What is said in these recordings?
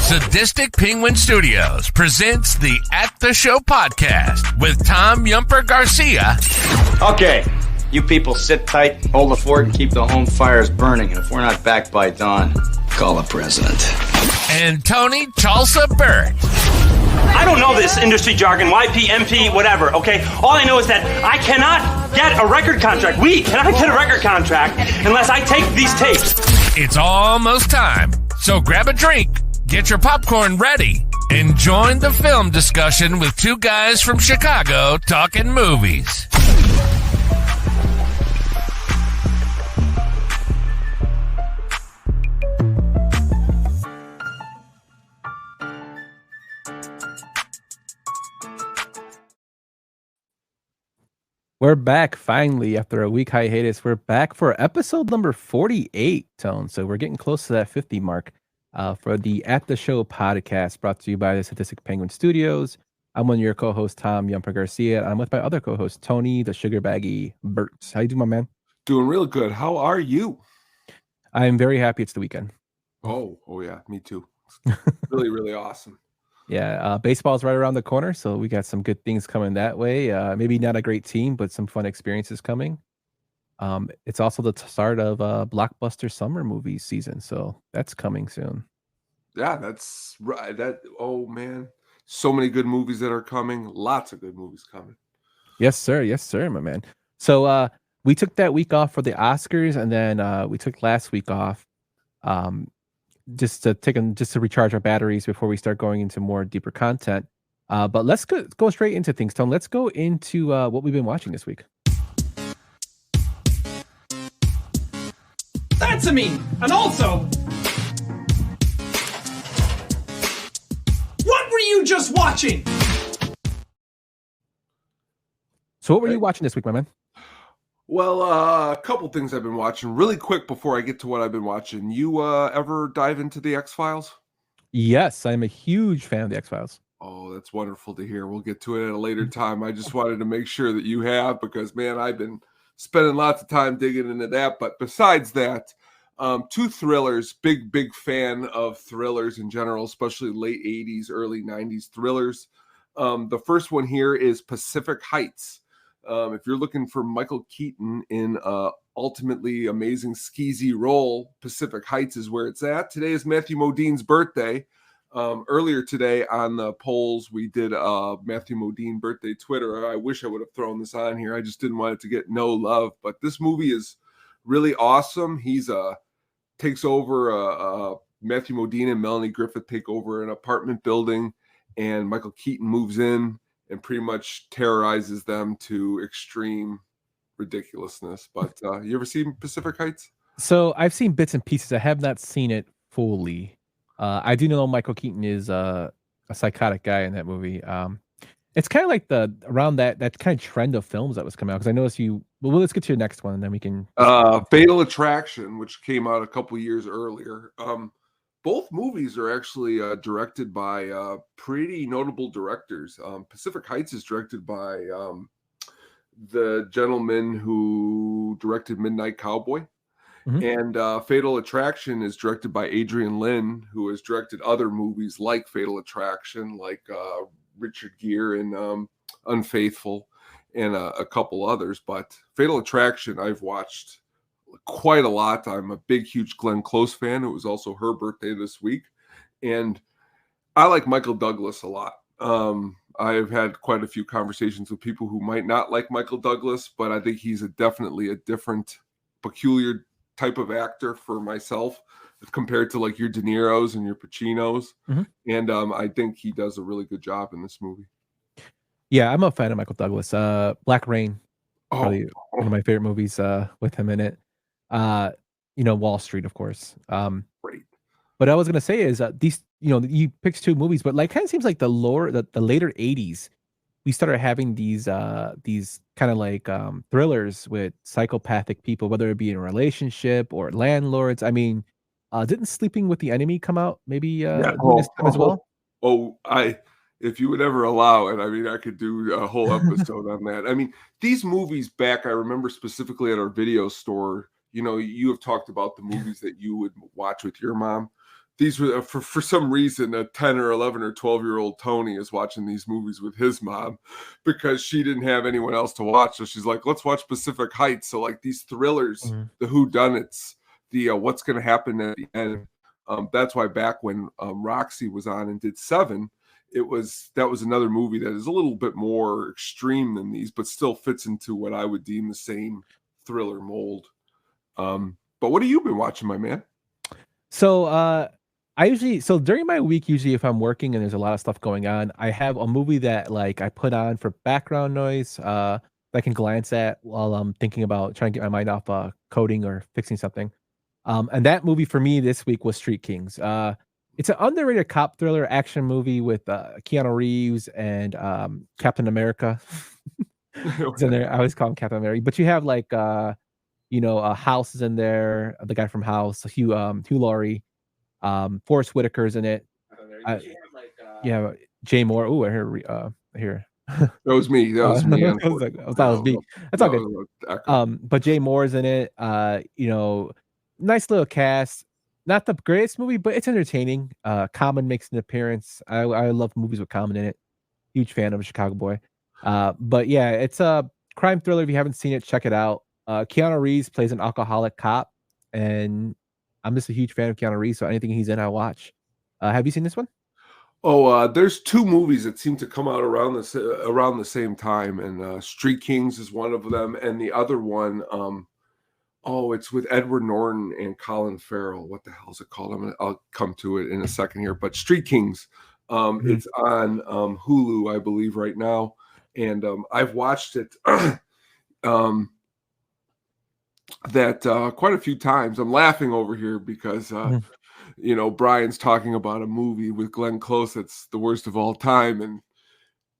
Sadistic Penguin Studios presents the At the Show podcast with Tom Yumper Garcia. Okay, you people sit tight, hold the fort, and keep the home fires burning. And if we're not back by dawn, call the president. And Tony Tulsa Burt. I don't know this industry jargon, YP, MP, whatever, okay? All I know is that I cannot get a record contract. We cannot get a record contract unless I take these tapes. It's almost time, so grab a drink, get your popcorn ready, and join the film discussion with two guys from Chicago talking movies. We're back finally after a week hiatus. We're back for episode number 48, Tone. So we're getting close to that 50 mark for the At the Show podcast brought to you by the Sadistic Penguin Studios. I'm one of your co-hosts, Tom Yumper Garcia. I'm with my other co-host, Tony, the Sugar Baggy Burt. How you doing, my man? Doing real good. How are you? I'm very happy it's the weekend. Oh yeah, me too. Really, really awesome. Yeah, baseball's right around the corner, so we got some good things coming that way. Maybe not a great team, but some fun experiences coming. It's also the start of blockbuster summer movie season, so that's coming soon. Yeah, that's right. Oh man, so many good movies that are coming. Lots of good movies coming. Yes, sir, my man. So we took that week off for the Oscars, and then we took last week off. Just to recharge our batteries before we start going into more deeper content. But let's go straight into things, Tone. Let's go into what we've been watching this week. That's a me. And also, what were you just watching? So what were you watching this week, my man? Well, a couple things I've been watching really quick before I get to what I've been watching. You ever dive into the X-Files? Yes, I'm a huge fan of the X-Files. Oh, that's wonderful to hear. We'll get to it at a later time. I just wanted to make sure that you have, because man, I've been spending lots of time digging into that. But besides that, two thrillers, big fan of thrillers in general, especially late 80s, early 90s thrillers. The first one here is Pacific Heights. If you're looking for Michael Keaton in ultimately amazing skeezy role, Pacific Heights is where it's at. Today is Matthew Modine's birthday. Earlier today on the polls, we did Matthew Modine birthday Twitter. I wish I would have thrown this on here. I just didn't want it to get no love. But this movie is really awesome. He's takes over, Matthew Modine and Melanie Griffith take over an apartment building, and Michael Keaton moves in and pretty much terrorizes them to extreme ridiculousness. But you ever seen Pacific Heights? So I've seen bits and pieces. I have not seen it fully. I do know Michael Keaton is a psychotic guy in that movie. It's kind of like around that kind of trend of films that was coming out. Because I noticed you. Well, let's get to your next one, and then we can. Fatal Attraction, which came out a couple years earlier. Both movies are actually directed by pretty notable directors. Pacific Heights is directed by the gentleman who directed Midnight Cowboy. Mm-hmm. And Fatal Attraction is directed by Adrian Lyne, who has directed other movies like Fatal Attraction, like Richard Gere and Unfaithful, and a couple others. But Fatal Attraction I've watched quite a lot. I'm a huge Glenn Close fan. It was also her birthday this week, and I like Michael Douglas a lot. I've had quite a few conversations with people who might not like Michael Douglas, but I think he's definitely a different, peculiar type of actor for myself compared to like your De Niro's and your Pacinos. Mm-hmm. And I think he does a really good job in this movie. Yeah, I'm a fan of Michael Douglas. Black Rain, probably one of my favorite movies with him in it. Wall Street, of course. Great. But I was gonna say is these, you picked two movies, but like kind of seems like the later 80s, we started having these kind of like thrillers with psychopathic people, whether it be in a relationship or landlords. I mean, didn't Sleeping with the Enemy come out maybe this time as well? If you would ever allow it, I mean, I could do a whole episode on that. I mean, these movies back, I remember specifically at our video store, you have talked about the movies that you would watch with your mom. these were for some reason a 10 or 11 or 12-year-old Tony is watching these movies with his mom because she didn't have anyone else to watch. So she's like, let's watch Pacific Heights. So like these thrillers, the whodunits, the what's going to happen at the end. That's why back when Roxy was on and did Seven, that was another movie that is a little bit more extreme than these, but still fits into what I would deem the same thriller mold. But what have you been watching, my man? So during my week, usually if I'm working and there's a lot of stuff going on, I have a movie that like I put on for background noise that I can glance at while I'm thinking about trying to get my mind off coding or fixing something. And that movie for me this week was Street Kings. It's an underrated cop thriller action movie with Keanu Reeves and Captain America. He's in there. I always call him Captain America. But you have like House is in there, the guy from House, Hugh Laurie, Forrest Whitaker's in it. Yeah, Jay Moore. Ooh, I hear. That was me. That was me. I thought it was me. That's all good. But Jay Moore's in it. Nice little cast. Not the greatest movie, but it's entertaining. Common makes an appearance. I love movies with Common in it. Huge fan of a Chicago boy. But yeah, it's a crime thriller. If you haven't seen it, check it out. Keanu Reeves plays an alcoholic cop, and I'm just a huge fan of Keanu Reeves, so anything he's in, I watch. Have you seen this one? Oh, there's two movies that seem to come out around the same time, and Street Kings is one of them, and the other one, it's with Edward Norton and Colin Farrell. What the hell is it called? I'll come to it in a second here. But Street Kings, it's on Hulu, I believe, right now, and I've watched it. That quite a few times. I'm laughing over here because Brian's talking about a movie with Glenn Close that's the worst of all time, and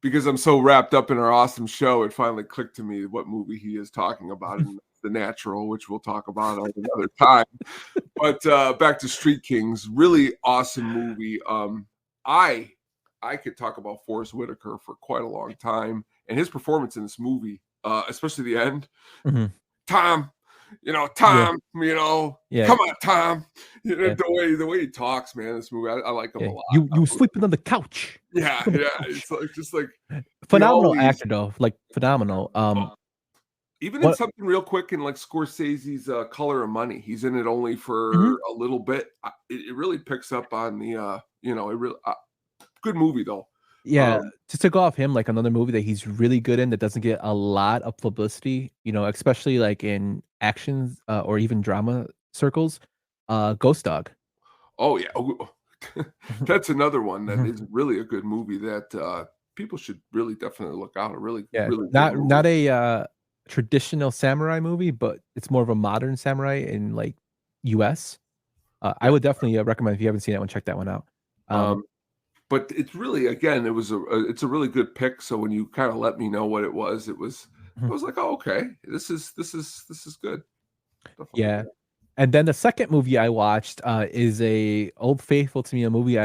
because I'm so wrapped up in our awesome show, it finally clicked to me what movie he is talking about, and The Natural, which we'll talk about another time. But back to Street Kings, really awesome movie. I could talk about Forrest Whitaker for quite a long time, and his performance in this movie, especially the end. Tom, Tom, Yeah. Come on, Tom. The way he talks, man, this movie, I like him a lot. You sleeping on the couch. Yeah. It's like just like phenomenal actor though, like phenomenal. Even in something real quick in like Scorsese's Color of Money, he's in it only for a little bit. It really picks up on the good movie though. Yeah, just to go off him, like another movie that he's really good in that doesn't get a lot of publicity, especially like in actions or even drama circles, Ghost Dog. Oh yeah, that's another one that is really a good movie that people should really definitely look out. Really not a traditional samurai movie, but it's more of a modern samurai in like US. I would definitely recommend if you haven't seen that one, check that one out. But it's really, again, it's a really good pick. So when you kind of let me know what it was, I was like, oh, okay, this is good. Definitely. Yeah. And then the second movie I watched is a old faithful to me, a movie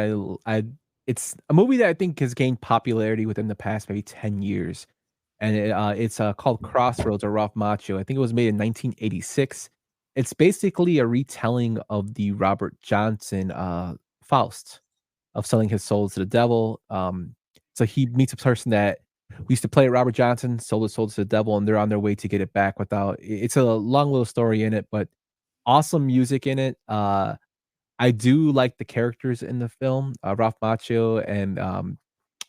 it's a movie that I think has gained popularity within the past maybe 10 years. And it's called Crossroads or Ralph Macchio. I think it was made in 1986. It's basically a retelling of the Robert Johnson Faust, of selling his soul to the devil. So he meets a person that used to play Robert Johnson, sold his soul to the devil, and they're on their way to get it back it's a long little story in it, but awesome music in it. I do like the characters in the film. Ralph Macchio and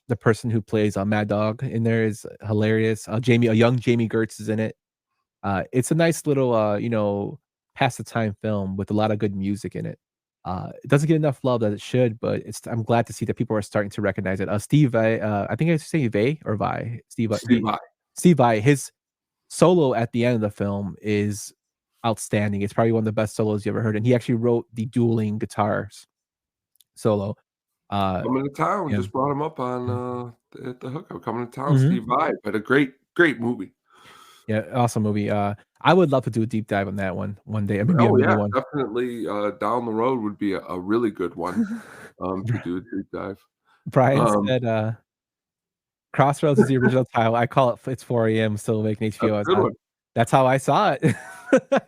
the person who plays Mad Dog in there is hilarious. A young Jamie Gertz is in it. It's a nice little, pass the time film with a lot of good music in it. It doesn't get enough love that it should, but I'm glad to see that people are starting to recognize it. Steve Vai, I think I say Vai or Vi. Steve Vai, his solo at the end of the film is outstanding. It's probably one of the best solos you ever heard, and he actually wrote the dueling guitars solo. Coming to Town, just brought him up on at the hookup. Coming to Town, Steve Vai, but a great movie. Yeah, awesome movie. I would love to do a deep dive on that one day. One. Definitely. Down the road would be a really good one to do a deep dive. Brian said, "Crossroads is the original title. I call it. It's 4 a.m. Still making HBO. That's how I saw it.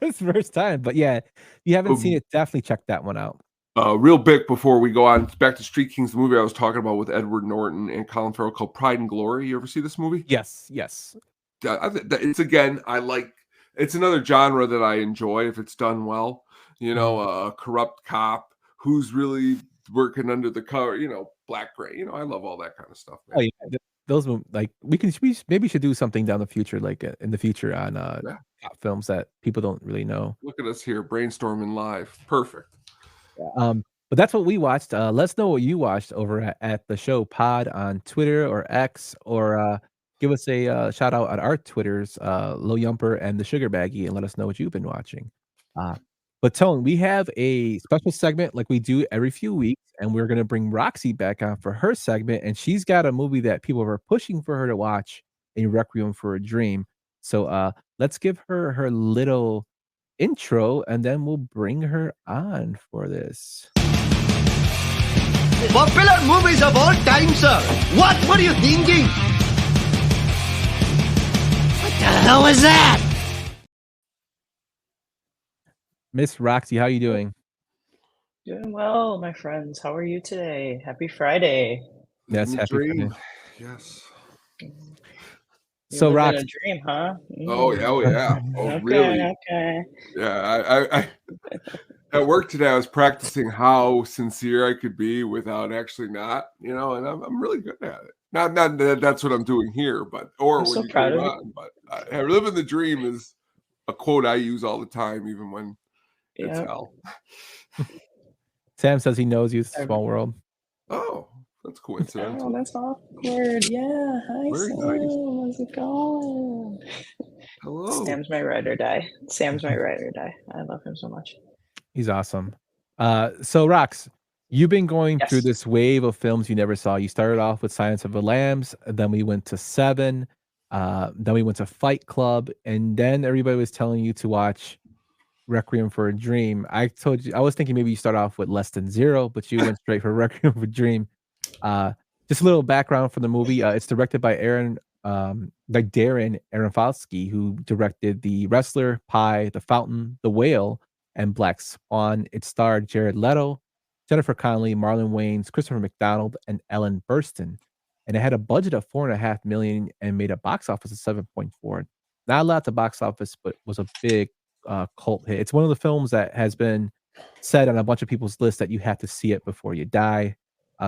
It's the first time. But yeah, if you haven't seen it, definitely check that one out." Real big before we go on back to Street Kings, the movie I was talking about with Edward Norton and Colin Farrell called Pride and Glory. You ever see this movie? Yes. It's again, it's another genre that I enjoy if it's done well. A corrupt cop who's really working under the cover, black gray. I love all that kind of stuff, man. Oh yeah, those like we maybe should do something down the future, like in the future on cop films that people don't really know. Look at us here brainstorming live. Perfect. But that's what we watched. Let us know what you watched over at the show pod on Twitter or X, or give us a shout out on our Twitters, Low Yumper and the Sugar Baggy, and let us know what you've been watching. But Tone, we have a special segment like we do every few weeks, and we're gonna bring Roxy back on for her segment, and she's got a movie that people are pushing for her to watch in Requiem for a Dream. So let's give her little intro, and then we'll bring her on for this. Popular movies of all time, sir. What were you thinking? What the hell was that? Miss Roxy, how you doing? Doing well, my friends. How are you today? Happy Friday. Yes, In a happy dream. Friday. Yes. So, You live in Roxy, a dream, huh? Oh yeah. Oh Okay, really? okay. Yeah. I at work today I was practicing how sincere I could be without actually not, and I'm really good at it. Not that that's what I'm doing here, but or I'm when so you proud came of you. on. But I live in the dream is a quote I use all the time, even when it's Yep. hell. Sam says he knows you. It's a small world. Oh, that's coincidental. Oh, that's awkward. Yeah. Hi, Very Sam. nice. How's it going? Hello. Sam's my ride or die. Sam's my ride or die. I love him so much. He's awesome. So Rox, you've been going through Yes. this wave of films you never saw. You started off with Silence of the Lambs, then we went to Seven, then we went to Fight Club, and then everybody was telling you to watch Requiem for a Dream. I told you, I was thinking maybe you start off with Less Than Zero, but you went straight for Requiem for a Dream. Just a little background for the movie. It's directed by Darren Aronofsky, who directed The Wrestler, Pi, The Fountain, The Whale, and Black Swan. It starred Jared Leto, Jennifer Connelly, Marlon Wayans, Christopher McDonald, and Ellen Burstyn. And it had a budget of $4.5 million and made a box office of 7.4. Not a lot at the box office, but was a big cult hit. It's one of the films that has been said on a bunch of people's lists that you have to see it before you die.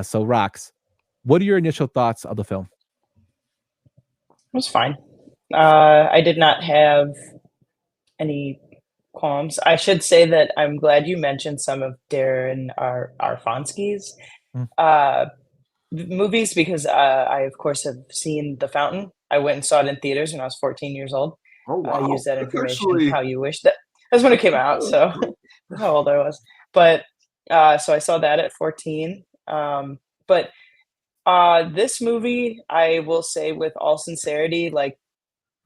So, Rox, what are your initial thoughts of the film? It was fine. I did not have any qualms. I should say that I'm glad you mentioned some of Darren Aronofsky's movies, because I, of course, have seen The Fountain. I went and saw it in theaters when I was 14 years old. Oh wow. I used that That's information actually- how you wish. That's when it came out, so that's how old I was. But so I saw that at 14. But this movie, I will say with all sincerity, like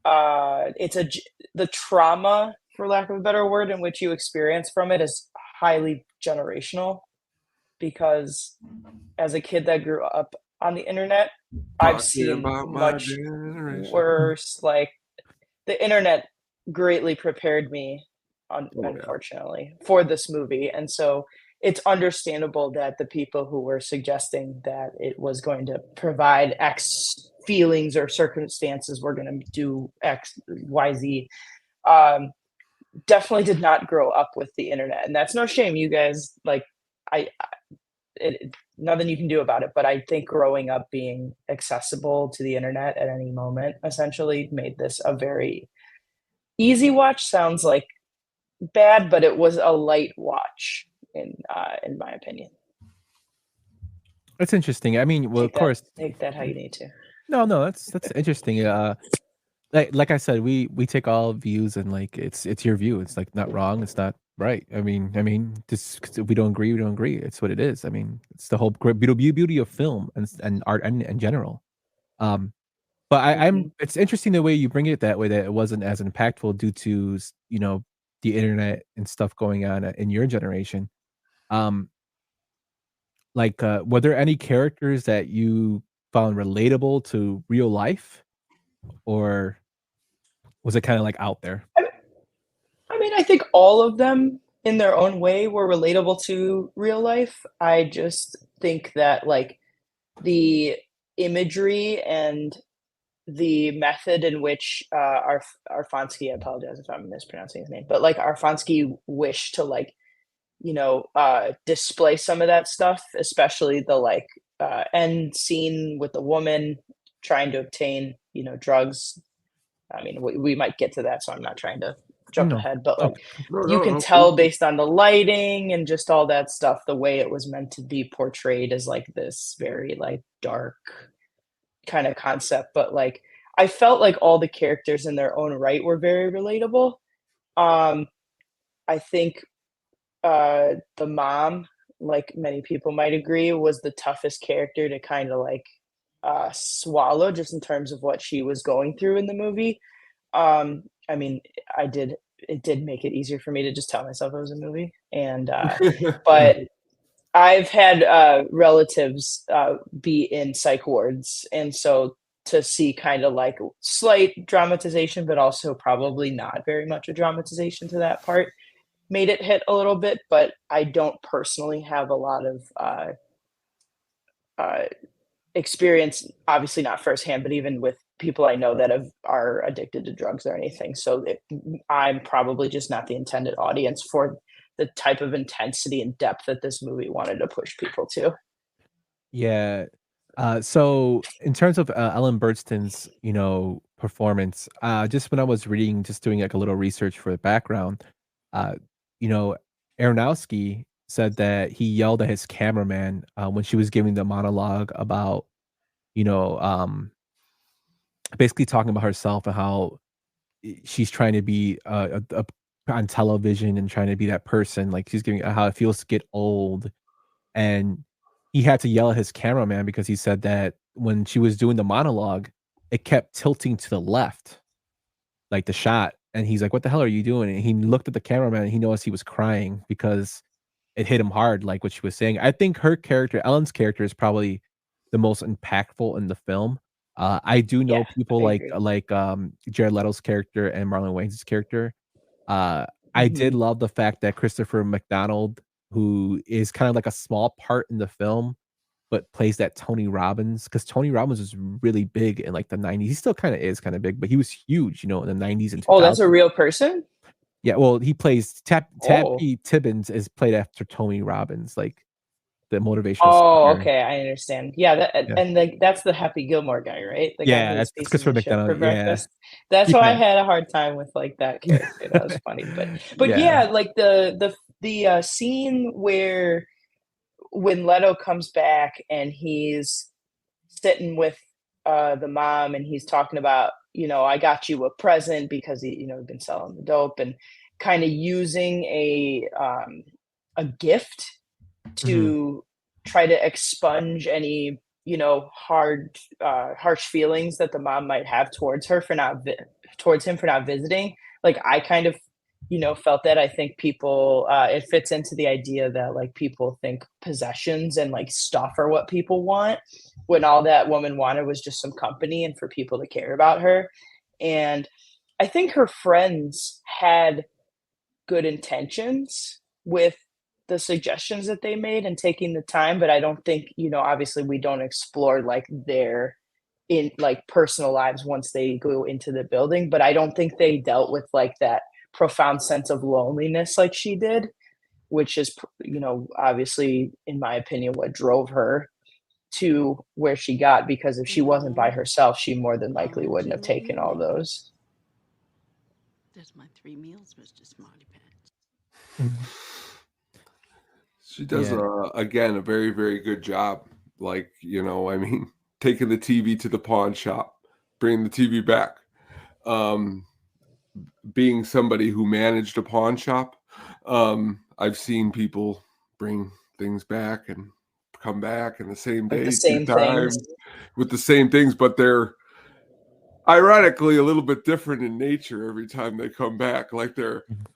it's the trauma, for lack of a better word, in which you experience from it is highly generational. Because as a kid that grew up on the internet, I've Talking seen about my much generation. worse. Like the internet greatly prepared me, yeah. unfortunately, for this movie, and so it's understandable that the people who were suggesting that it was going to provide X feelings or circumstances were going to do X, Y, Z, definitely did not grow up with the internet, and that's no shame, you guys. Like, nothing you can do about it. But I think growing up being accessible to the internet at any moment essentially made this a very easy watch. Sounds like bad, but it was a light watch in my opinion. That's interesting. I mean, well, of course, take that how you need to. No, that's interesting. Like I said, we take all views and like it's your view. It's like not wrong. It's not right. I mean, just 'cause we don't agree. We don't agree. It's what it is. I mean, it's the whole great beauty of film and art and in general. But I'm. It's interesting the way you bring it that way. That it wasn't as impactful due to the internet and stuff going on in your generation. Were there any characters that you found relatable to real life, or was it kind of like out there? I mean, I think all of them in their own way were relatable to real life. I just think that like the imagery and the method in which Arfonsky, I apologize if I'm mispronouncing his name, but like Arfonsky wished to like, display some of that stuff, especially the like end scene with the woman trying to obtain, drugs. I mean, we might get to that, so I'm not trying to jump No. ahead, but like you can No, tell please. based on the lighting and just all that stuff, the way it was meant to be portrayed as like this very like dark kind of concept. But like I felt like all the characters in their own right were very relatable. Um, I think the mom, like many people might agree, was the toughest character to kind of like swallow just in terms of what she was going through in the movie. I mean, it did make it easier for me to just tell myself it was a movie. And but I've had relatives be in psych wards, and so to see kind of like slight dramatization, but also probably not very much a dramatization to that part, made it hit a little bit. But I don't personally have a lot of experience, obviously not firsthand, but even with people I know that are addicted to drugs or anything. So I'm probably just not the intended audience for the type of intensity and depth that this movie wanted to push people to. Yeah. So in terms of Ellen Burstyn's, performance, just when I was reading, just doing like a little research for the background, uh, you know, Aronofsky said that he yelled at his cameraman when she was giving the monologue about, you know, um, basically talking about herself and how she's trying to be on television and trying to be that person. Like she's giving how it feels to get old, and he had to yell at his cameraman because he said that when she was doing the monologue, it kept tilting to the left, like the shot. And he's like, "What the hell are you doing?" And he looked at the cameraman and he noticed he was crying because it hit him hard, like what she was saying. I think her character, Ellen's character, is probably the most impactful in the film. I do know Yeah, people I agree. Jared Leto's character and Marlon Wayans' character. Uh, I did Mhm. love the fact that Christopher McDonald, who is kind of like a small part in the film, but plays that Tony Robbins, because Tony Robbins was really big in like the 90s. He still kind of is kind of big, but he was huge, in the 90s and Oh, that's a 2000s. real person? Yeah, well, he plays Oh. Tappy Tibbins is played after Tony Robbins, like the motivational Oh, speaker. okay, I understand. Yeah, Yeah. and that's the Happy Gilmore guy, right? The guy Yeah, who was that's facing Christopher the ship McDonald, for yeah. breakfast? That's why I Yeah. had a hard time with, like, that character. That was funny, but Yeah. yeah, like, the scene where when Leto comes back and he's sitting with, the mom and he's talking about, "I got you a present," because he'd been selling the dope and kinda using a gift Mhm. to try to expunge any harsh feelings that the mom might have towards her for not towards him for not visiting. Like I kind of felt that. I think people it fits into the idea that like people think possessions and like stuff are what people want, when all that woman wanted was just some company and for people to care about her. And I think her friends had good intentions with the suggestions that they made and taking the time, but I don't think, obviously we don't explore like their in like personal lives once they go into the building, but I don't think they dealt with like that profound sense of loneliness like she did, which is, obviously in my opinion what drove her to where she got, because if she wasn't by herself, she more than likely wouldn't have taken all those. There's my 3 meals, Mr. Smarty Pants. Mhm. She does, Yeah. again, a very, very good job. Like, I mean, taking the TV to the pawn shop, bringing the TV back. Um, Being somebody who managed a pawn shop, I've seen people bring things back and come back in the same Like the day, 2 same things. times with the same things, but they're ironically a little bit different in nature every time they come back. Like Mhm.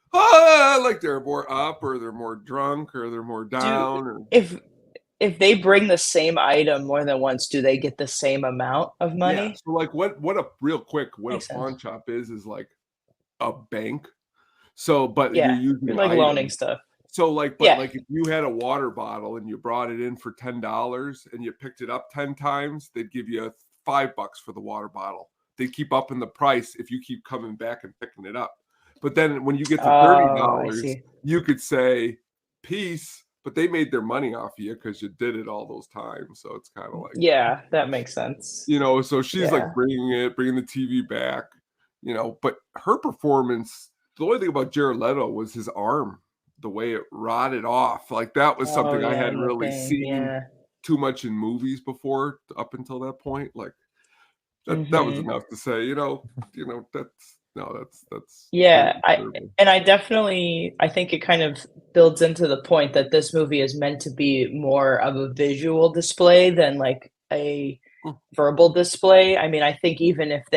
like they're more up, or they're more drunk, or they're more Do down, or if they bring the same item more than once, do they get the same amount of yeah. money? So like what a real quick, what a Makes sense. pawn shop is like a bank. So, but you're Yeah, using you're like loaning items. stuff. So like, but Yeah. like if you had a water bottle and you brought it in for $10 and you picked it up 10 times, they'd give you $5 for the water bottle. They keep upping the price if you keep coming back and picking it up. But then when you get to Oh, I $30, see. you could say peace, but they made their money off you because you did it all those times. So it's kind of like, Yeah, that makes sense. you know, so she's Yeah. like bringing the TV back, you know, but her performance, the only thing about Jared Leto was his arm, the way it rotted off. Like that was Oh, something I yeah, hadn't and the really thing, seen yeah. too much in movies before up until that point. Like that was Mhm. enough to say, that's pretty Yeah, disturbing. I think it kind of builds into the point that this movie is meant to be more of a visual display than like a Mm. verbal display. I mean, I think even if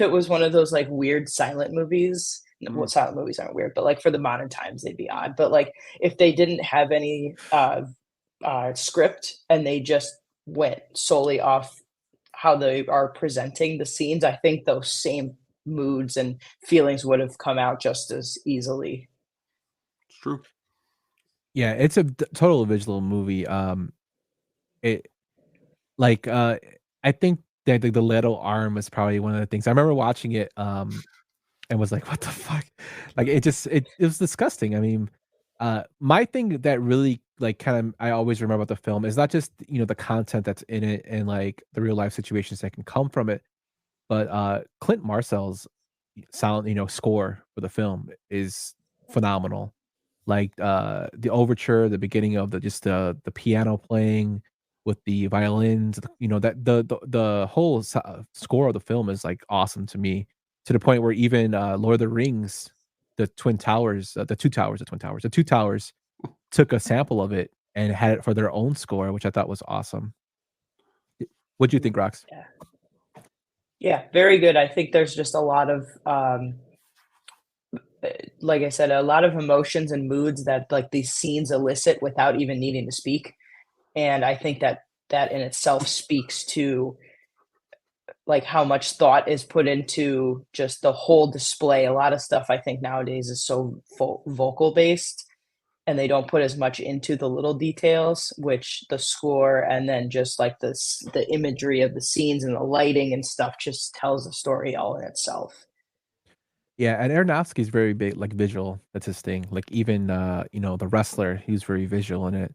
it was one of those like weird silent movies, well, Mm. silent movies aren't weird, but like for the modern times they'd be odd. But like if they didn't have any script and they just went solely off how they are presenting the scenes, I think those same moods and feelings would have come out just as easily. It's true. Yeah, it's a total visual movie. It like I think that the little arm was probably one of the things. I remember watching it and was like, what the fuck? Like it was disgusting. I mean, my thing that really like kind of I always remember about the film is not just the content that's in it and like the real life situations that can come from it, but Clint Marcel's score for the film is phenomenal. Like the overture, the beginning of the piano playing with the violins, that the whole score of the film is like awesome to me, to the point where even Lord of the Rings, the Twin Towers, the Two Towers took a sample of it and had it for their own score, which I thought was awesome. What do you think, Rox? Yeah. Yeah, very good. I think there's just a lot of like I said, a lot of emotions and moods that like these scenes elicit without even needing to speak. And I think that that in itself speaks to like how much thought is put into just the whole display. A lot of stuff I think nowadays is so vocal based and they don't put as much into the little details, which the score and then just like the imagery of the scenes and the lighting and stuff just tells the story all in itself. Yeah, and Aronofsky's very big, like visual. That's his thing. Like even the wrestler, he's very visual in it.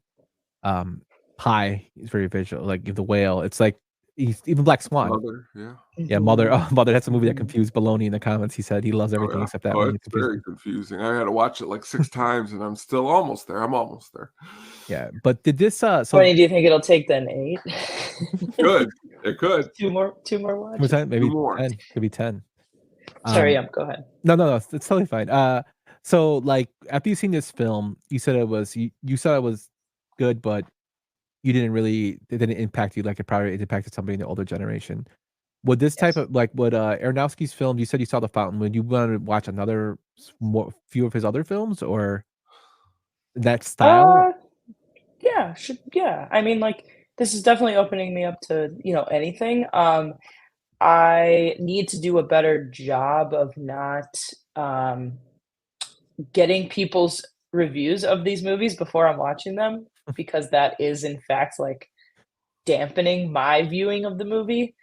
Pi, he's very visual. Like the whale, it's like he's even Black Swan. Mother, yeah. Yeah, Mother. Oh, Mother. That's a movie that Mhm. confused Baloney in the comments. He said he loves Oh everything yeah. except that Oh, movie. it's very confusing. I had to watch it like 6 times and I'm still almost there. I'm almost there. Yeah, but did this How so many do you think it'll take then? 8? Good. It could. Two more watches. maybe more. 10, could be 10. Sorry, go ahead. No, it's totally fine. So like after you seen this film, you said you said it was good, but it didn't impact you like it probably impacted somebody in the older generation. Would this type Yes. of like would Aronofsky's film? You said you saw The Fountain. Would you want to watch another few of his other films or that style? Uh, yeah, yeah. I mean, like, this is definitely opening me up to, anything. I need to do a better job of not getting people's reviews of these movies before I'm watching them because that is in fact like dampening my viewing of the movie.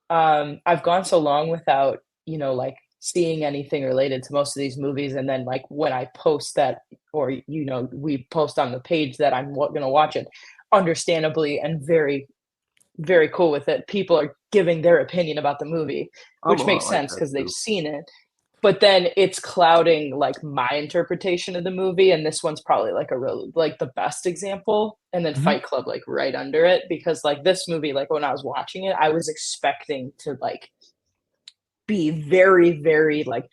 I've gone so long without, like seeing anything related to most of these movies, and then like when I post that, or we post on the page that I'm gonna watch it, understandably and very, very cool with it. People are giving their opinion about the movie, I'm a which makes lot like sense that because they've too. seen it. But then it's clouding like my interpretation of the movie, and this one's probably like a real like the best example, and then Mhm. Fight Club like right under it because like this movie, like when I was watching it, I was expecting to like be very, very like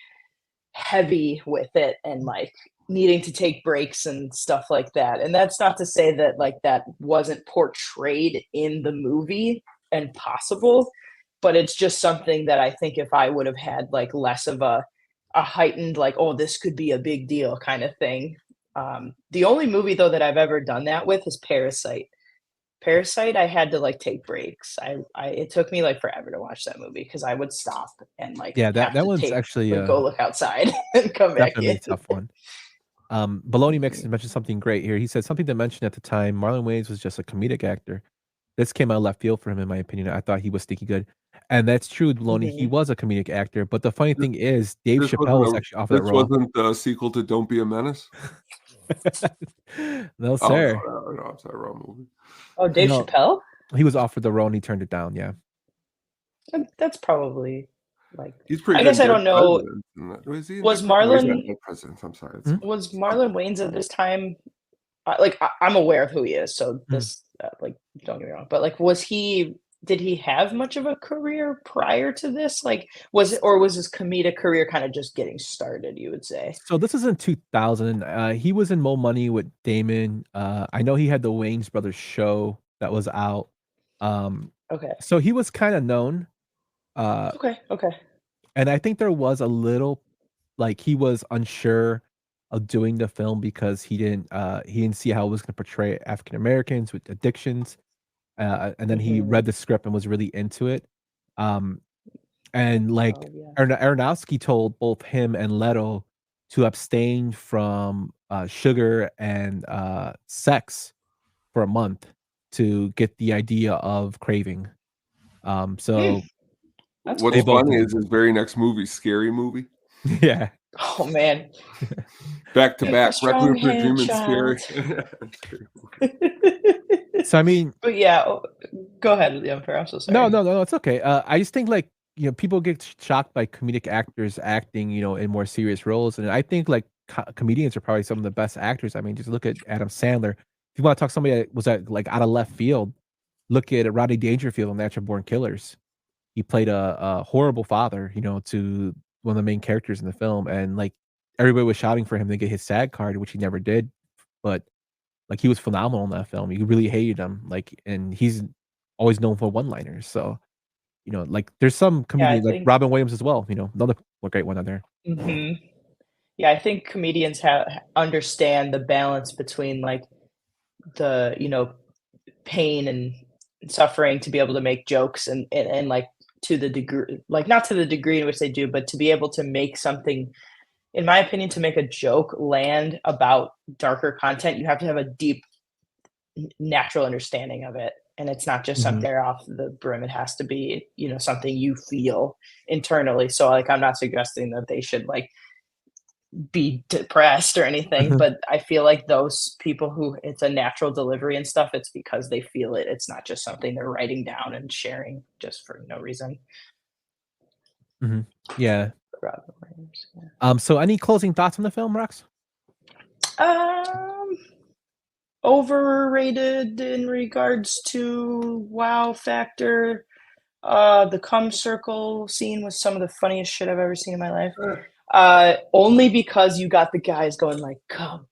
heavy with it and like needing to take breaks and stuff like that. And that's not to say that like that wasn't portrayed in the movie and possible, but it's just something that I think if I would have had like less of a heightened like, oh, this could be a big deal kind of thing. The only movie though that I've ever done that with is Parasite. Parasite, I had to like take breaks. It took me like forever to watch that movie because I would stop and like Yeah, have that to one's take actually like go look outside and come back definitely in. a tough one. Baloney Mix mentioned something great here. He said something to mention at the time. Marlon Wayans was just a comedic actor. This came out of left field for him, in my opinion. I thought he was sneaky good, and that's true. Baloney, he Mhm. was a comedic actor. But the funny thing is, Dave This Chappelle wasn't was a actually offered that this role. wasn't the sequel to Don't Be a Menace? No, Oh, sir. no, I'm sorry, wrong movie. Oh, Dave No, Chappelle? he was offered the role and he turned it down. Yeah. That's probably like He's pretty I good guess in I Dead don't know. Presidents. Was he in Was Dead Presidents? No, he's not Marlon Dead Presidents. I'm sorry. Hmm? was Marlon Wayans at this time I'm aware of who he is, so Hmm. this like don't get me wrong, but like did he have much of a career prior to this? Like was his comedic career kind of just getting started, you would say? So this is in 2000. He was in Mo Money with Damon. I know he had the Wayans Brothers show that was out. Okay. So he was kind of known. Uh, Okay. and I think there was a little like he was unsure of doing the film because he didn't see how it was going to portray African Americans with addictions. And then he Mhm. read the script and was really into it. Um, and like Oh, yeah. Aronofsky told both him and Leto to abstain from sugar and sex for a month to get the idea of craving. So That's What's they cool. both funny did. is his very next movie, Scary Movie. Yeah. Oh, man. Back to Take back. a strong Requiem for a hand, Dream and Scary. child. Scary Movie. So I mean, But yeah, go ahead, Emperor. I'm so sorry. no, it's okay. I just think like people get shocked by comedic actors acting in more serious roles, and I think like comedians are probably some of the best actors. I mean, just look at Adam Sandler. If you want to talk somebody that was like out of left field, look at Rodney Dangerfield in Natural Born Killers. He played a horrible father, to one of the main characters in the film, and like everybody was shouting for him to get his SAG card, which he never did. But like he was phenomenal in that film. You really hated him, like, and he's always known for one-liners. So like there's some Yeah, I comedians like think Robin Williams as well. Another great one on there. mhm. Yeah, I think comedians understand the balance between like the, pain and suffering to be able to make jokes and like to the degree like not to the degree in which they do, but to be able to make something in my opinion, to make a joke land about darker content, you have to have a deep natural understanding of it. And it's not just Mhm. something off the brim. It has to be, something you feel internally. So like I'm not suggesting that they should like be depressed or anything, but I feel like those people who it's a natural delivery and stuff, it's because they feel it. It's not just something they're writing down and sharing just for no reason. Mhm. Yeah. Robin Williams, yeah. So any closing thoughts on the film, Rox? Overrated in regards to wow factor. The cum circle scene was some of the funniest shit I've ever seen in my life. Only because you got the guys going like come,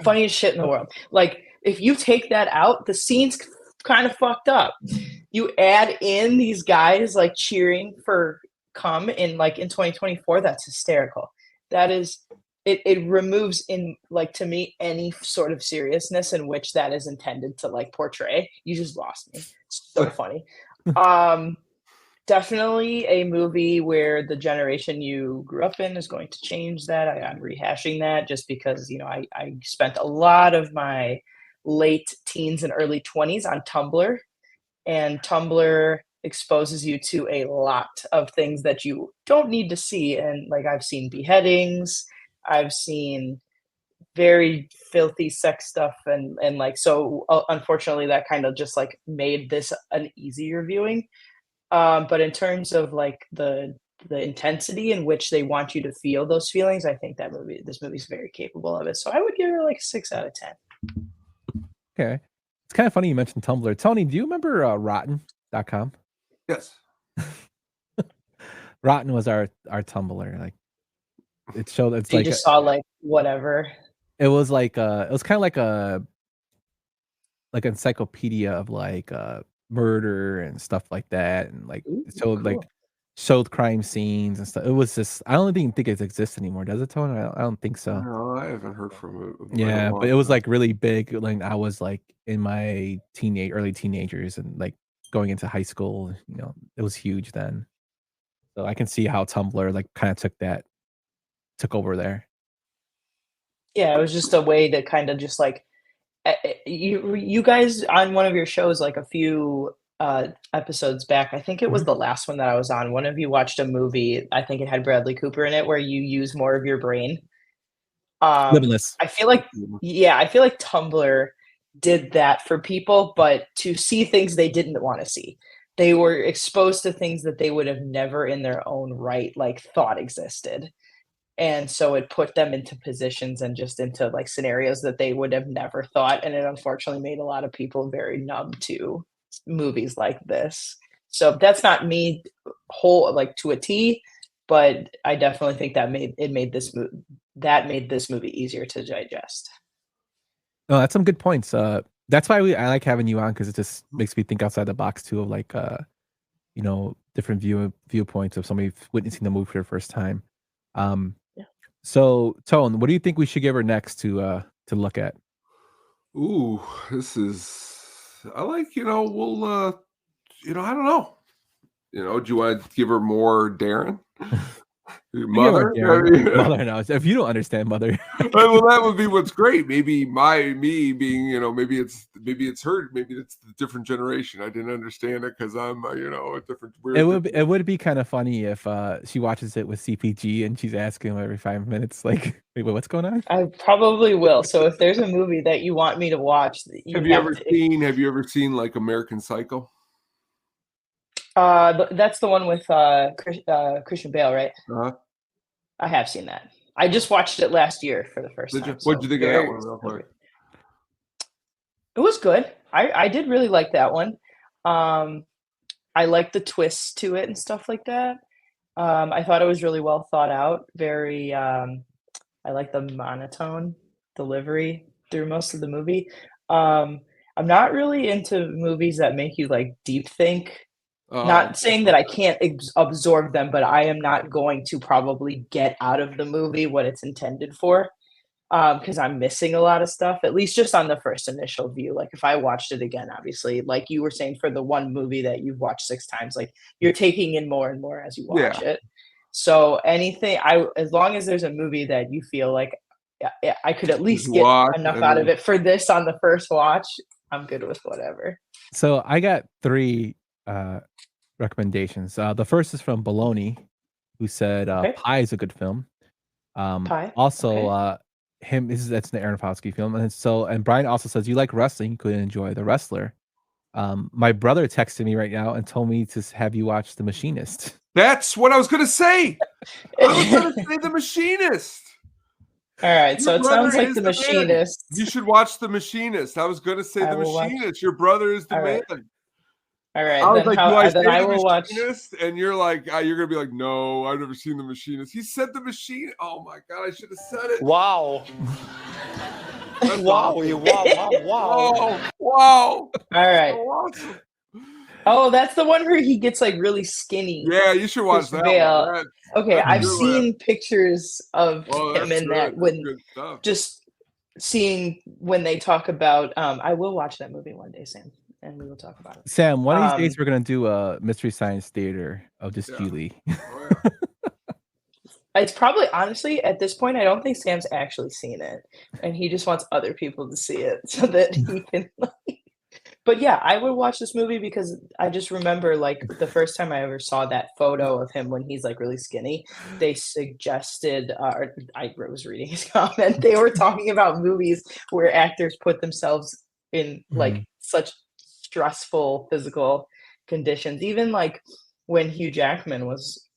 funniest shit in the world. Like if you take that out, the scene's kind of fucked up. You add in these guys like cheering for cum in 2024, that's hysterical. That is it removes in like to me any sort of seriousness in which that is intended to like portray. You just lost me. It's so funny. Definitely a movie where the generation you grew up in is going to change that. I'm rehashing that just because I spent a lot of my late teens and early 20s on Tumblr, and Tumblr exposes you to a lot of things that you don't need to see. And like I've seen beheadings, I've seen very filthy sex stuff, and like so unfortunately that kind of just like made this an easier viewing. But in terms of like the intensity in which they want you to feel those feelings, I think this movie's very capable of it. So I would give it like 6 out of 10. Okay. It's kind of funny you mentioned Tumblr. Tony, do you remember rotten.com? Yes. Rotten was our Tumblr. Like it showed it's So you like just saw like whatever. it was like it was kind of like a encyclopedia of like murder and stuff like that, and like Ooh, it showed cool. like showed crime scenes and stuff. It was just I don't even think it exists anymore. Does it, Tony? I don't think so. No, I haven't heard from it. Yeah, but it was like really big. Like I was like in my early teenagers and like going into high school. It was huge then. So I can see how Tumblr like kind of took over there. Yeah, it was just a way to kind of just like you guys on one of your shows like a few episodes back. I think it was Mhm. the last one that I was on. One of you watched a movie. I think it had Bradley Cooper in it, where you use more of your brain. Limitless. I feel like Tumblr did that for people, but to see things they didn't want to see. They were exposed to things that they would have never in their own right like thought existed. And so it put them into positions and just into like scenarios that they would have never thought. And it unfortunately made a lot of people very numb to movies like this. So that's not me whole like to a T, but I definitely think that made this movie easier to digest. No, that's some good points. That's why I like having you on because it just makes me think outside the box too of like different viewpoints of somebody witnessing the movie for the first time. Yeah. So Tone, what do you think we should give her next to look at? Ooh, I like, we'll I don't know. Do you want to give her more Darren? Mother? Mother knows. If you don't understand Mother. Well, that would be what's great. Maybe me being, maybe it's her, maybe it's the different generation. I didn't understand it because I'm, a different. It would be kind of funny if she watches it with CPG and she's asking him every 5 minutes, like, wait, what's going on? I probably will. So if there's a movie that you want me to watch, Have you ever seen like American Psycho? That's the one with Christian Bale, right? Uh-huh. I have seen that. I just watched it last year for the first time. What'd you think of that one? Real quick? It was good. I did really like that one. I liked the twists to it and stuff like that. I thought it was really well thought out. Very. I like the monotone delivery through most of the movie. I'm not really into movies that make you like deep think. Not saying that I can't absorb them, but I am not going to probably get out of the movie what it's intended for, because I'm missing a lot of stuff, at least just on the first initial view. Like if I watched it again, obviously, like you were saying, for the one movie that you've watched 6 times, like you're taking in more and more as you watch it. So as long as there's a movie that you feel like I could at least get enough out of it for this on the first watch, I'm good with whatever. So I got 3 recommendations. The first is from Baloney, who said Pi is a good film. Pi? Also, that's an Aronofsky film. And Brian also says you like wrestling, you could enjoy The Wrestler. My brother texted me right now and told me to have you watch The Machinist. That's what I was gonna say. I was gonna say The Machinist. All right, so it sounds like The Machinist. You should watch The Machinist. I was gonna say The Machinist. Your brother is the man. All right, I was then I will watch. And you're like, you're gonna be like, no, I've never seen The Machinist. He said The Machine. Oh my god, I should have said it. Wow. Wow. All right. So awesome. Oh, that's the one where he gets like really skinny. Yeah, you should watch that one. Okay, I've seen pictures of him in that when just seeing when they talk about. I will watch that movie one day, Sam, and we will talk about it. Sam, one of these days we're gonna do a Mystery Science Theater of just Geely. It's probably, honestly, at this point, I don't think Sam's actually seen it, and he just wants other people to see it so that he can. But yeah, I would watch this movie because I just remember like the first time I ever saw that photo of him when he's like really skinny, they suggested, I was reading his comment, they were talking about movies where actors put themselves in like such stressful physical conditions. Even like when Hugh Jackman was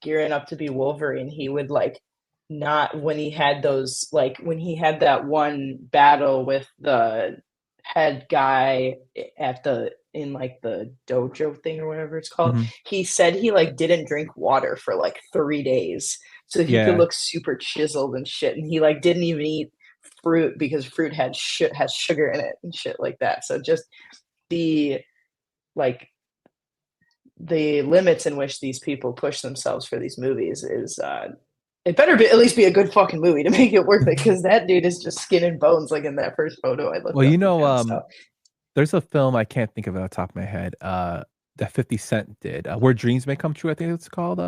gearing up to be Wolverine, he would like when he had that one battle with the head guy in like the dojo thing or whatever it's called, he said he like didn't drink water for like 3 days so he could look super chiseled and shit, and he like didn't even eat fruit because fruit has sugar in it and shit like that. So just the like the limits in which these people push themselves for these movies is it better at least be a good fucking movie to make it worth it, because that dude is just skin and bones, like in that first photo I looked Well, up you know, of him, so. there's a film I can't think of it off the top of my head. That 50 Cent did, Where Dreams May Come True. I think it's called.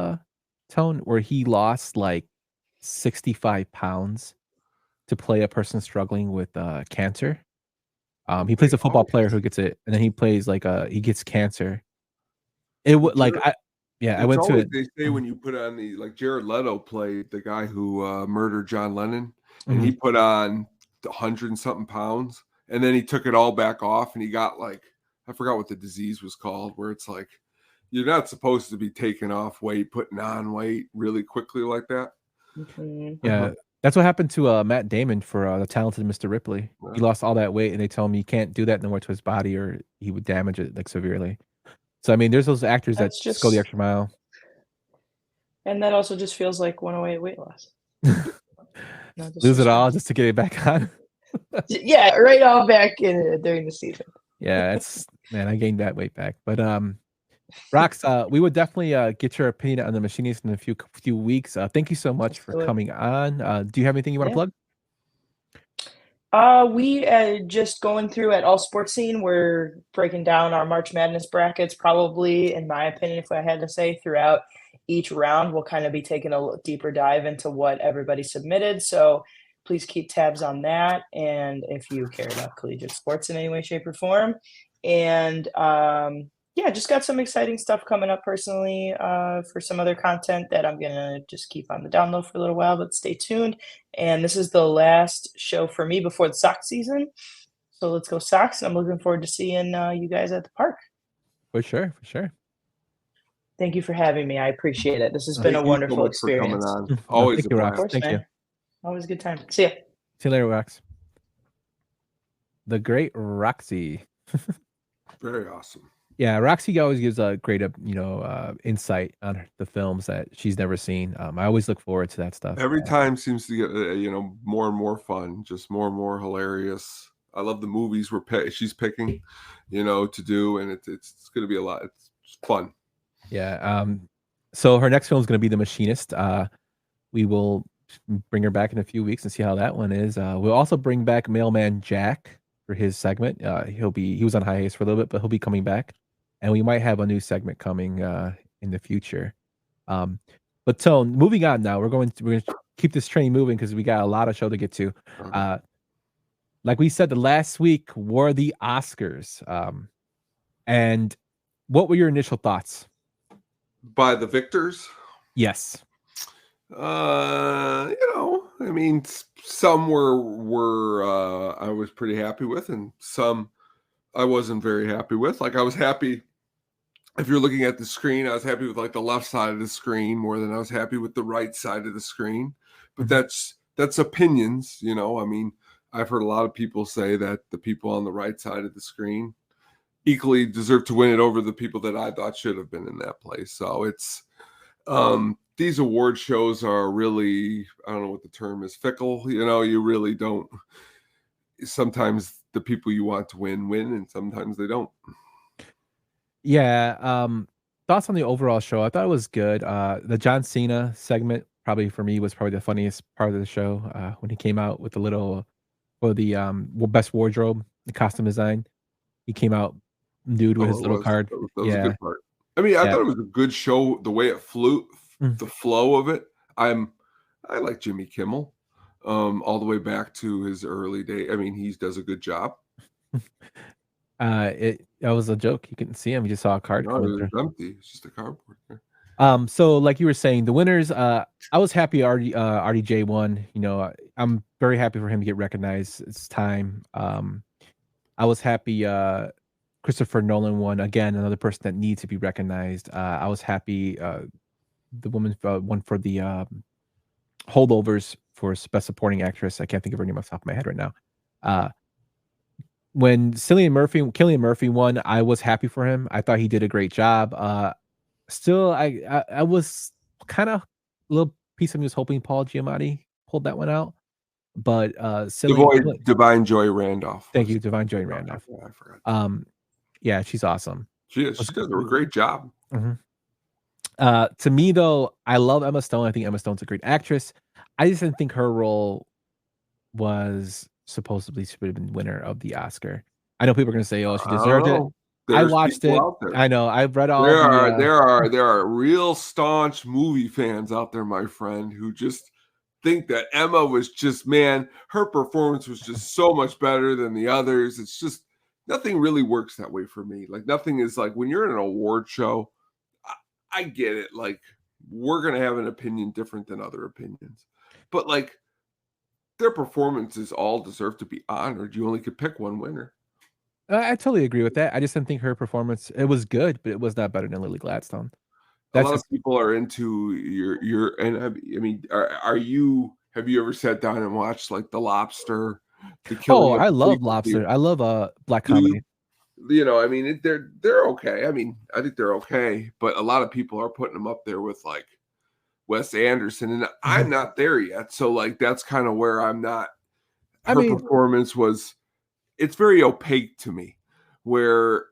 Tone, where he lost like 65 pounds to play a person struggling with cancer. He plays a football player who gets it, and then he plays like he gets cancer. It would like I went to it. They say when you put on like Jared Leto played the guy who murdered John Lennon, and he put on 100 and something pounds, and then he took it all back off, and he got like, I forgot what the disease was called, where it's like you're not supposed to be taking off weight, putting on weight really quickly like that. Yeah, that's what happened to Matt Damon for The Talented Mr. Ripley. He lost all that weight, and they told him you can't do that no more to his body, or he would damage it like severely. So I mean, there's those actors that just go the extra mile. And that also just feels like 108 weight loss. Lose it all just to get it back on. Yeah, right all back in during the season. Yeah, I gained that weight back. But Rox, we would definitely get your opinion on The Machinist in a few weeks. Thank you so much for coming on. Do you have anything you want to plug? We just going through at All Sports Scene. We're breaking down our March Madness brackets. Probably, in my opinion, if I had to say, throughout each round, we'll kind of be taking a deeper dive into what everybody submitted. So please keep tabs on that. And if you care about collegiate sports in any way, shape, or form, and yeah, just got some exciting stuff coming up personally for some other content that I'm gonna just keep on the download for a little while, but stay tuned. And this is the last show for me before the Sox season. So let's go Sox. I'm looking forward to seeing you guys at the park. For sure. Thank you for having me. I appreciate it. This has been a wonderful experience. Always a blast. Thank you. Always a good time. See ya. See you later, Rox. The great Roxy. Very awesome. Yeah, Roxy always gives a great, insight on the films that she's never seen. I always look forward to that stuff. Every time seems to get, more and more fun, just more and more hilarious. I love the movies she's picking, to do, and it's going to be a lot. It's fun. Yeah. So her next film is going to be The Machinist. We will bring her back in a few weeks and see how that one is. We'll also bring back Mailman Jack for his segment. He was on hiatus for a little bit, but he'll be coming back. And we might have a new segment coming in the future. But Tone, moving on now, we're going to keep this train moving because we got a lot of show to get to. Like we said, the last week were the Oscars. And what were your initial thoughts? By the victors? Yes. I mean, some were I was pretty happy with, and some I wasn't very happy with. Like, I was happy. If you're looking at the screen, I was happy with like the left side of the screen more than I was happy with the right side of the screen. But that's opinions, I mean, I've heard a lot of people say that the people on the right side of the screen equally deserve to win it over the people that I thought should have been in that place. So it's these award shows are really, I don't know what the term is, fickle. You really don't. Sometimes the people you want to win, and sometimes they don't. Yeah. Thoughts on the overall show? I thought it was good. The John Cena segment probably for me was probably the funniest part of the show when he came out with the little for the best wardrobe, the costume design. He came out nude with his little card. That was a good part. I mean, I thought it was a good show. The way it flew, the flow of it. I like Jimmy Kimmel, all the way back to his early day. I mean, he does a good job. That was a joke. You couldn't see him. You just saw a card. No, it was empty. It's just a cardboard there. So like you were saying, the winners, I was happy RDJ won. I'm very happy for him to get recognized. It's time. I was happy Christopher Nolan won. Again, another person that needs to be recognized. I was happy the woman won for the Holdovers for Best Supporting Actress. I can't think of her name off the top of my head right now. When Cillian Murphy won, I was happy for him. I thought he did a great job. Still, I was kind of a little piece of me was hoping Paul Giamatti pulled that one out. But Divine Joy Randolph. Thank you, Divine Joy Randolph. I forgot. Yeah, she's awesome. She is. She does a great job. To me, though, I love Emma Stone. I think Emma Stone's a great actress. I just didn't think her role was supposedly should have been winner of the Oscar. I know people are going to say, "Oh, she I don't deserved it." know. I There's watched people it. out there. I know. I've read all There the. are there are real staunch movie fans out there, my friend, who just think that Emma was just, man, her performance was just so much better than the others. It's just nothing really works that way for me. Like nothing is like when you're in an award show, I get it. Like we're gonna have an opinion different than other opinions, but like their performances all deserve to be honored. You only could pick one winner. I totally agree with that. I just didn't think her performance. It was good, but it was not better than Lily Gladstone. A That's lot of just, people are into your and I mean, are you? Have you ever sat down and watched like The Lobster, The Killing of I a love Sacred Lobster. I love black Deer? comedy. I mean, they're okay. I mean, I think they're okay, but a lot of people are putting them up there with like Wes Anderson, and I'm not there yet. So like that's kind of where I'm not. I Her mean, performance was it's very opaque to me, where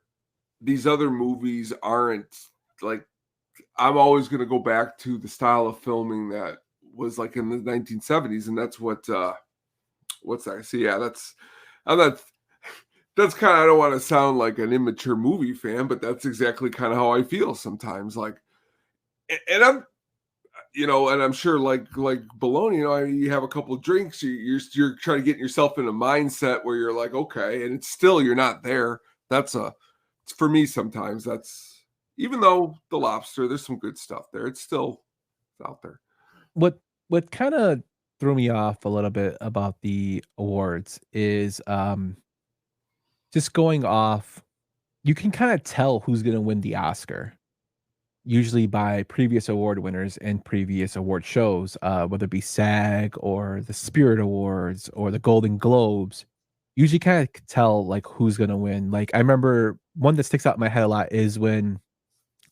these other movies aren't like I'm always going to go back to the style of filming that was like in the 1970s, and that's what's that? So yeah, I'm not. That's kind of I don't want to sound like an immature movie fan, but that's exactly kind of how I feel sometimes. Like, and I'm and I'm sure like Bologna, you have a couple of drinks, you're trying to get yourself in a mindset where you're like, okay, and it's still you're not there. For me sometimes that's even though The Lobster, there's some good stuff there. It's still out there. what kind of threw me off a little bit about the awards is just going off. You can kind of tell who's going to win the Oscar, usually by previous award winners and previous award shows, whether it be SAG or the Spirit Awards or the Golden Globes. Usually kind of tell like who's going to win. Like I remember one that sticks out in my head a lot is when,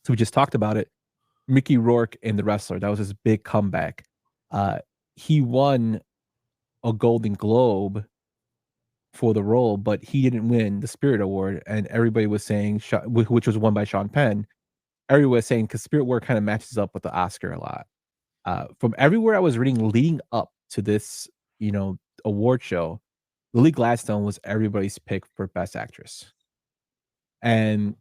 so we just talked about it, Mickey Rourke in The Wrestler. That was his big comeback. He won a Golden Globe for the role, but he didn't win the Spirit Award, and everybody was saying, which was won by Sean Penn. Everyone was saying because Spirit Award kind of matches up with the Oscar a lot. From everywhere I was reading leading up to this, award show, Lily Gladstone was everybody's pick for Best Actress, and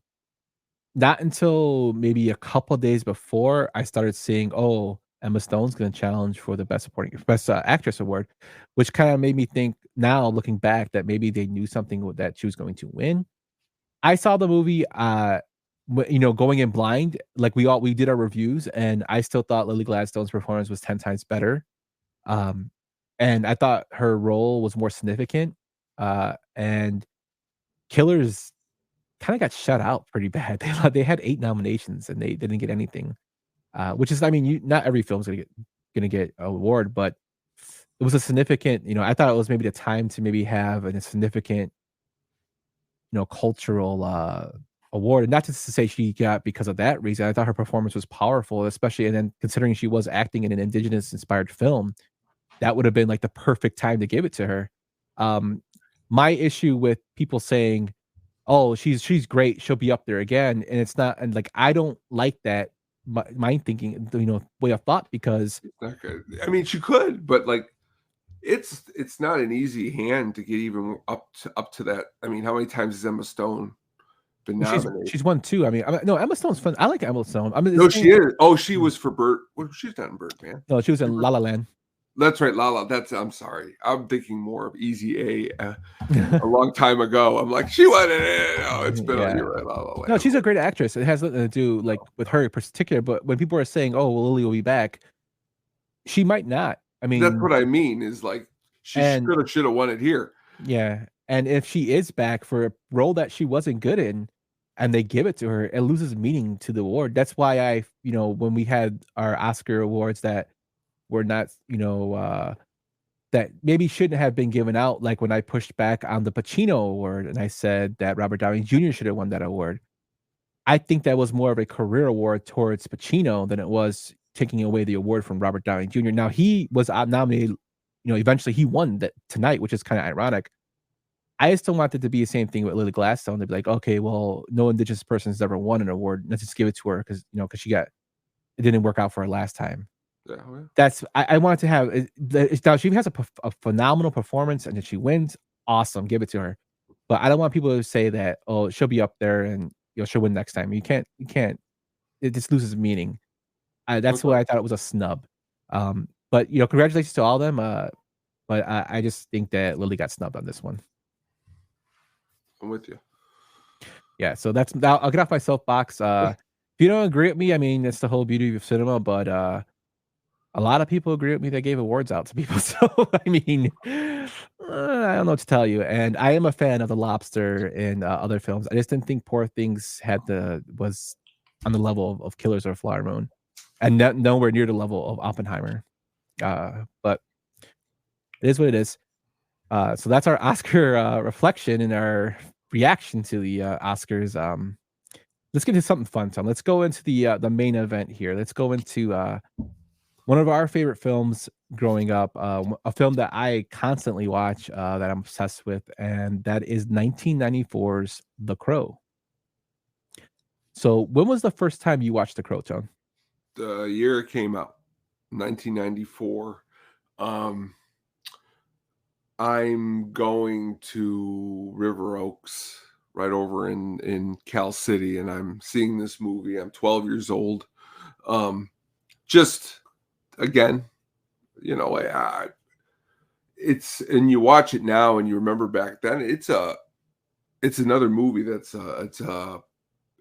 not until maybe a couple of days before I started seeing, oh, Emma Stone's going to challenge for the Best Actress award, which kind of made me think now, looking back, that maybe they knew something that she was going to win. I saw the movie, going in blind, like we did our reviews, and I still thought Lily Gladstone's performance was 10 times better. And I thought her role was more significant. And Killers kind of got shut out pretty bad. They had 8 nominations and they didn't get anything. Which is, I mean, not every film's gonna get an award, but it was a significant. I thought it was maybe the time to maybe have a significant, cultural award. And not just to say she got because of that reason. I thought her performance was powerful, especially and then considering she was acting in an indigenous inspired film, that would have been like the perfect time to give it to her. My issue with people saying, "Oh, she's great, she'll be up there again," and it's not, and like I don't like that mind thinking, way of thought, because Okay. I mean, she could, but like it's not an easy hand to get even up to that. I mean, how many times has Emma Stone been nominated? she's won 2. No, Emma Stone's fun. I like Emma Stone. No, she is. Oh, she was for Bert. Well, she's not in Birdman. No, she was in La La Land. That's right, Lala. I'm sorry. I'm thinking more of Easy A. A long time ago. I'm like, she won it. Oh, it's been on your right, La La Land. No, she's a great actress. It has nothing to do like with her in particular. But when people are saying, "Oh, well, Lily will be back," she might not. I mean, that's what I mean. Is like she should have won it here. Yeah, and if she is back for a role that she wasn't good in, and they give it to her, it loses meaning to the award. That's why when we had our Oscar awards that were not, that maybe shouldn't have been given out, like when I pushed back on the Pacino award and I said that Robert Downey Jr. should have won that award. I think that was more of a career award towards Pacino than it was taking away the award from Robert Downey Jr. Now he was nominated, eventually he won that tonight, which is kind of ironic. I just don't want it to be the same thing with Lily Gladstone. They'd be like, okay, well, no Indigenous person's ever won an award. Let's just give it to her because it didn't work out for her last time. Yeah, well, That's I want to have now she has a phenomenal performance and if she wins, awesome, give it to her. But I don't want people to say that, oh, she'll be up there and she'll win next time. You can't it just loses meaning. That's why I thought it was a snub. But congratulations to all of them. But I just think that Lily got snubbed on this one. I'm with you. Yeah, so I'll get off my soapbox. If you don't agree with me, I mean, it's the whole beauty of cinema, but a lot of people agree with me that gave awards out to people. So, I mean, I don't know what to tell you. And I am a fan of The Lobster and other films. I just didn't think Poor Things was on the level of Killers of the Flower Moon and nowhere near the level of Oppenheimer. But it is what it is. So that's our Oscar reflection and our reaction to the Oscars. Let's get into something fun, Tom. Let's go into the main event here. Let's go into one of our favorite films growing up, a film that I constantly watch, that I'm obsessed with, and that is 1994's The Crow. So when was the first time you watched The Crow, Tone? The year it came out, 1994. I'm going to River Oaks, right over in Cal City, and I'm seeing this movie. I'm 12 years old. Just again, it's, and you watch it now and you remember back then, it's another movie that's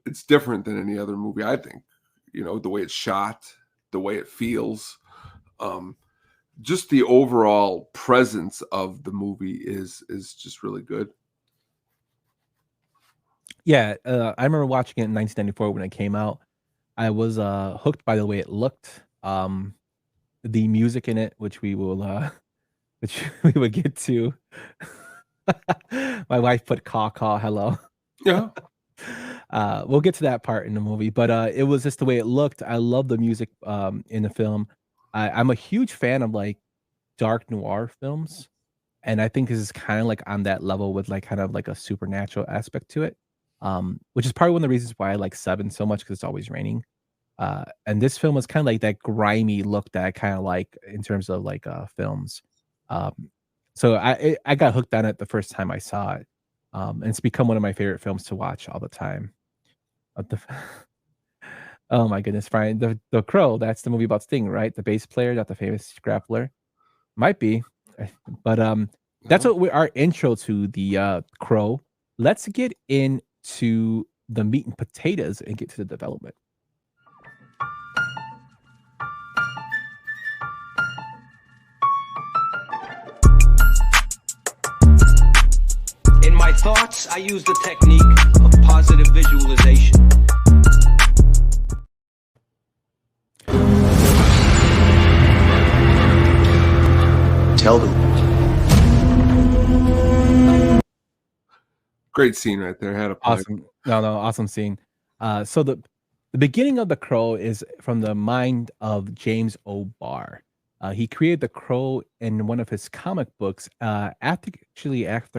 it's different than any other movie, I think. The way it's shot, the way it feels, just the overall presence of the movie is just really good. Yeah, I remember watching it in 1994 when it came out. I was hooked by the way it looked, the music in it, which we will, which we would get to. My wife put "caw caw hello." Yeah. We'll get to that part in the movie, but it was just the way it looked. I love the music in the film. I'm a huge fan of like dark noir films, and I think this is kind of like on that level with like kind of like a supernatural aspect to it, which is probably one of the reasons why I like Seven so much because it's always raining. And this film was kind of like that grimy look that I kind of like in terms of like films. So I got hooked on it the first time I saw it, and it's become one of my favorite films to watch all the time. Oh my goodness, Brian, the Crow. That's the movie about Sting, right? The bass player, not the famous grappler. Might be, but that's what our intro to the Crow. Let's get into the meat and potatoes and get to the development. In my thoughts, I use the technique of positive visualization. Tell them. Great scene right there. Had a awesome. No, awesome scene. So the beginning of The Crow is from the mind of James O'Barr. He created The Crow in one of his comic books after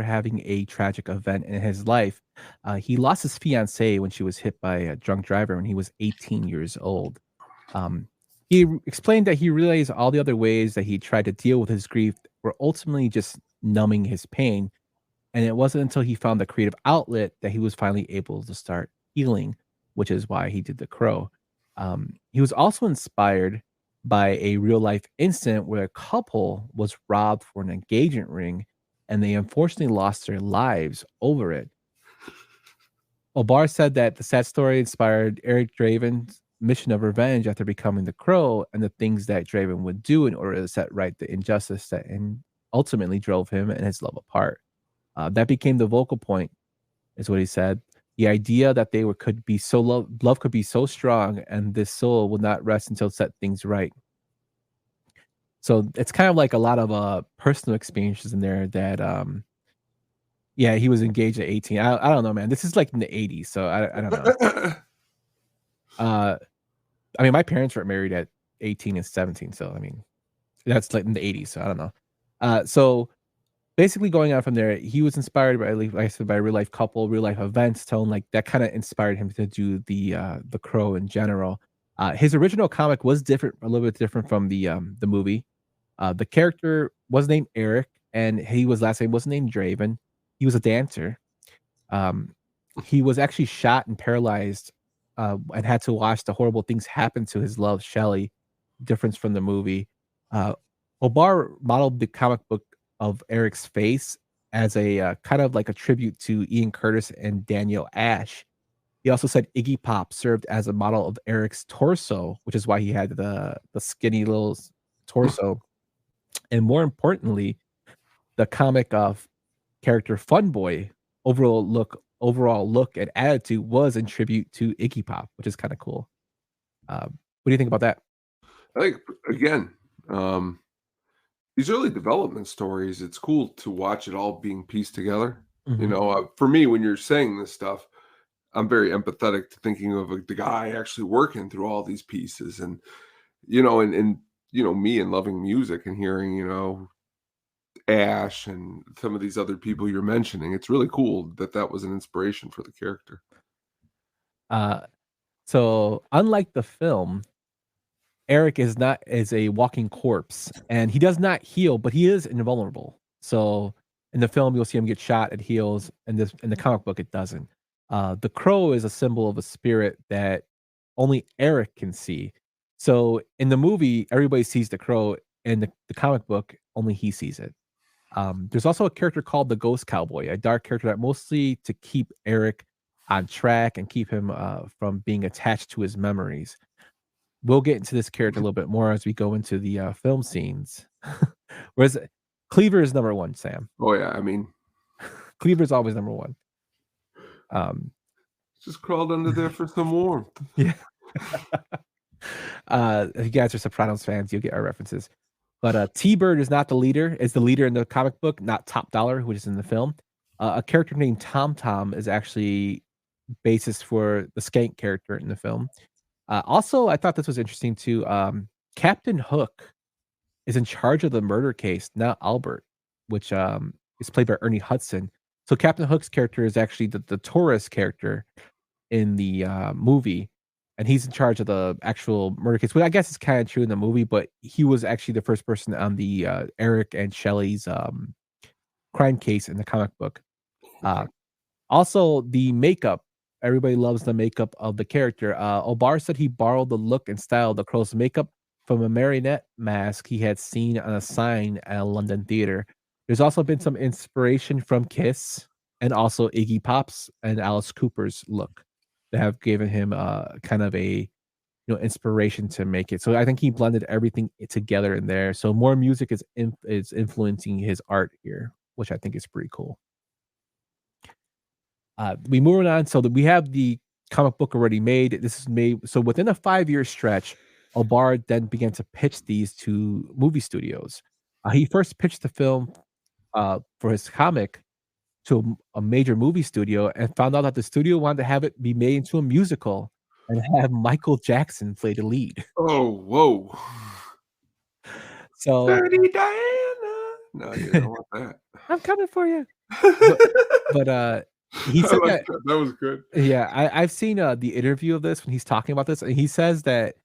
having a tragic event in his life. He lost his fiancée when she was hit by a drunk driver when he was 18 years old. He explained that he realized all the other ways that he tried to deal with his grief were ultimately just numbing his pain. And it wasn't until he found the creative outlet that he was finally able to start healing, which is why he did The Crow. He was also inspired by a real life incident where a couple was robbed for an engagement ring and they unfortunately lost their lives over it. O'Barr said that the sad story inspired Eric Draven's mission of revenge after becoming the Crow and the things that Draven would do in order to set right the injustice that ultimately drove him and his love apart. That became the vocal point, is what he said. The idea that could be so love could be so strong and this soul would not rest until it set things right. So it's kind of like a lot of personal experiences in there that yeah, he was engaged at 18. I don't know, man. This is like in the 80s, so I don't know. I mean, my parents were married at 18 and 17, so I mean, that's like in the 80s, so I don't know. So basically going on from there, he was inspired by, like I said, by a real life couple, real life events. Tone like that kind of inspired him to do the Crow in general. His original comic was different, a little bit different from the movie. The character was named Eric, and he was last name was named Draven. He was a dancer. Um, he was actually shot and paralyzed, and had to watch the horrible things happen to his love, Shelley. Difference from the movie. Uh, Obar modeled the comic book of Eric's face as a kind of like a tribute to Ian Curtis and Daniel Ash. He also said Iggy Pop served as a model of Eric's torso, which is why he had the skinny little torso. And more importantly, the comic of character Fun Boy overall look and attitude was in tribute to Iggy Pop, which is kind of cool. What do you think about that? I think again, these early development stories, it's cool to watch it all being pieced together. You Mhm. know, for me, when you're saying this stuff, I'm very empathetic to thinking of the guy actually working through all these pieces, and me and loving music and hearing Ash and some of these other people you're mentioning. It's really cool that that was an inspiration for the character. Uh, so unlike the film, Eric is a walking corpse, and he does not heal, but he is invulnerable. So in the film, you'll see him get shot, it heals. In the comic book, it doesn't. The crow is a symbol of a spirit that only Eric can see. So in the movie, everybody sees the crow. In the comic book, only he sees it. There's also a character called the Ghost Cowboy, a dark character that mostly to keep Eric on track and keep him from being attached to his memories. We'll get into this character a little bit more as we go into the film scenes. Whereas Cleaver is number one, Sam. Oh yeah, I mean, Cleaver is always number one. Um, just crawled under there for some warmth. yeah. If you guys are Sopranos fans, you'll get our references. But T-Bird is not the leader. It's the leader in the comic book, not Top Dollar, which is in the film. A character named Tom Tom is actually basis for the Skank character in the film. Also, I thought this was interesting too. Captain Hook is in charge of the murder case, not Albert, which is played by Ernie Hudson. So Captain Hook's character is actually the tourist character in the movie, and he's in charge of the actual murder case. Well, I guess it's kind of true in the movie, but he was actually the first person on the Eric and Shelley's crime case in the comic book. Also, the makeup. Everybody loves the makeup of the character. Obar said he borrowed the look and style of the crow's makeup from a marionette mask he had seen on a sign at a London theater. There's also been some inspiration from Kiss and also Iggy Pop's and Alice Cooper's look that have given him kind of a inspiration to make it. So I think he blended everything together in there. So more music is influencing his art here, which I think is pretty cool. We moving on so that we have the comic book already made. This is made so within a 5-year stretch. Obar then began to pitch these to movie studios. He first pitched the film for his comic to a major movie studio and found out that the studio wanted to have it be made into a musical and have Michael Jackson play the lead. Oh, whoa. So Dirty Diana. No, you don't want that. I'm coming for you. But he said that was good. Yeah, I've seen the interview of this when he's talking about this, and he says that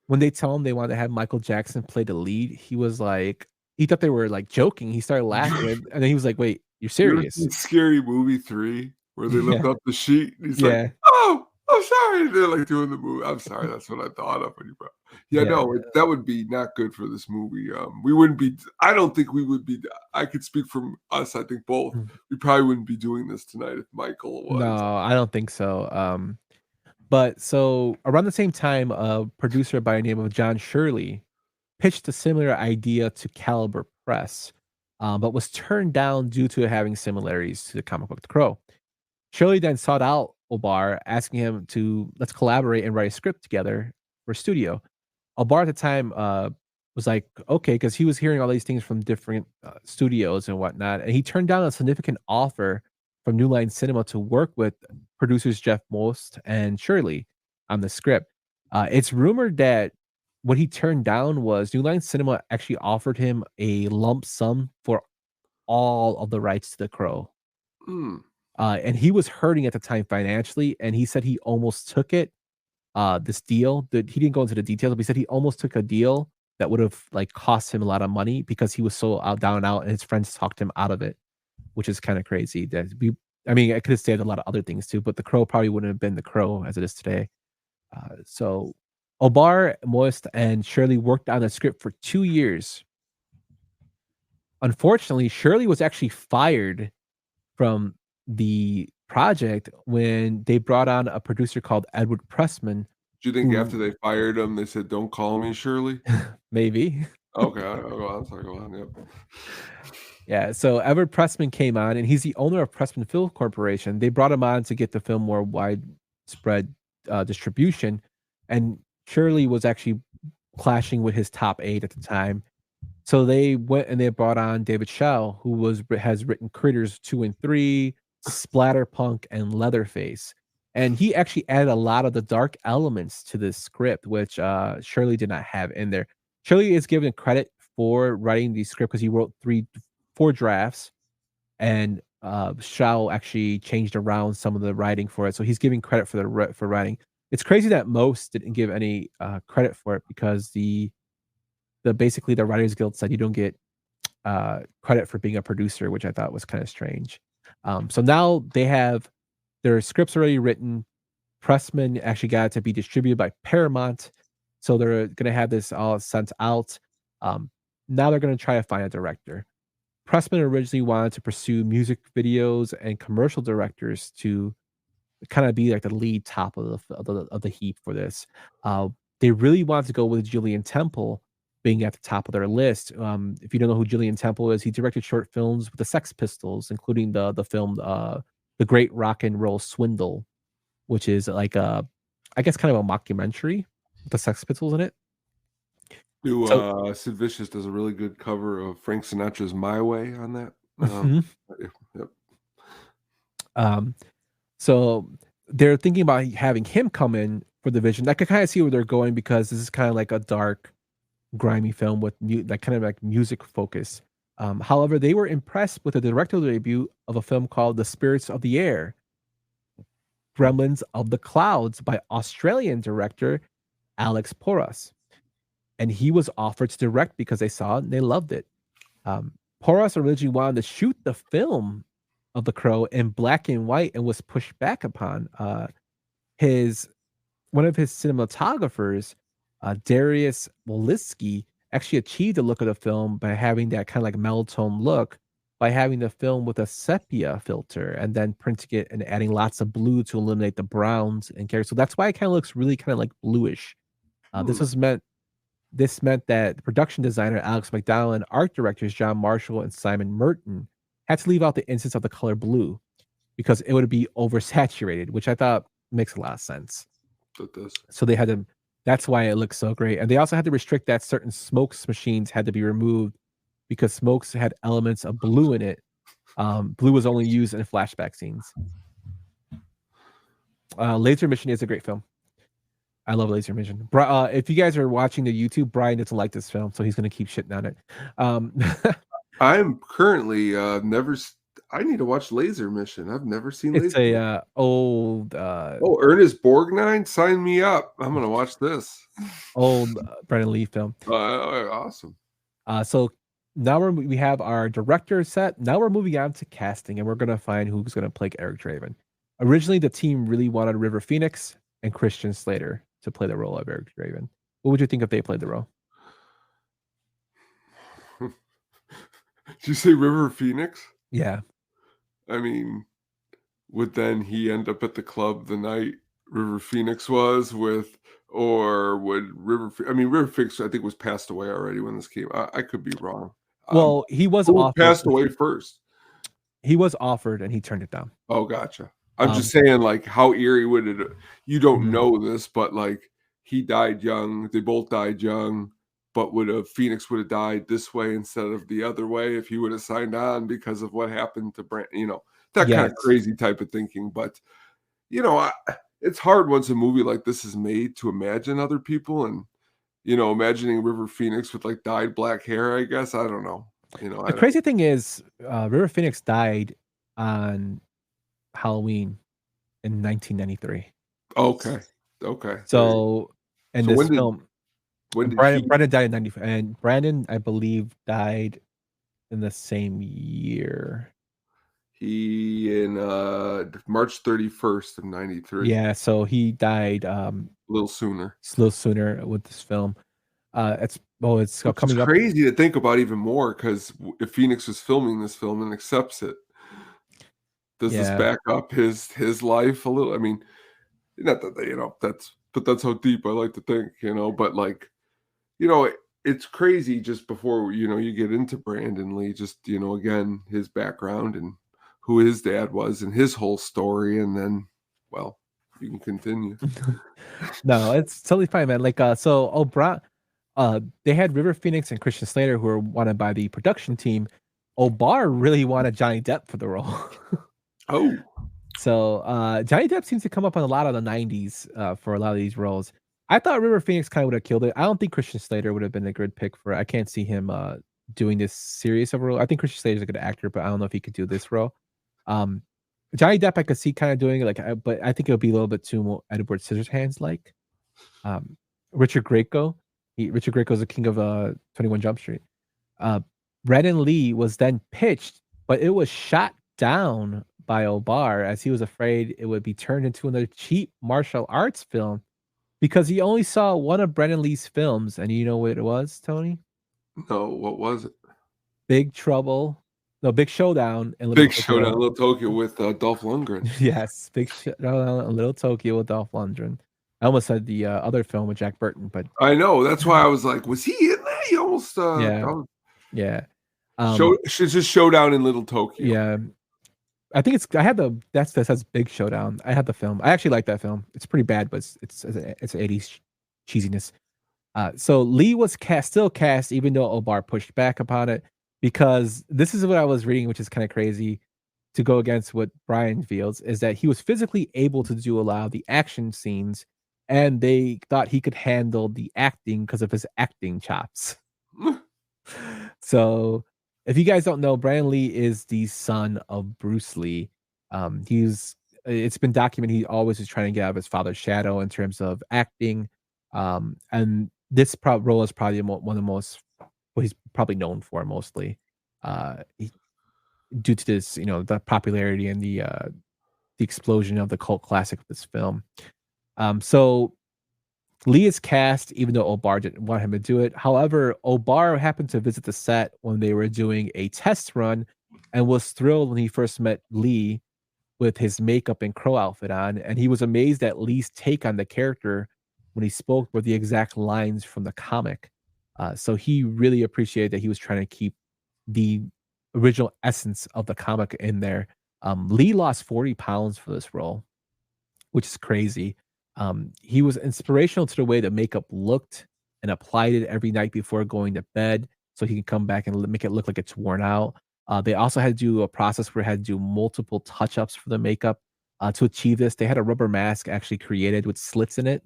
when they tell him they wanted to have Michael Jackson play the lead, he was like, he thought they were like joking. He started laughing, and then he was like, "Wait, you're serious?" Scary Movie 3, where they lift up the sheet, and he's Yeah. like, "Oh, I'm sorry." They're like doing the movie. I'm sorry. That's what I thought of when you brought. Yeah, Yeah. no, that would be not good for this movie. We wouldn't be. I don't think we would be. I could speak from us. I think both. We probably wouldn't be doing this tonight if Michael was. No, I don't think so. But so around the same time, a producer by the name of John Shirley pitched a similar idea to Caliber Press, but was turned down due to having similarities to the comic book The Crow. Shirley then sought out Obar, asking him to let's collaborate and write a script together for studio. Obar at the time was like, okay, because he was hearing all these things from different studios and whatnot, and he turned down a significant offer from New Line Cinema to work with producers Jeff Most and Shirley on the script. It's rumored that what he turned down was New Line Cinema actually offered him a lump sum for all of the rights to The Crow. Hmm. And he was hurting at the time financially, and he said he almost took it, this deal that he didn't go into the details, but he said he almost took a deal that would have like cost him a lot of money because he was so out down and out, and his friends talked him out of it, which is kind of crazy. I mean, I could have saved a lot of other things too, but The Crow probably wouldn't have been The Crow as it is today. So Obar, Moist, and Shirley worked on the script for 2 years. Unfortunately, Shirley was actually fired from the project when they brought on a producer called Edward Pressman. Do you think who- after they fired him, they said, "Don't call me Shirley"? Maybe. Okay, I'll go on. Sorry, go on. Yep. Yeah, so Edward Pressman came on, and he's the owner of Pressman Film Corporation. They brought him on to get the film more widespread distribution, and Shirley was actually clashing with his top 8 at the time. So they went and they brought on David Shaw, who has written Critters 2 and 3, Splatterpunk, and Leatherface. And he actually added a lot of the dark elements to this script, which Shirley did not have in there. Shirley is given credit for writing the script because he wrote 4 drafts, and Shaw actually changed around some of the writing for it. So he's giving credit for writing. It's crazy that most didn't give any credit for it because basically the Writers Guild said you don't get credit for being a producer, which I thought was kind of strange. So now they have their scripts already written. Pressman actually got it to be distributed by Paramount, so they're going to have this all sent out. Now they're going to try to find a director. Pressman originally wanted to pursue music videos and commercial directors to kind of be like the lead top of the heap for this. They really wanted to go with Julian Temple being at the top of their list. If you don't know who Julian Temple is, he directed short films with the Sex Pistols, including the film The Great Rock and Roll Swindle, which is like I guess kind of a mockumentary with the Sex Pistols in it. Sid Vicious does a really good cover of Frank Sinatra's "My Way" on that. Yep. So they're thinking about having him come in for the vision. I could kind of see where they're going because this is kind of like a dark, grimy film with kind of like music focus. However, they were impressed with the directorial debut of a film called The Spirits of the Air, Gremlins of the Clouds by Australian director Alex Porras. And he was offered to direct because they saw it and they loved it. Porras originally wanted to shoot the film of The Crow in black and white and was pushed back upon. One of his cinematographers, Darius Walitsky, actually achieved the look of the film by having that kind of like meltone look, by having the film with a sepia filter and then printing it and adding lots of blue to eliminate the browns and characters. So that's why it kind of looks really kind of like bluish. This meant that the production designer Alex McDowell and art directors John Marshall and Simon Merton had to leave out the instance of the color blue because it would be oversaturated, which I thought makes a lot of sense. It does. So they had to. That's why it looks so great. And they also had to restrict that certain smokes machines had to be removed because smokes had elements of blue in it. Blue was only used in flashback scenes. Laser Mission is a great film. I love Laser Mission. If you guys are watching the YouTube, Brian doesn't like this film, so he's going to keep shitting on it. I'm currently never. I need to watch Laser Mission. I've never seen. It's a old. Ernest Borgnine, sign me up. I'm going to watch this. Old Brennan Lee film. Awesome. So now we have our director set. Now we're moving on to casting, and we're going to find who's going to play Eric Draven. Originally, the team really wanted River Phoenix and Christian Slater to play the role of Eric Draven. What would you think if they played the role? Did you say River Phoenix? Yeah. I mean, would then he end up at the club the night River Phoenix was with, or would River Phoenix, I think, was passed away already when this came. I could be wrong. Well, he was offered. Passed away first. He was offered and he turned it down. Oh, gotcha. I'm just saying, like, how eerie would it? You don't know this, but like, he died young. They both died young. But would a Phoenix would have died this way instead of the other way if he would have signed on because of what happened to Brand? That kind of crazy type of thinking. But it's hard once a movie like this is made to imagine other people and imagining River Phoenix with like dyed black hair. I guess I don't know. You know, The crazy thing is, River Phoenix died on Halloween in 1993. Okay. Okay. So, in So this film, when did Brandon died in 95, and Brandon, I believe, died in the same year. he in March 31st of 93? Yeah, so he died A little sooner. a little sooner with this film. It's Which is coming up. crazy to think about even more because if Phoenix was filming this film and accepts it, does this Yeah. back up his life a little? I mean, not that you know that's how deep I like to think, you know. But like, you know, it's crazy just before you get into Brandon Lee, just again his background and who his dad was and his whole story, and then well, you can continue. No, it's totally fine, man. Like, so they had River Phoenix and Christian Slater who were wanted by the production team. O'Barr really wanted Johnny Depp for the role. Oh, So, Johnny Depp seems to come up on a lot of the 90s, for a lot of these roles. I thought River Phoenix kinda would've killed it. I don't think Christian Slater would've been a good pick for it. I can't see him, doing this serious of a role. I think Christian Slater's a good actor, but I don't know if he could do this role. Um, Johnny Depp, I could see kinda doing it, like, but I think it would be a little bit too more Edward Scissorhands-like. Um, Richard Grieco, Richard Grieco's the king of, 21 Jump Street. Uh, Brandon Lee was then pitched, but it was shot down by O'Barr as he was afraid it would be turned into another cheap martial arts film because he only saw one of Brandon Lee's films, and you know what it was, Tony? no, what was it? Big Showdown in Little Big Showdown, Tokyo. Little Tokyo with Dolph Lundgren. Yes, Big Showdown in Little Tokyo with Dolph Lundgren. I almost said the other film with Jack Burton, but I know, that's why I was like, was he in that? He almost yeah. it's just Showdown in Little Tokyo. Yeah. I think I had that says Big Showdown. I had the film. I actually like that film. It's pretty bad, but it's 80s cheesiness. So Lee was still cast, even though O'Barr pushed back upon it, because this is what I was reading, which is kind of crazy to go against what Brian feels, is that he was physically able to do a lot of the action scenes, and they thought he could handle the acting because of his acting chops. So, if you guys don't know, Brandon Lee is the son of Bruce Lee. It's been documented he always was trying to get out of his father's shadow in terms of acting. And this role is probably one of the most what he's probably known for mostly. Due to this, the popularity and the explosion of the cult classic of this film. So Lee is cast, even though O'Barr didn't want him to do it. However, O'Barr happened to visit the set when they were doing a test run and was thrilled when he first met Lee with his makeup and crow outfit on. And he was amazed at Lee's take on the character when he spoke with the exact lines from the comic. So he really appreciated that he was trying to keep the original essence of the comic in there. Lee lost 40 pounds for this role, which is crazy. He was inspirational to the way the makeup looked and applied it every night before going to bed so he can come back and make it look like it's worn out. They also had to do a process where they had to do multiple touch-ups for the makeup. To achieve this, they had a rubber mask actually created with slits in it.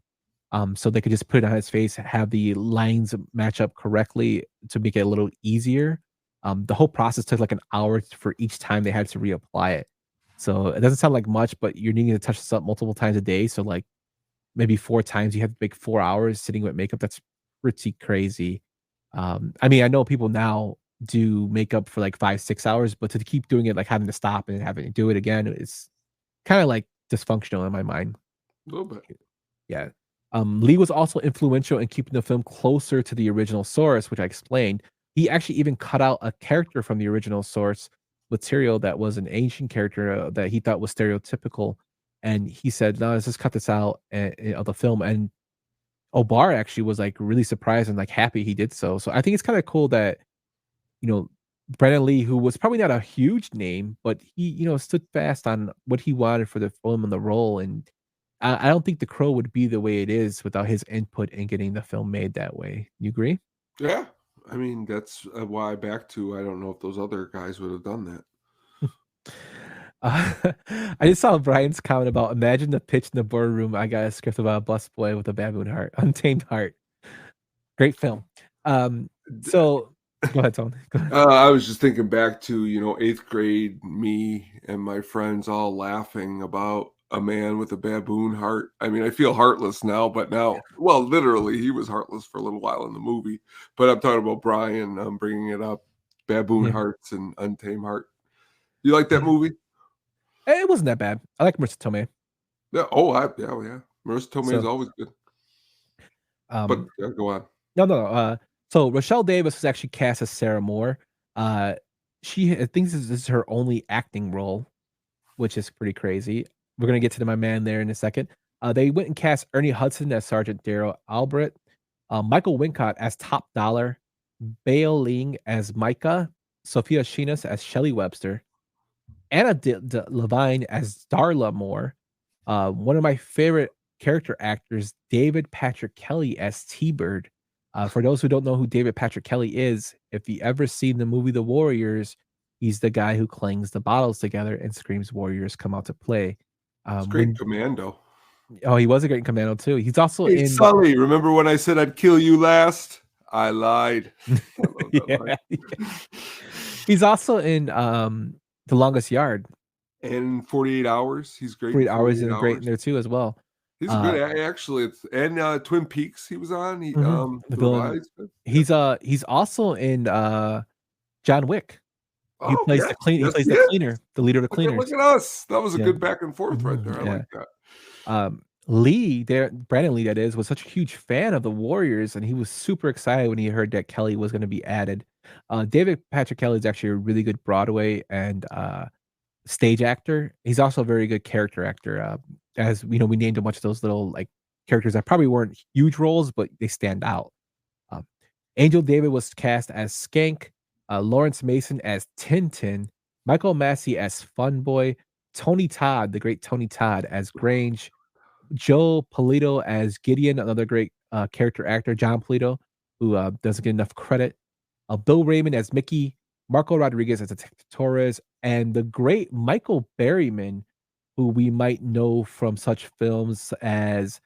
So they could just put it on his face, have the lines match up correctly to make it a little easier. The whole process took like an hour for each time they had to reapply it. So it doesn't sound like much, but you're needing to touch this up multiple times a day. So like maybe 4 times you have to make 4 hours sitting with makeup. That's pretty crazy. I mean, I know people now do makeup for like 5-6 hours, but to keep doing it, like having to stop and having to do it again is kind of like dysfunctional in my mind. A little bit. Yeah. Lee was also influential in keeping the film closer to the original source, which I explained. He actually even cut out a character from the original source material that was an ancient character that he thought was stereotypical. And he said, no, let's just cut this out of the film. And O'Barr actually was like really surprised and like happy he did so. So I think it's kind of cool that, Brandon Lee, who was probably not a huge name, but he, stood fast on what he wanted for the film and the role. And I don't think The Crow would be the way it is without his input in getting the film made that way. You agree? Yeah. I mean, that's why I don't know if those other guys would have done that. I just saw Brian's comment about imagine the pitch in the boardroom. I got a script about a busboy with a baboon heart, untamed heart. Great film. So Go ahead, Tony. Go ahead. I was just thinking back to, 8th grade, me and my friends all laughing about a man with a baboon heart. I mean, I feel heartless now, but well, literally, he was heartless for a little while in the movie. But I'm talking about Brian bringing it up, baboon Yeah. hearts and untamed heart. You like that movie? It wasn't that bad. I like Marissa Tomei. Yeah. Yeah. Marissa Tomei is always good. But go on. No. So Rochelle Davis was actually cast as Sarah Moore. She thinks this is her only acting role, which is pretty crazy. We're gonna get to my man there in a second. They went and cast Ernie Hudson as Sergeant Daryl Albrecht, Michael Wincott as Top Dollar, Bale Ling as Micah, Sophia Sheenas as Shelley Webster, Anna Levine as Darla Moore. One of my favorite character actors, David Patrick Kelly as T-Bird. For those who don't know who David Patrick Kelly is, if you ever seen the movie The Warriors, he's the guy who clangs the bottles together and screams "Warriors come out to play." It's great Commando. Oh, he was a great Commando too. He's also in Sully. Remember when I said I'd kill you last? I lied. Yeah. He's also in The Longest Yard. And 48 Hours. He's great. 48 Hours is great in there too as well. He's good actually. And Twin Peaks he was on. He the villain. He's also in John Wick. He plays the cleaner, the leader of the cleaners. Look at us. That was a good back and forth right there. I like that. Brandon Lee, that is, was such a huge fan of the Warriors, and he was super excited when he heard that Kelly was going to be added. David Patrick Kelly is actually a really good Broadway and stage actor. He's also a very good character actor. As we named a bunch of those little like characters that probably weren't huge roles, but they stand out. Angel David was cast as Skank, Lawrence Mason as Tintin, Michael Massey as Fun Boy, Tony Todd, the great Tony Todd as Grange, Joe Polito as Gideon, another great character actor, John Polito, who doesn't get enough credit. Bill Raymond as Mickey, Marco Rodriguez as Detective Torres, and the great Michael Berryman, who we might know from such films as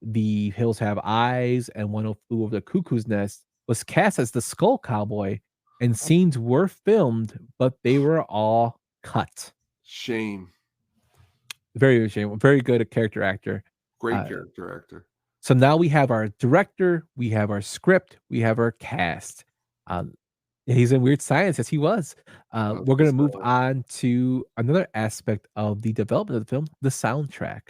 The Hills Have Eyes and One Who Flew Over the Cuckoo's Nest, was cast as the Skull Cowboy, and scenes were filmed, but they were all cut. Shame. Very shame. Very good character actor. Great character actor. So now we have our director, we have our script, we have our cast. He's in Weird Science, as he was. We're going to move on to another aspect of the development of the film, the soundtrack.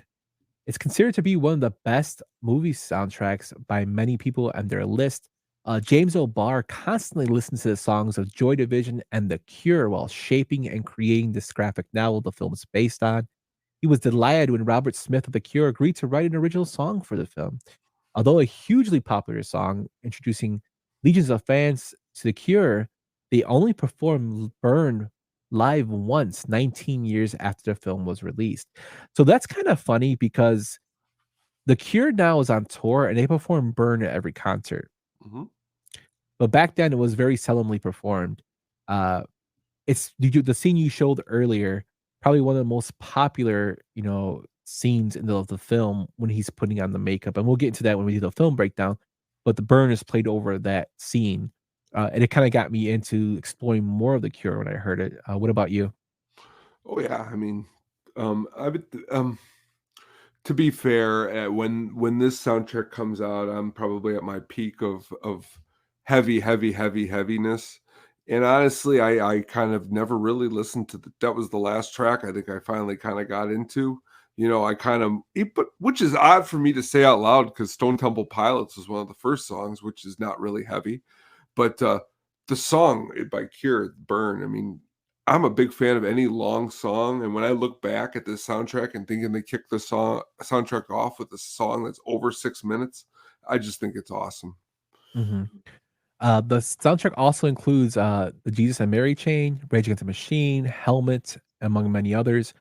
It's considered to be one of the best movie soundtracks by many people on their list. James O'Barr constantly listens to the songs of Joy Division and The Cure while shaping and creating this graphic novel the film is based on. He was delighted when Robert Smith of The Cure agreed to write an original song for the film. Although a hugely popular song, introducing legions of fans to The Cure, they only performed Burn live once, 19 years after the film was released. So that's kind of funny because The Cure now is on tour and they perform Burn at every concert. Mm-hmm. But back then it was very seldomly performed. It's the scene you showed earlier, probably one of the most popular, scenes in the film when he's putting on the makeup. And we'll get into that when we do the film breakdown. But the Burn is played over that scene. And it kind of got me into exploring more of The Cure when I heard it. What about you? Oh yeah, I mean, to be fair, when this soundtrack comes out, I'm probably at my peak of heaviness. And honestly, I kind of never really listened to that was the last track I think I finally kind of got into. Which is odd for me to say out loud because Stone Temple Pilots was one of the first songs, which is not really heavy. But the song by Cure, Burn, I mean, I'm a big fan of any long song. And when I look back at this soundtrack and thinking they kicked the soundtrack off with a song that's over 6 minutes, I just think it's awesome. Mm-hmm. The soundtrack also includes the Jesus and Mary Chain, Rage Against the Machine, Helmet, among many others.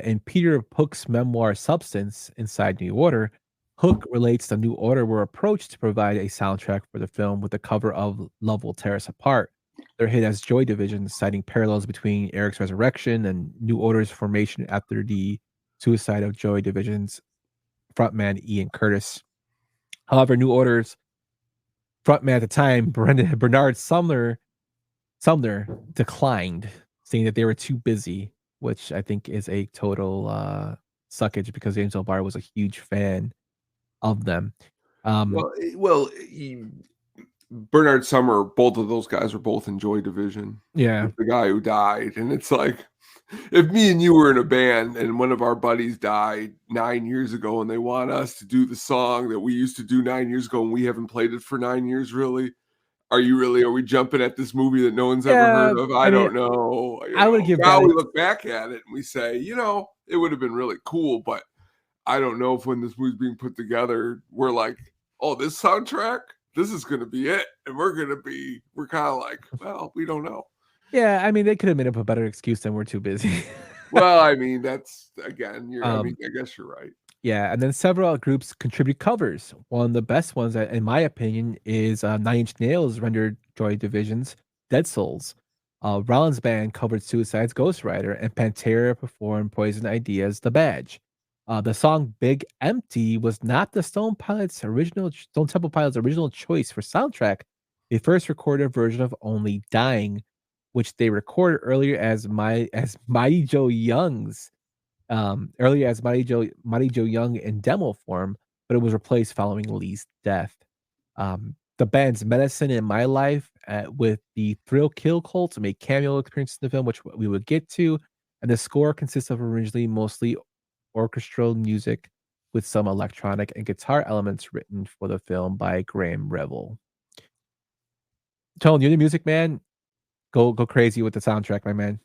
In Peter Hook's memoir Substance, Inside New Order, Hook relates the New Order were approached to provide a soundtrack for the film with the cover of Love Will Tear Us Apart. They're hit as Joy Division, citing parallels between Eric's resurrection and New Order's formation after the suicide of Joy Division's frontman Ian Curtis. However, New Order's frontman at the time, Bernard Sumner, Sumner declined, saying that they were too busy, which I think is a total suckage because James O'Barr was a huge fan of them. Um, Bernard Summer, both of those guys were both in Joy Division. yeah, With the guy who died, and it's like, if me and you were in a band and one of our buddies died 9 years ago and they want us to do the song that we used to do 9 years ago and we haven't played it for 9 years, really? Are we jumping at this movie that no one's ever yeah. heard of? I I mean, don't know. I would give Now that. we look back at it and we say, it would have been really cool, but I don't know if when this movie's being put together, we're like, oh, this soundtrack, this is going to be it. And we're kind of like, well, we don't know. Yeah, I mean, they could have made up a better excuse than we're too busy. Well, I mean, that's again, I guess you're right. Yeah, and then several groups contribute covers. One of the best ones, in my opinion, is Nine Inch Nails rendered Joy Division's Dead Souls. Rollins Band covered Suicide's Ghost Rider, and Pantera performed Poison Idea's The Badge. The song Big Empty was not the Stone Temple Pilots' original choice for soundtrack. They first recorded a version of Only Dying, which they recorded earlier as Mighty Joe Young's Mighty Joe Young in demo form, but it was replaced following Lee's death. The band's Medicine in My Life with the Thrill Kill Cult made cameo appearances in the film, which we would get to, and the score consists of originally mostly orchestral music with some electronic and guitar elements written for the film by Graham Revel. Tone, you're the music man. Go crazy with the soundtrack, my man.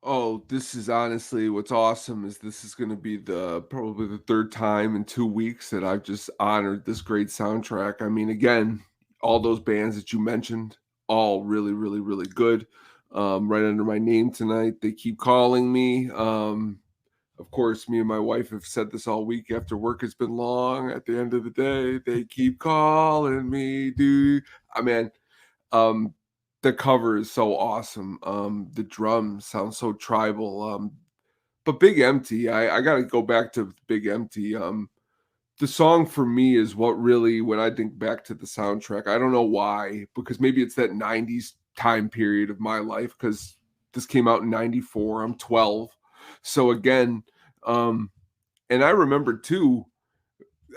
Oh, this is honestly what's awesome is this is going to be probably the third time in 2 weeks that I've just honored this great soundtrack. I mean, again, all those bands that you mentioned, all really, really, really good. Right under my name tonight. They keep calling me. Of course, me and my wife have said this all week after work has been long. At the end of the day, they keep calling me, dude. I mean, the cover is so awesome. The drums sound so tribal. But Big Empty, I got to go back to Big Empty. The song for me is what really, when I think back to the soundtrack, I don't know why, because maybe it's that 90s time period of my life, because this came out in 94. I'm 12. So again, and I remember too,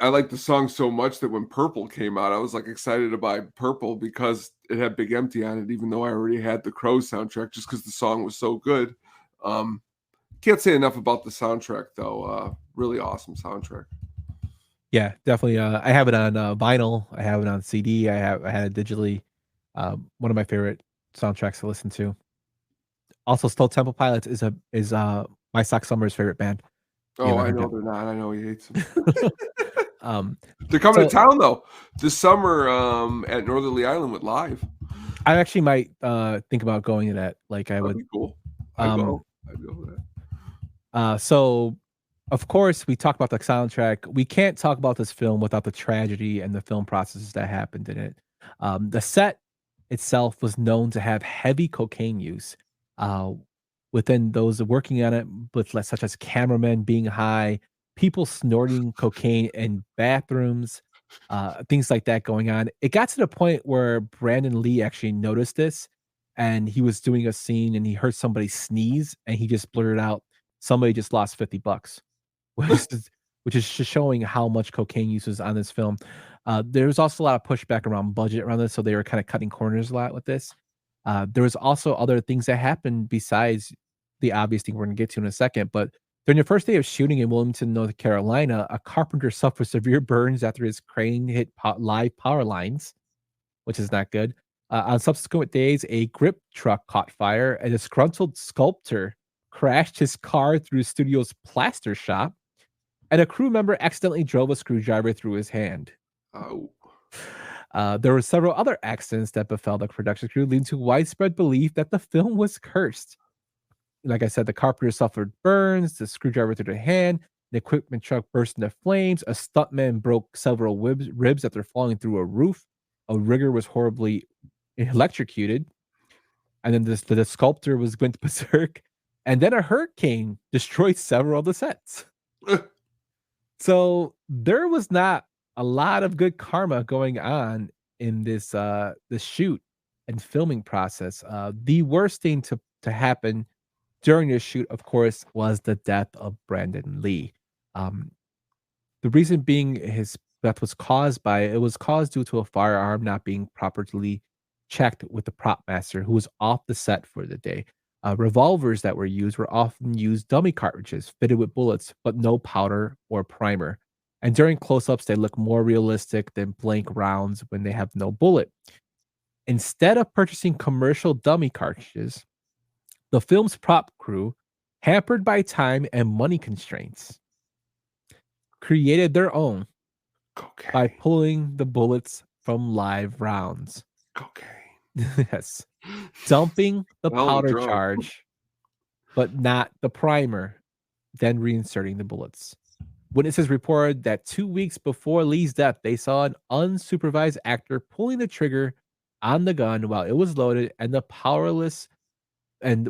I like the song so much that when Purple came out, I was like excited to buy Purple because it had Big Empty on it, even though I already had the Crow soundtrack, just because the song was so good. Can't say enough about the soundtrack though. Really awesome soundtrack. Yeah, definitely. I have it on vinyl. I have it on CD. I had it digitally. One of my favorite soundtracks to listen to. Also, Stone Temple Pilots is my Sock Summer's favorite band. Oh, I know they're not. I know he hates them. They're coming to So- town though this summer at Northerly Island with Live. I actually might think about going to that. Like I That'd would. be cool. I'd go with that. So, of course, we talk about the soundtrack. We can't talk about this film without the tragedy and the film processes that happened in it. The set itself was known to have heavy cocaine use. Within those working on it, such as cameramen being high, people snorting cocaine in bathrooms, things like that going on. It got to the point where Brandon Lee actually noticed this, and he was doing a scene and he heard somebody sneeze, and he just blurted out, "Somebody just lost $50," which is just showing how much cocaine use was on this film. There was also a lot of pushback around budget around this, so they were kind of cutting corners a lot with this. There was also other things that happened besides the obvious thing we're going to get to in a second. But during the first day of shooting in Wilmington, North Carolina, a carpenter suffered severe burns after his crane hit live power lines, which is not good. On subsequent days, a grip truck caught fire. A disgruntled sculptor crashed his car through the studio's plaster shop, and a crew member accidentally drove a screwdriver through his hand. Oh. There were several other accidents that befell the production crew, leading to widespread belief that the film was cursed. Like I said, the carpenter suffered burns, the screwdriver through the hand, the equipment truck burst into flames, a stuntman broke several ribs after falling through a roof, a rigger was horribly electrocuted, and then the sculptor was went berserk, and then a hurricane destroyed several of the sets. So there was not a lot of good karma going on in this shoot. and filming process. The worst thing to happen during this shoot, of course, was the death of Brandon Lee. Um, the reason being his death was caused due to a firearm not being properly checked with the prop master who was off the set for the day. Revolvers that were used were often used dummy cartridges fitted with bullets, but no powder or primer. And during close-ups, they look more realistic than blank rounds when they have no bullet. Instead of purchasing commercial dummy cartridges, the film's prop crew, hampered by time and money constraints, created their own by pulling the bullets from live rounds. Cocaine. Yes. Dumping the Well, powder drunk. charge, but not the primer, then reinserting the bullets. Witnesses reported that 2 weeks before Lee's death, they saw an unsupervised actor pulling the trigger on the gun while it was loaded and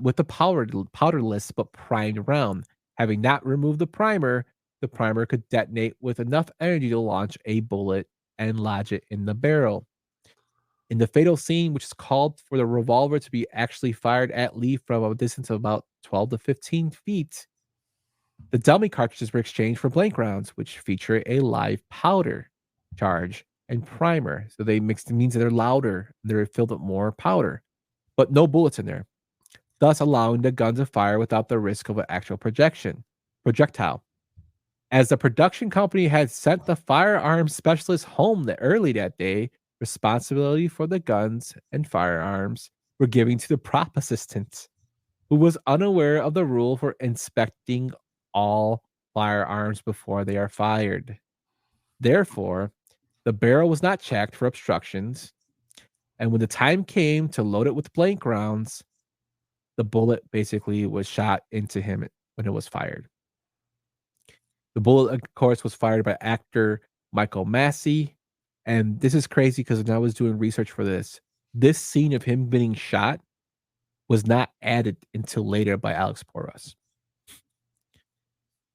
with the powderless but primed round. Having not removed the primer could detonate with enough energy to launch a bullet and lodge it in the barrel. In the fatal scene, which is called for the revolver to be actually fired at Lee from a distance of about 12 to 15 feet, the dummy cartridges were exchanged for blank rounds, which feature a live powder charge and primer. So they mixed, it means that they're louder, they're filled with more powder, but no bullets in there, thus allowing the gun to fire without the risk of an actual projectile. As the production company had sent the firearms specialist home early that day, responsibility for the guns and firearms were given to the prop assistant, who was unaware of the rule for inspecting all firearms before they are fired. Therefore, the barrel was not checked for obstructions, and when the time came to load it with blank rounds, the bullet basically was shot into him when it was fired. The bullet, of course, was fired by actor Michael Massey. And this is crazy because when I was doing research for this scene of him being shot was not added until later by Alex Porras.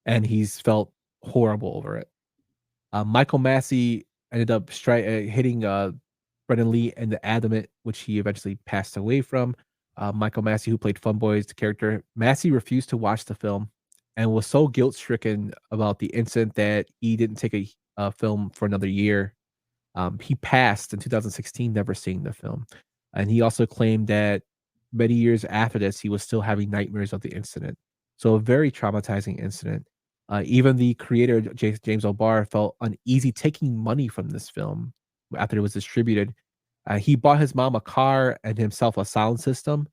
And he's felt horrible over it. Michael Massey ended up hitting Brendan Lee in the abdomen, which he eventually passed away from. Michael Massey, who played Funboy's the character, Massey refused to watch the film and was so guilt-stricken about the incident that he didn't take a film for another year. He passed in 2016, never seeing the film. And he also claimed that many years after this, he was still having nightmares of the incident. So a very traumatizing incident. Even the creator, James O'Barr, felt uneasy taking money from this film after it was distributed. He bought his mom a car and himself a sound system.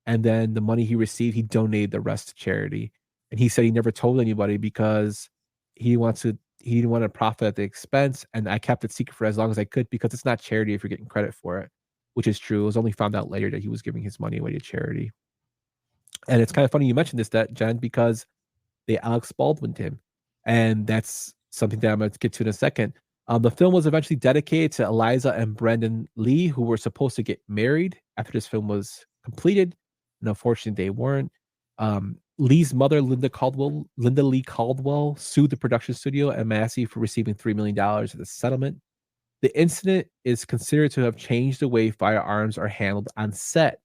And then the money he received, he donated the rest to charity. And he said he never told anybody because he didn't want to profit at the expense. And I kept it secret for as long as I could because it's not charity if you're getting credit for it, which is true. It was only found out later that he was giving his money away to charity. And it's kind of funny you mentioned this, Jen, because they Alex Baldwined him. And that's something that I'm going to get to in a second. The film was eventually dedicated to Eliza and Brandon Lee, who were supposed to get married after this film was completed. And unfortunately, they weren't. Lee's mother, Linda Lee Caldwell, sued the production studio and Massey for receiving $3 million as a settlement. The incident is considered to have changed the way firearms are handled on set.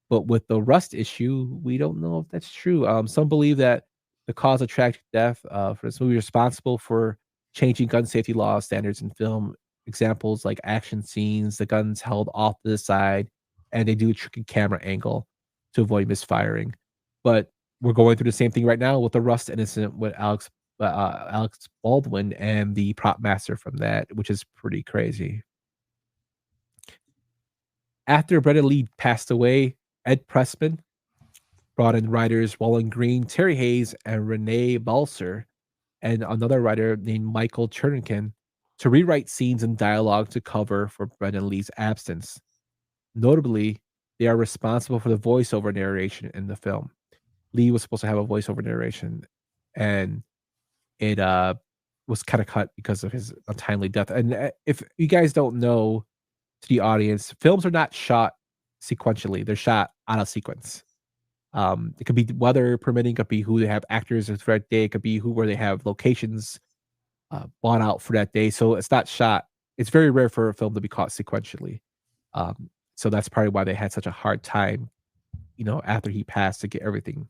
But with the rust issue, we don't know if that's true. Some believe that the cause of tragic death for this movie is responsible for changing gun safety law standards in film. Examples like action scenes, the guns held off to the side, and they do a tricky camera angle to avoid misfiring. But we're going through the same thing right now with the rust incident with Alex Baldwin and the prop master from that, which is pretty crazy. After Brenda Lee passed away, Ed Pressman brought in writers Wallen Green, Terry Hayes, and Renee Balser, and another writer named Michael Chernikin to rewrite scenes and dialogue to cover for Brendan Lee's absence. Notably, they are responsible for the voiceover narration in the film. Lee was supposed to have a voiceover narration, and it was kind of cut because of his untimely death. And if you guys don't know, to the audience, films are not shot sequentially; they're shot out of sequence. It could be weather permitting, it could be who they have actors for that day, it could be where they have locations bought out for that day. So it's not shot. It's very rare for a film to be caught sequentially. So that's probably why they had such a hard time, after he passed to get everything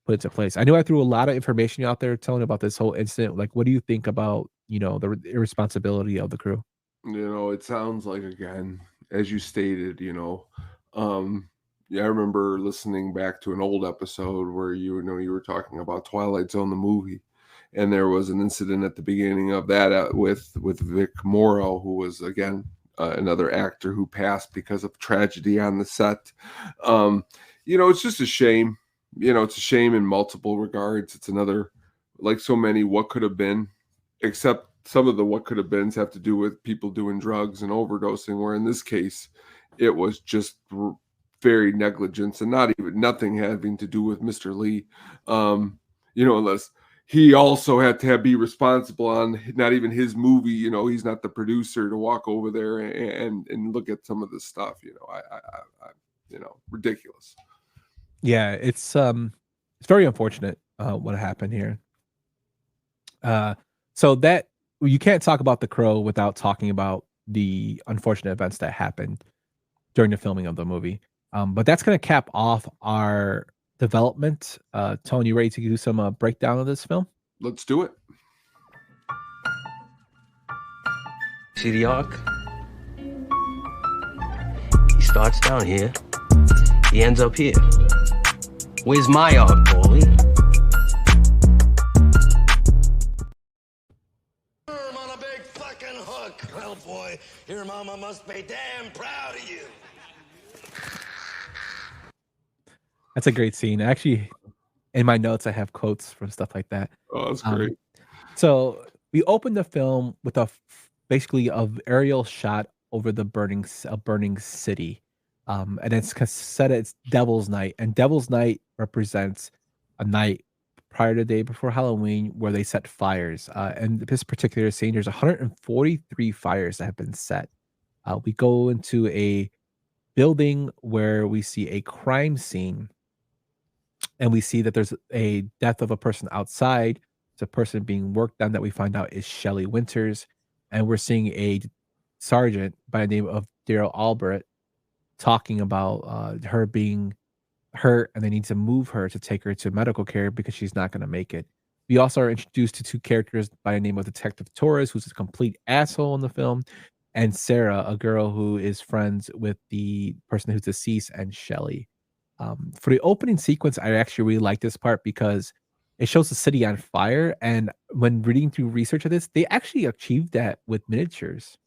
put into place. I know I threw a lot of information out there telling about this whole incident. Like, what do you think about, the irresponsibility of the crew? It sounds like, again, as you stated, yeah, I remember listening back to an old episode where you were talking about Twilight Zone the movie, and there was an incident at the beginning of that with Vic Morrow, who was again another actor who passed because of tragedy on the set. It's just a shame. It's a shame in multiple regards. It's another, like so many, what could have been, except some of the what could have beens have to do with people doing drugs and overdosing, where in this case, it was just very negligence and nothing having to do with Mr. Lee. Unless he also had to be responsible on not even his movie. He's not the producer to walk over there and look at some of this stuff. Ridiculous. Yeah, it's very unfortunate what happened here. So that you can't talk about The Crow without talking about the unfortunate events that happened during the filming of the movie. But that's going to cap off our development. Tony, you ready to do some breakdown of this film? Let's do it. See the arc? He starts down here. He ends up here. Where's my arc, Paulie? On a big fucking hook. Well, boy, your mama must be damn proud of you. That's a great scene. Actually, in my notes, I have quotes from stuff like that. Oh, that's great. So we open the film with basically a aerial shot over the burning city. And it's said it's Devil's Night, and Devil's Night represents a night prior to the day before Halloween where they set fires. And this particular scene, there's 143 fires that have been set. We go into a building where we see a crime scene, and we see that there's a death of a person outside. It's a person being worked on that we find out is Shelley Winters, and we're seeing a sergeant by the name of Daryl Albert talking about her being hurt, and they need to move her to take her to medical care because she's not going to make it. We also are introduced to two characters by the name of Detective Torres, who's a complete asshole in the film, and Sarah, a girl who is friends with the person who's deceased, and Shelley. For the opening sequence, I actually really like this part because it shows the city on fire, and when reading through research of this, they actually achieved that with miniatures.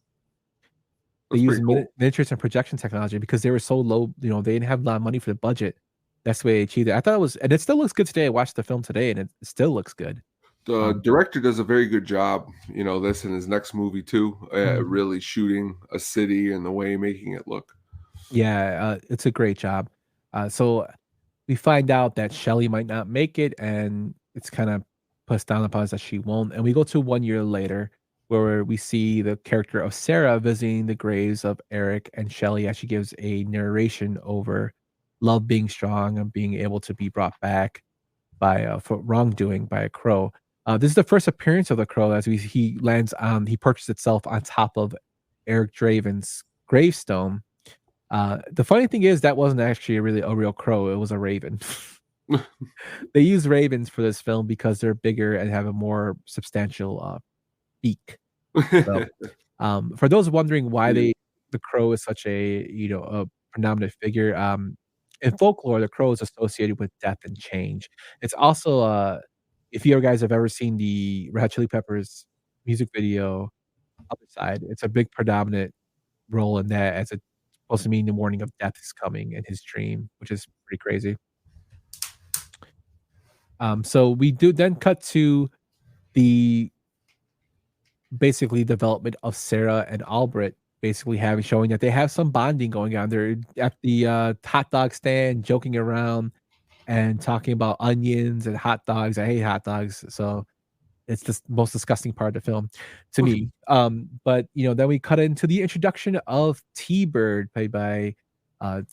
They use miniatures and projection technology because they were so low, they didn't have a lot of money for the budget. That's the way they achieved it. I thought it was, and it still looks good today. I watched the film today, and it still looks good. The director does a very good job, this in his next movie too, really shooting a city and the way making it look. Yeah, it's a great job. So we find out that Shelley might not make it, and it's kind of pushed down upon us that she won't. And we go to 1 year later, where we see the character of Sarah visiting the graves of Eric and Shelley as she gives a narration over love being strong and being able to be brought back for wrongdoing by a crow. This is the first appearance of the crow as he perches itself on top of Eric Draven's gravestone. The funny thing is that wasn't actually a real crow. It was a raven. They use ravens for this film because they're bigger and have a more substantial beak. So, for those wondering why the crow is such a predominant figure, in folklore, the crow is associated with death and change. It's also if you guys have ever seen the Red Hot Chili Peppers music video, Other Side, it's a big predominant role in that, as it's supposed to mean the warning of death is coming in his dream, which is pretty crazy. So we do then cut to the basically development of Sarah and Albert, basically showing that they have some bonding going on. They're at the hot dog stand joking around and talking about onions and hot dogs. I hate hot dogs, so it's the most disgusting part of the film to me. But then we cut into the introduction of T-Bird, played by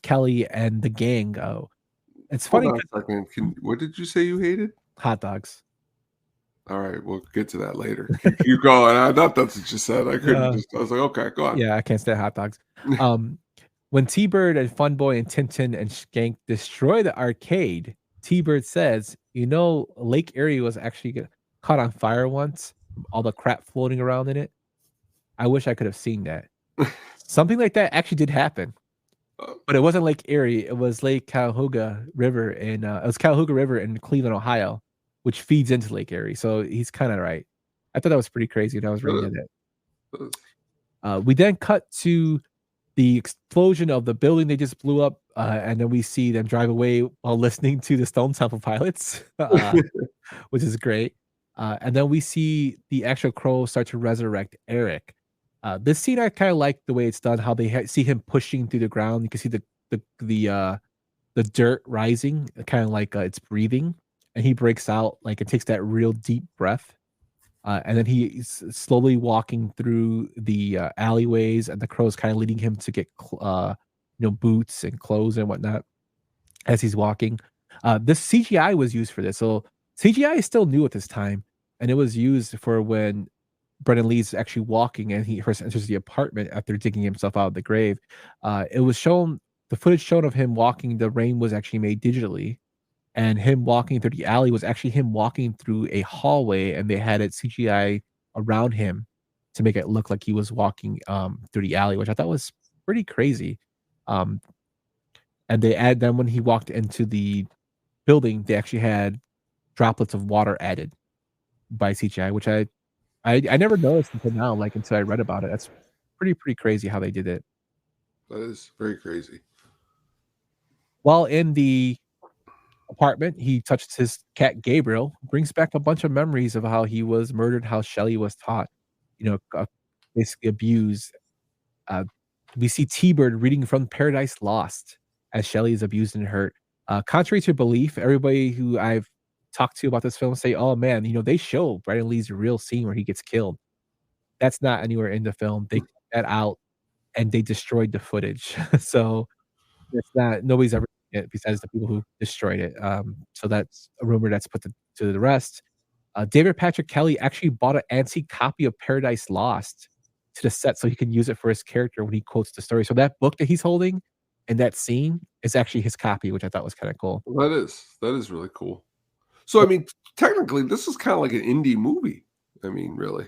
Kelly and the gang. It's funny. Hold on a second. What did you say you hated? Hot dogs. All right, we'll get to that later. Keep going. I thought that's what you said. I couldn't I was like, okay, go on. Yeah, I can't stand hot dogs. When T-Bird and Funboy and Tintin and Skank destroy the arcade, T-Bird says, Lake Erie was actually caught on fire once, all the crap floating around in it. I wish I could have seen that. Something like that actually did happen. But it wasn't Lake Erie, it was Lake Cuyahoga River in Cleveland, Ohio, which feeds into Lake Erie. So he's kind of right. I thought that was pretty crazy when I was reading it. We then cut to the explosion of the building they just blew up, and then we see them drive away while listening to the Stone Temple Pilots, which is great. And then we see the actual crow start to resurrect Eric. This scene I kind of like the way it's done. How they see him pushing through the ground. You can see the dirt rising, kind of like it's breathing, and he breaks out like it takes that real deep breath. And then he's slowly walking through the alleyways, and the crow's kind of leading him to get boots and clothes and whatnot as he's walking. This CGI was used for this, so CGI is still new at this time, and it was used for when Brendan Lee's actually walking and he first enters the apartment after digging himself out of the grave. It was shown, the footage shown of him walking, the rain was actually made digitally, and him walking through the alley was actually him walking through a hallway, and they had it CGI around him to make it look like he was walking through the alley, which I thought was pretty crazy. And then when he walked into the building, they actually had droplets of water added by CGI, which I never noticed until now, until I read about it. That's pretty crazy how they did it. That is very crazy. While in the apartment, he touches his cat Gabriel, brings back a bunch of memories of how he was murdered, how Shelley was taught, basically abused. We see T-Bird reading from Paradise Lost as Shelley is abused and hurt. Contrary to belief, everybody who I've talked to about this film say, "Oh man, they show Brandon Lee's real scene where he gets killed." That's not anywhere in the film. They cut that out and they destroyed the footage. So it's not, nobody's ever seen it besides the people who destroyed it. So that's a rumor that's put to the rest. David Patrick Kelly actually bought an antique copy of Paradise Lost to the set so he can use it for his character when he quotes the story. So that book that he's holding and that scene is actually his copy, which I thought was kind of cool. Well, that is really cool. So, I mean, technically, this is kind of like an indie movie. I mean, really.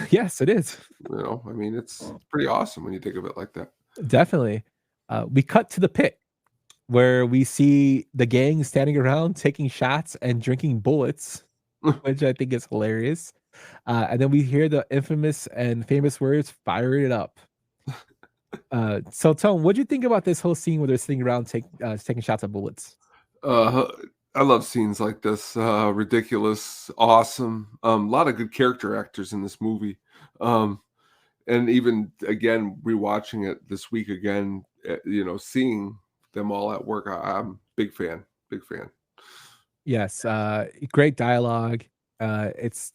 Yes, it is. I mean, it's pretty awesome when you think of it like that. Definitely. We cut to the pit where we see the gang standing around taking shots and drinking bullets, which I think is hilarious. And then we hear the infamous and famous words, "Fire it up." So, Tone, what do you think about this whole scene where they're sitting around taking shots of bullets? I love scenes like this. Ridiculous, awesome. A lot of good character actors in this movie. And even again, rewatching it this week again, seeing them all at work, I'm big fan. Yes, great dialogue. It's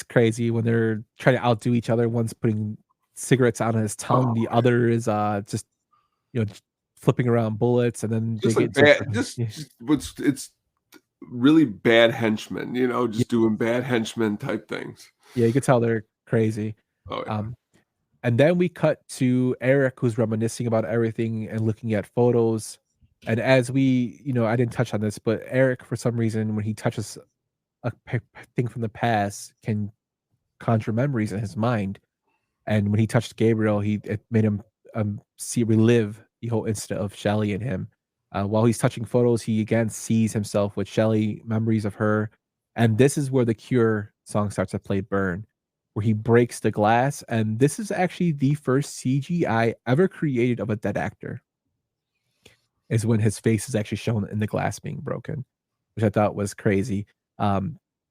crazy when they're trying to outdo each other. One's putting cigarettes on his tongue, the other is just flipping around bullets, and then it's really bad henchmen, doing bad henchmen type things. Yeah, you can tell they're crazy. Oh, yeah. And then we cut to Eric, who's reminiscing about everything and looking at photos. And as we, I didn't touch on this, but Eric, for some reason, when he touches a thing from the past, can conjure memories in his mind. And when he touched Gabriel, it made him relive the whole incident of Shelley and him. While he's touching photos, he again sees himself with Shelley, memories of her. And this is where the Cure song starts to play, Burn, where he breaks the glass. And this is actually the first CGI ever created of a dead actor, is when his face is actually shown in the glass being broken, which I thought was crazy.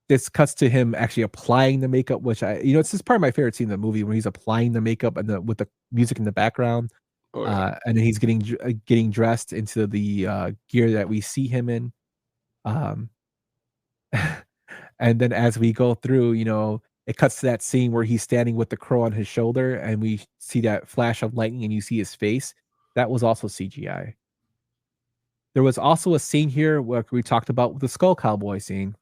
This cuts to him actually applying the makeup, which it's just part of my favorite scene in the movie, where he's applying the makeup and with the music in the background. Oh, yeah. And then he's getting dressed into the gear that we see him in. And then as we go through, it cuts to that scene where he's standing with the crow on his shoulder, and we see that flash of lightning, and you see his face. That was also CGI. There was also a scene here where we talked about the Skull Cowboy scene,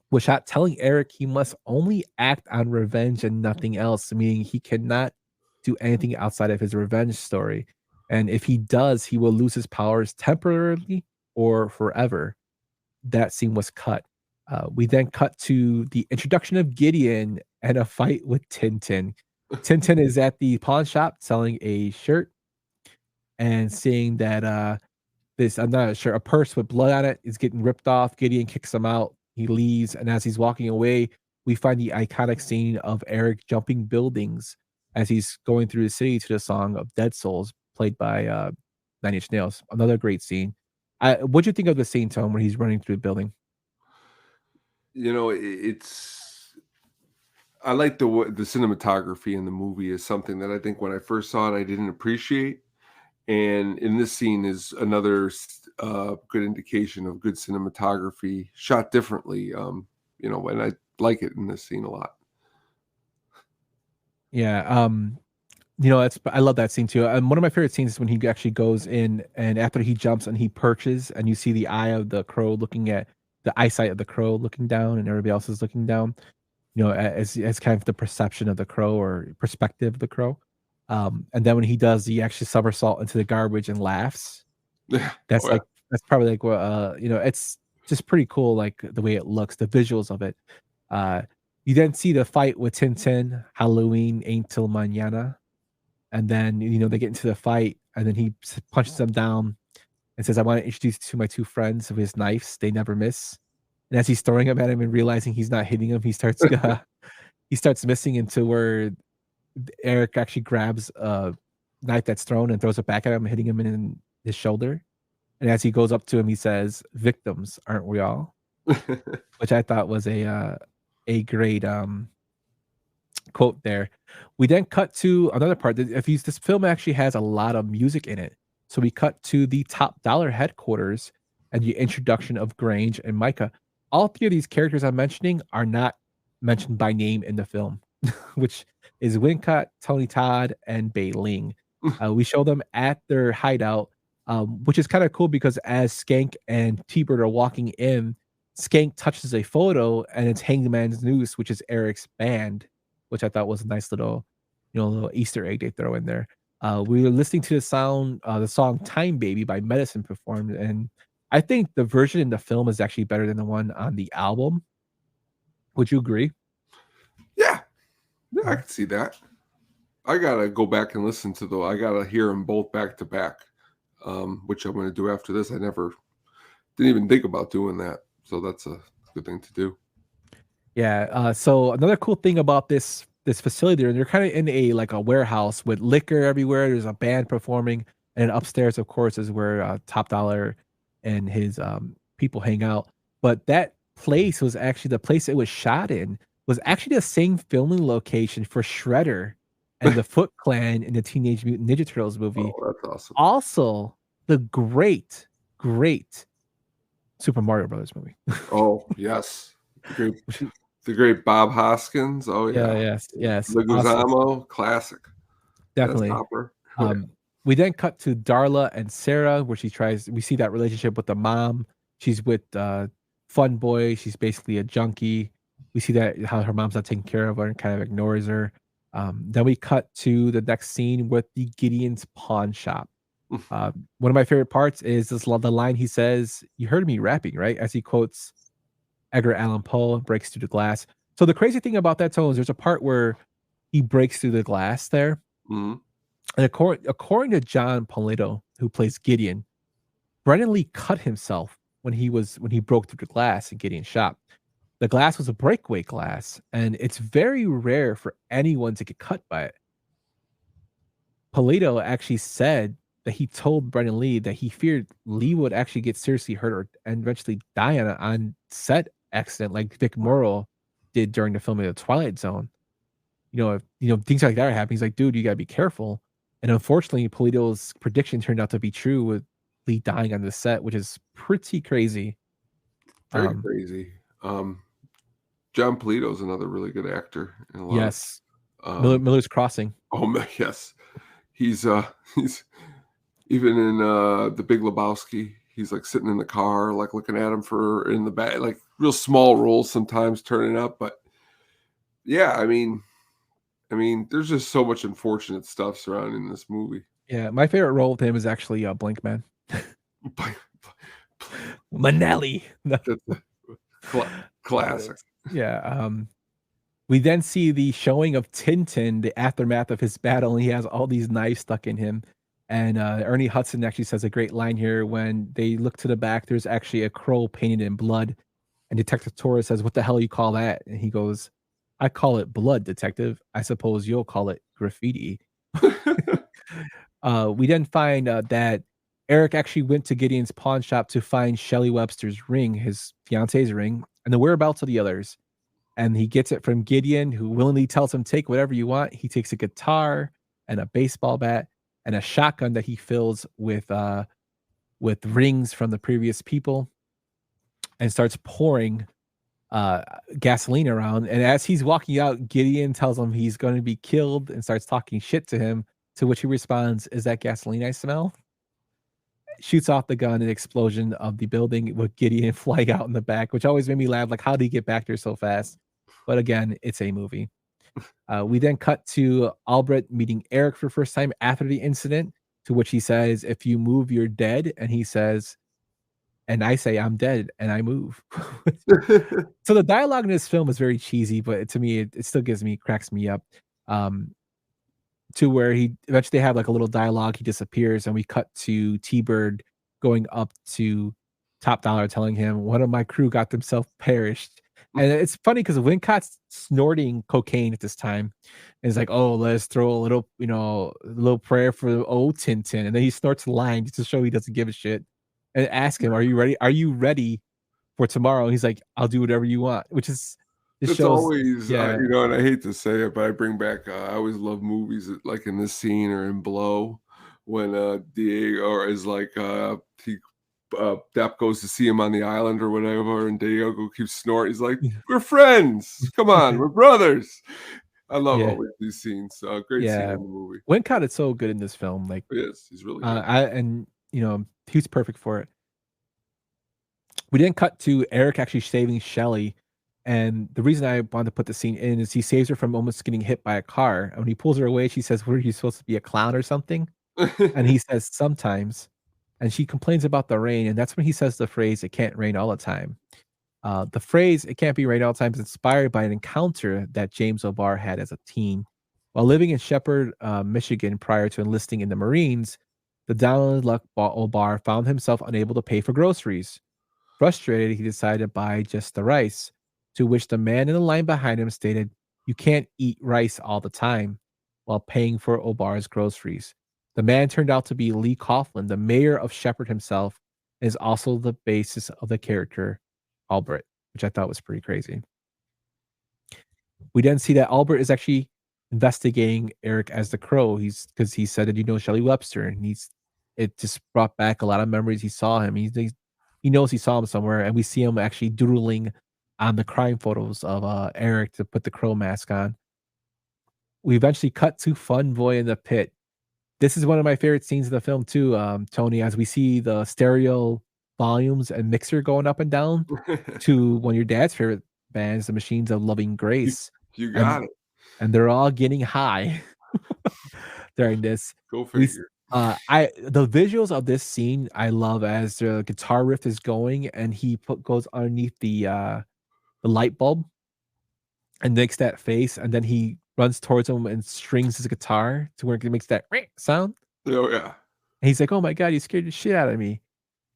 which telling Eric he must only act on revenge and nothing else, meaning he cannot do anything outside of his revenge story. And if he does, he will lose his powers temporarily or forever. That scene was cut. We then cut to the introduction of Gideon and a fight with Tintin. Tintin is at the pawn shop selling a shirt and seeing that this, I'm not sure, a purse with blood on it is getting ripped off. Gideon kicks him out. He leaves, and as he's walking away, we find the iconic scene of Eric jumping buildings as he's going through the city to the song of Dead Souls, played by Nine Inch Nails. Another great scene. What'd you think of the scene, Tom, when he's running through the building? You know, I like the cinematography in the movie is something that I think when I first saw it, I didn't appreciate. And in this scene is another good indication of good cinematography shot differently. And I like it in this scene a lot. Yeah. I love that scene too. And one of my favorite scenes is when he actually goes in and after he jumps and he perches and you see the eye of the crow looking at the eyesight of the crow looking down and everybody else is looking down, as kind of the perception of the crow or perspective of the crow. And then when he does the actual somersault into the garbage and laughs, that's that's probably like what it's just pretty cool, like the way it looks, the visuals of it. You then see the fight with Tintin, Halloween ain't till mañana. And then, they get into the fight and then he punches them down and says, I want to introduce you to my two friends of his knives. They never miss. And as he's throwing them at him and realizing he's not hitting him, he starts missing into where Eric actually grabs a knife that's thrown and throws it back at him, hitting him in his shoulder. And as he goes up to him, he says, victims, aren't we all? Which I thought was a great quote there. We then cut to another part. This film actually has a lot of music in it. So we cut to the Top Dollar headquarters and the introduction of Grange and Micah. All three of these characters I'm mentioning are not mentioned by name in the film, which is Wincott, Tony Todd, and Bei Ling. We show them at their hideout, which is kind of cool because as Skank and T-Bird are walking in, Skank touches a photo and it's Hangman's Noose, which is Eric's band, which I thought was a nice little Easter egg they throw in there. We were listening to the song Time Baby by Medicine performed, and I think the version in the film is actually better than the one on the album. Would you agree? Yeah, I can see that. I gotta go back and listen to I gotta hear them both back to back, which I'm gonna do after this. I never didn't even think about doing that, so that's a good thing to do. Yeah. So another cool thing about this facility, they're kind of in a warehouse with liquor everywhere. There's a band performing, and upstairs, of course, is where Top Dollar and his people hang out. But that place was actually the place it was shot in. Was actually the same filming location for Shredder and the Foot Clan in the Teenage Mutant Ninja Turtles movie. Oh, that's awesome. Also, the great Super Mario Brothers movie. Oh yes, the great Bob Hoskins. Oh yeah, yes. Leguizamo, awesome. Classic. Definitely. We then cut to Darla and Sarah, where we see that relationship with the mom. She's with Fun Boy. She's basically a junkie. We see that how her mom's not taking care of her and kind of ignores her. Then we cut to the next scene with the Gideon's pawn shop. One of my favorite parts is the line he says, "You heard me rapping, right?" As he quotes Edgar Allan Poe, breaks through the glass. So the crazy thing about that, Tone, is there's a part where he breaks through the glass there. Mm-hmm. And according to John Polito, who plays Gideon, Brendan Lee cut himself when he broke through the glass in Gideon's shop. The glass was a breakaway glass, and it's very rare for anyone to get cut by it. Polito actually said that he told Brendan Lee that he feared Lee would actually get seriously hurt and eventually die on set accident like Vic Morrow did during the filming of The Twilight Zone. If things like that are happening, he's like, dude, you gotta be careful. And unfortunately, Polito's prediction turned out to be true with Lee dying on the set, which is pretty crazy. Very crazy. John Polito's another really good actor. Yes. Miller's Crossing. Oh yes, he's even in The Big Lebowski. He's like sitting in the car, like looking at him in the back, like real small roles sometimes turning up. But yeah, I mean, I mean, there's just so much unfortunate stuff surrounding this movie. Yeah, my favorite role with him is actually Blink Man. Manelli. No. Classic. Yeah. We then see the showing of Tintin, the aftermath of his battle, and he has all these knives stuck in him. And Ernie Hudson actually says a great line here when they look to the back. There's actually a crow painted in blood, and Detective Torres says, "What the hell you call that?" And he goes, "I call it blood, detective. I suppose you'll call it graffiti." We then find that Eric actually went to Gideon's pawn shop to find Shelley Webster's ring, his fiance's ring, and the whereabouts of the others. And he gets it from Gideon, who willingly tells him, "Take whatever you want." He takes a guitar and a baseball bat and a shotgun that he fills with rings from the previous people, and starts pouring gasoline around. And as he's walking out, Gideon tells him he's going to be killed and starts talking shit to him. To which he responds, "Is that gasoline I smell?" Shoots off the gun, an explosion of the building with Gideon flying out in the back, which always made me laugh. Like, how did he get back there so fast? But again, it's a movie. We then cut to Albert meeting Eric for the first time after the incident, to which he says, "If you move, you're dead." And he says, "And I say, I'm dead, and I move." So the dialogue in this film is very cheesy, but to me, it still cracks me up. To where he eventually have like a little dialogue, he disappears, and we cut to T-Bird going up to Top Dollar telling him, "One of my crew got themselves perished." And it's funny because Wincott's snorting cocaine at this time. And he's like, "Oh, let's throw a little, a little prayer for old Tintin." And then he snorts the line just to show he doesn't give a shit. And ask him, "Are you ready? Are you ready for tomorrow?" And he's like, "I'll do whatever you want," which is It's shows, always, yeah. and I hate to say it, but I bring back, I always love movies like in this scene or in Blow when Diego is like, Depp goes to see him on the island or whatever, and Diego keeps snorting. He's like, "We're friends. Come on, we're brothers." I love Yeah. always these scenes. Great scene in the movie. Wincott is so good in this film. Like, He is. He's really good. He's perfect for it. We didn't cut to Eric actually saving Shelley. And the reason I wanted to put the scene in is he saves her from almost getting hit by a car. And when he pulls her away, she says, "What are you supposed to be, a clown or something?" And he says, "Sometimes." And she complains about the rain. And that's when he says the phrase, "It can't rain all the time." The phrase, "It can't be rain all the time," is inspired by an encounter that James O'Barr had as a teen. While living in Shepherd, Michigan prior to enlisting in the Marines, the down on luck O'Barr found himself unable to pay for groceries. Frustrated, he decided to buy just the rice, to which the man in the line behind him stated, "You can't eat rice all the time," while paying for O'Barr's groceries. The man turned out to be Lee Coughlin, the mayor of Shepherd himself, and is also the basis of the character Albert, which I thought was pretty crazy. We then see that Albert is actually investigating Eric as the Crow. Because he said that Shelley Webster, and it just brought back a lot of memories. He saw him. He knows he saw him somewhere, and we see him actually doodling on the crime photos of Eric to put the Crow mask on. We eventually cut to Fun Boy in the pit. This is one of my favorite scenes in the film too, Tony, as we see the stereo volumes and mixer going up and down to one of your dad's favorite bands, the Machines of Loving Grace. You got it. And they're all getting high during this. Go figure. The visuals of this scene I love, as the guitar riff is going and he goes underneath the light bulb and makes that face, and then he runs towards him and strings his guitar to where it makes that sound. Oh yeah. And he's like, "Oh my God, you scared the shit out of me."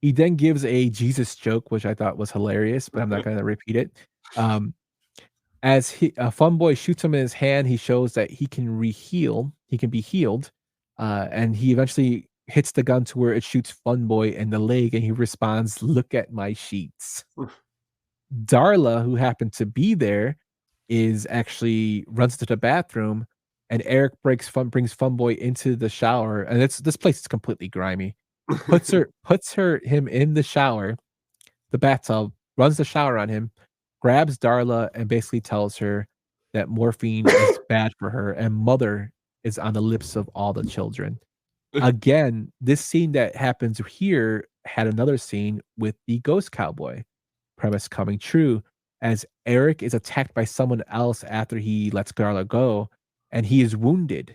He then gives a Jesus joke, which I thought was hilarious, but I'm not going to repeat it. As Fun Boy shoots him in his hand, he shows that he can be healed. And he eventually hits the gun to where it shoots Fun Boy in the leg, and he responds, "Look at my sheets." Darla, who happened to be there, runs to the bathroom, and Eric brings Fun Boy into the shower, and this place is completely grimy. Puts him in the shower, the bathtub, runs the shower on him, grabs Darla, and basically tells her that morphine is bad for her, and mother is on the lips of all the children. Again, this scene that happens here had another scene with the ghost cowboy. Premise coming true, as Eric is attacked by someone else after he lets Darla go, and he is wounded,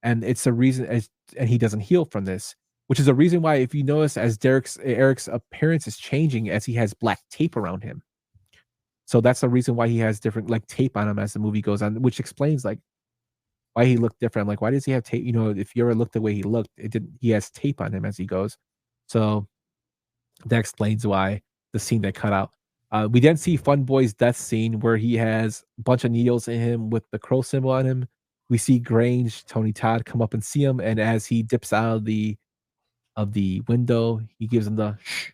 and it's a reason and he doesn't heal from this, which is a reason why, if you notice, as Eric's appearance is changing as he has black tape around him. So that's the reason why he has different like tape on him as the movie goes on, which explains like why he looked different. Like, why does he have tape? You know, if you ever looked the way he looked, it didn't. He has tape on him as he goes. So that explains why the scene that cut out. We then see Fun Boy's death scene where he has a bunch of needles in him with the crow symbol on him. We see Grange, Tony Todd come up and see him, and as he dips out of the window, he gives him the shh.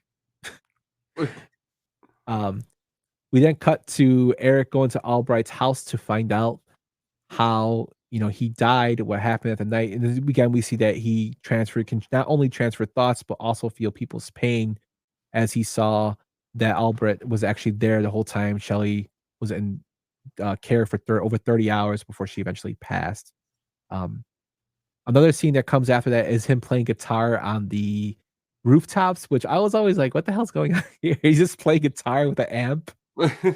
We then cut to Eric going to Albright's house to find out how, you know, he died, what happened at the night. And then again, we see that he can not only transfer thoughts, but also feel people's pain, as he saw that Albright was actually there the whole time. Shelley was in care for over 30 hours before she eventually passed. Another scene that comes after that is him playing guitar on the rooftops, which I was always like, what the hell's going on here? He's just playing guitar with an amp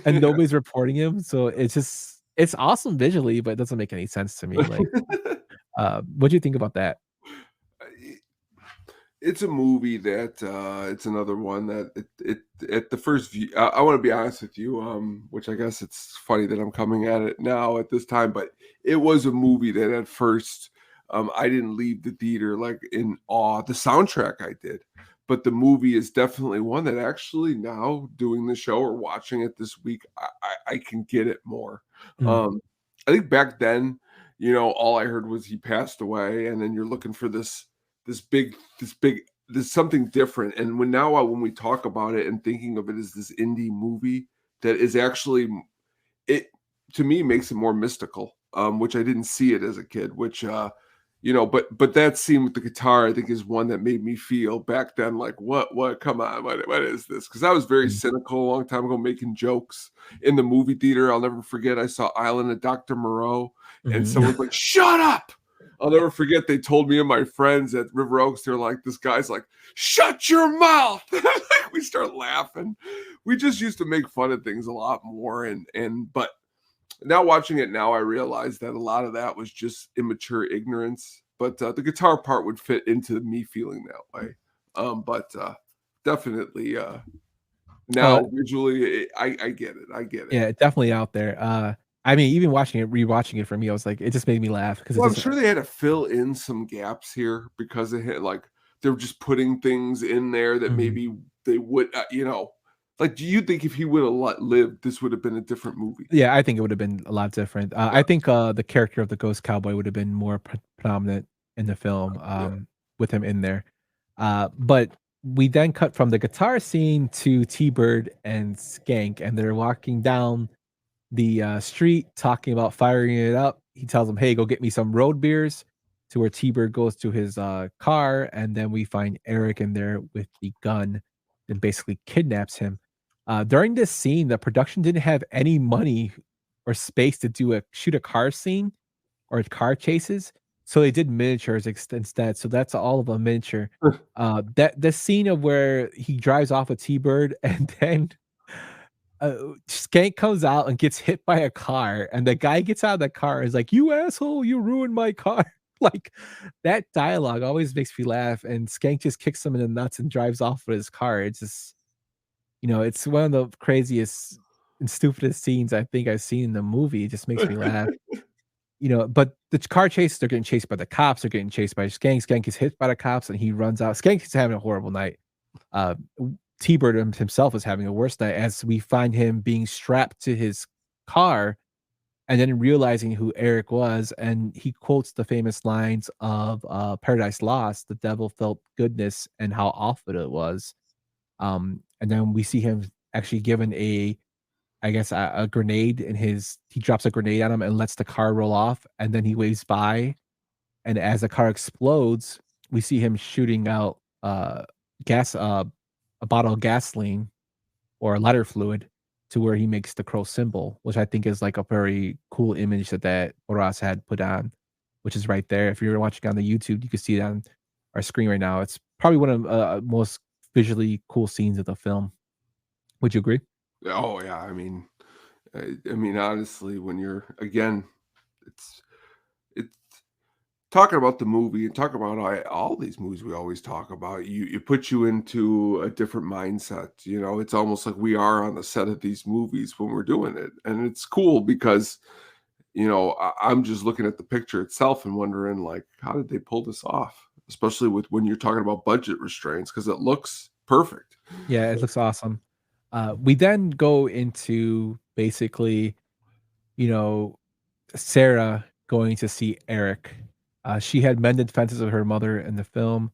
and nobody's reporting him. So it's awesome visually, but it doesn't make any sense to me. Like, what do you think about that? It's a movie that it's another one that it at the first view. I want to be honest with you, which I guess it's funny that I'm coming at it now at this time, but it was a movie that at first I didn't leave the theater like in awe. The soundtrack I did, but the movie is definitely one that actually now doing the show or watching it this week, I can get it more. I think back then, you know, all I heard was he passed away, and then you're looking for this something different. And when we talk about it and thinking of it as this indie movie that is actually, it to me makes it more mystical, which I didn't see it as a kid, which you know, but that scene with the guitar I think is one that made me feel back then like, what come on, what is this? Because I was very cynical a long time ago, making jokes in the movie theater. I'll never forget, I saw Island of Dr. Moreau, and someone's like, shut up. I'll never forget, they told me and my friends at River Oaks, they're like, this guy's like, shut your mouth. We start laughing. We just used to make fun of things a lot more. But now watching it now, I realize that a lot of that was just immature ignorance. But the guitar part would fit into me feeling that way. But definitely now visually, I get it. I get it. Yeah, definitely out there. I mean, even rewatching it for me, I was like, it just made me laugh because I'm sure they had to fill in some gaps here because they had they were just putting things in there that maybe they would, you know, like, do you think if he would have lived, this would have been a different movie? Yeah, I think it would have been a lot different. I think the character of the Ghost Cowboy would have been more predominant in the film, with him in there. But we then cut from the guitar scene to T-Bird and Skank, and they're walking down the street talking about firing it up. He tells them, hey, go get me some road beers, to where T-Bird goes to his car, and then we find Eric in there with the gun and basically kidnaps him. During this scene, the production didn't have any money or space to shoot a car scene or car chases, so they did miniatures instead. So that's all of a miniature. That the scene of where he drives off with T-Bird and then Skank comes out and gets hit by a car, and the guy gets out of the car and is like, you asshole, you ruined my car. Like, that dialogue always makes me laugh, and Skank just kicks him in the nuts and drives off with his car. It's just, you know, it's one of the craziest and stupidest scenes I think I've seen in the movie. It just makes me laugh. You know, but the car chases, they're getting chased by the cops, they're getting chased by Skank. Skank is hit by the cops and he runs out. Skank is having a horrible night. T-Bird himself is having a worse night, as we find him being strapped to his car and then realizing who Eric was. And he quotes the famous lines of Paradise Lost, the devil felt goodness and how awful it was. And then we see him actually given a grenade in he drops a grenade on him and lets the car roll off. And then he waves by. And as the car explodes, we see him shooting out a bottle of gasoline or lighter fluid to where he makes the crow symbol, which I think is like a very cool image that Boras had put on, which is right there. If you're watching on the YouTube, you can see it on our screen right now. It's probably one of the most visually cool scenes of the film. Would you agree? Oh yeah, I mean, honestly, when you're, again, talking about the movie and talking about all these movies we always talk about, you put you into a different mindset. You know, it's almost like we are on the set of these movies when we're doing it, and it's cool because you know I'm just looking at the picture itself and wondering like, how did they pull this off? Especially with when you're talking about budget restraints, because it looks perfect. Yeah, it looks awesome. We then go into basically, you know, Sarah going to see Eric. She had mended fences with her mother in the film.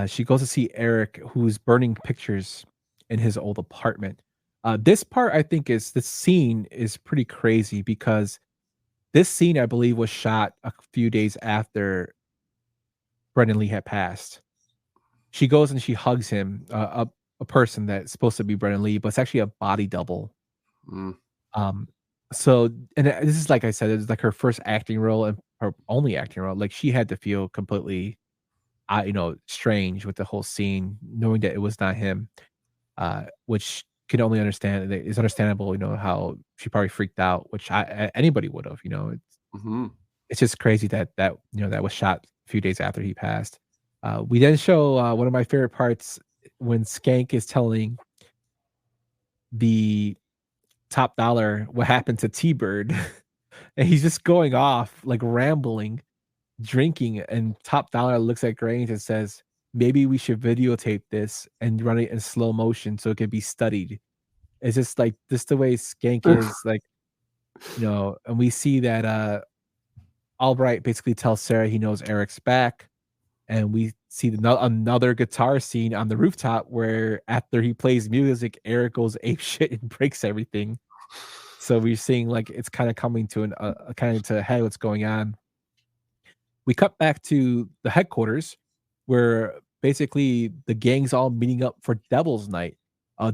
She goes to see Eric, who's burning pictures in his old apartment. This part, I think, is the scene is pretty crazy because this scene, I believe, was shot a few days after Brendan Lee had passed. She goes and she hugs him, a person that's supposed to be Brendan Lee, but it's actually a body double. Mm. Um, so and this is like I said, it's like her first acting role and her only acting role. Like she had to feel completely, strange with the whole scene, knowing that it was not him. Which can only understand. It's understandable, how she probably freaked out, which anybody would have. Hmm. It's just crazy that was shot a few days after he passed. We then show one of my favorite parts when Skank is telling the top dollar what happened to T-Bird, and he's just going off like rambling, drinking, and top dollar looks at Grange and says, "Maybe we should videotape this and run it in slow motion so it can be studied." It's just like this the way Skank is like, and we see that Albright basically tells Sarah he knows Eric's back. And we see another guitar scene on the rooftop where after he plays music, Eric goes ape shit and breaks everything. So we're seeing like it's kind of coming to kind of to a head what's going on. We cut back to the headquarters where basically the gang's all meeting up for Devil's Night.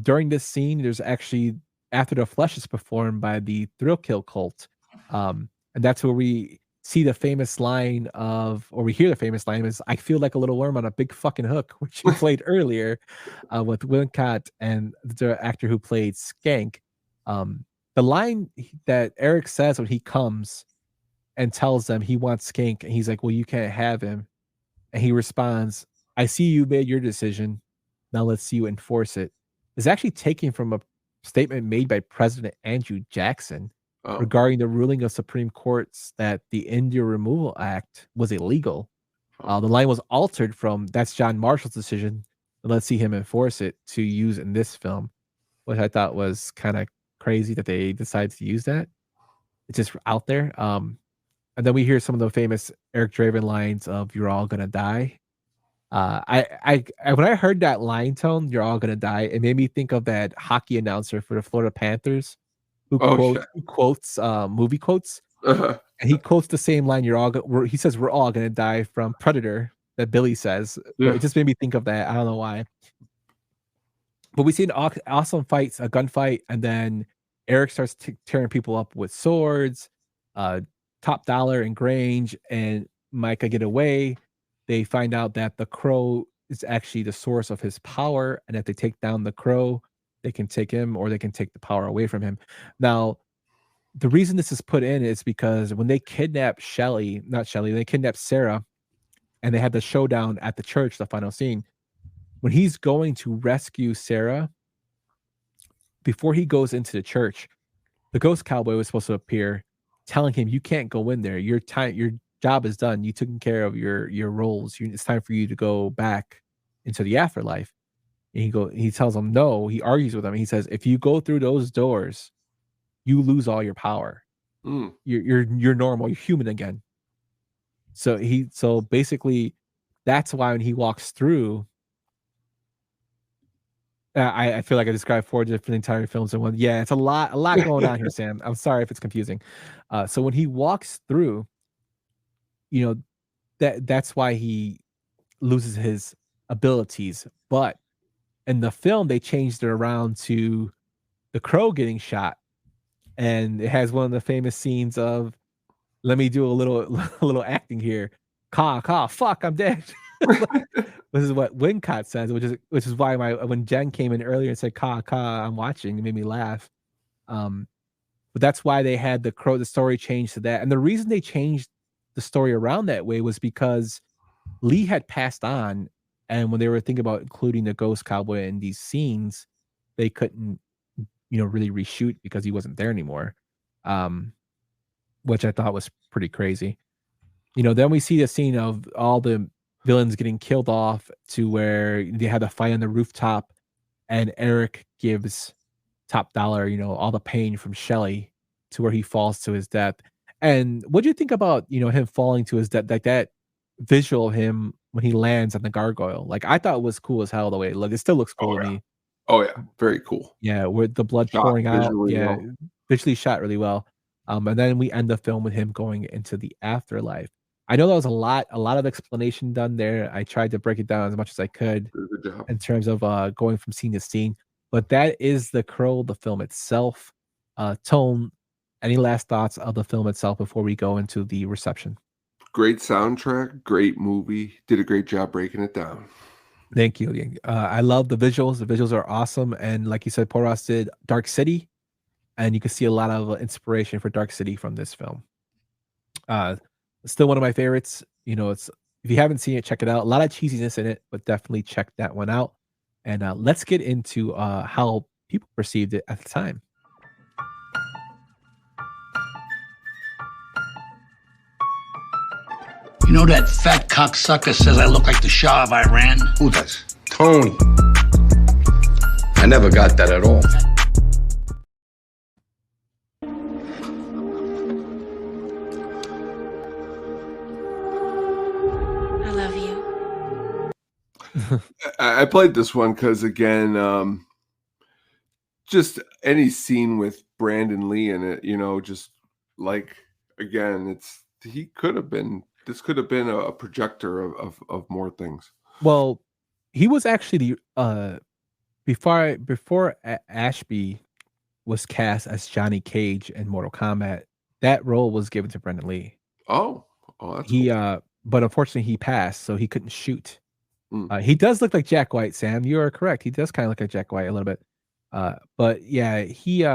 During this scene, there's actually after the flesh is performed by the Thrill Kill cult. And that's where we see the famous line or we hear the famous line is, "I feel like a little worm on a big fucking hook," which you played earlier with Wincott and the actor who played Skank. The line that Eric says when he comes and tells them he wants Skank, and he's like, "Well, you can't have him." And he responds, "I see you made your decision. Now let's see you enforce it." Is actually taken from a statement made by President Andrew Jackson regarding the ruling of Supreme Courts that the India Removal Act was illegal. The line was altered from "That's John Marshall's decision, and let's see him enforce it" to use in this film, which I thought was kind of crazy that they decided to use that. It's just out there. And then we hear some of the famous Eric Draven lines of "You're all gonna die." When I heard that line tone, "You're all gonna die," it made me think of that hockey announcer for the Florida Panthers who quotes movie quotes. Uh-huh. And he quotes the same line, he says, "We're all gonna die," from Predator that Billy says. Yeah. It just made me think of that. I don't know why. But we see an awesome fight, a gunfight, and then Eric starts tearing people up with swords. Top Dollar and Grange and Micah get away. They find out that the crow is actually the source of his power, and if they take down the crow, they can take him or they can take the power away from him. Now, the reason this is put in is because when they kidnap they kidnap Sarah, and they had the showdown at the church, the final scene. When he's going to rescue Sarah, before he goes into the church, the ghost cowboy was supposed to appear, telling him, "You can't go in there. Your job is done. You took care of your roles. It's time for you to go back into the afterlife." And he tells him no. He argues with him. He says, "If you go through those doors, you lose all your power. Mm. You're normal. You're human again." So basically, that's why when he walks through, I feel like I described 4 different entire films in one. Yeah, it's a lot going on here, Sam. I'm sorry if it's confusing. So when he walks through, that's why he loses his abilities. But in the film, they changed it around to the crow getting shot, and it has one of the famous scenes of, let me do a little acting here. Caw, fuck, I'm dead. This is what Wincott says, which is why when Jen came in earlier and said caw, I'm watching, it made me laugh. But that's why they had the story changed to that. And the reason they changed the story around that way was because Lee had passed on, and when they were thinking about including the ghost cowboy in these scenes, they couldn't, really reshoot because he wasn't there anymore, um, which I thought was pretty crazy. Then we see the scene of all the villains getting killed off to where they had a fight on the rooftop, and Eric gives top dollar, all the pain from Shelly to where he falls to his death. And what do you think about, him falling to his death, like that visual of him when he lands on the gargoyle? Like, I thought it was cool as hell the way it looked. It still looks cool to me. Oh yeah, very cool. Yeah, with the blood Shot pouring out. visually Yeah, well. visually shot really well. And then we end the film with him going into the afterlife. I know that was a lot of explanation done there. I tried to break it down as much as I could Did a good job. in terms of going from scene to scene, but that is the Crow, the film itself. Tone, any last thoughts of the film itself before we go into the reception? Great soundtrack, great movie. Did a great job breaking it down. Thank you. I love the visuals. The visuals are awesome, and like you said, Poros did Dark City, and you can see a lot of inspiration for Dark City from this film. Still one of my favorites. It's, if you haven't seen it, check it out. A lot of cheesiness in it, but definitely check that one out. And let's get into how people perceived it at the time. You know that fat cocksucker says I look like the Shah of Iran? Who does? Tony. I never got that at all. I love you. I played this one because again, just any scene with Brandon Lee in it, just like again, this could have been a projector of more things. Well, he was actually the before Ashby was cast as Johnny Cage in Mortal Kombat. That role was given to Brendan Lee. Oh, that's He cool. but unfortunately he passed, so he couldn't shoot. He does look like Jack White, Sam. You are correct. He does kind of look like Jack White a little bit. But yeah, he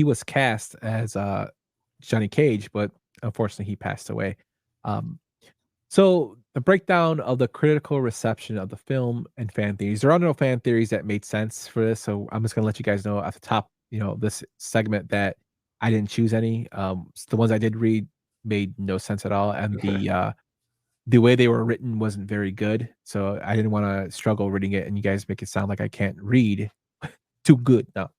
was cast as Johnny Cage, but unfortunately he passed away. So the breakdown of the critical reception of the film and fan theories. There are no fan theories that made sense for this, so I'm just gonna let you guys know at the top, this segment that I didn't choose any. The ones I did read made no sense at all, and the way they were written wasn't very good. So I didn't want to struggle reading it, and you guys make it sound like I can't read. Too good, no.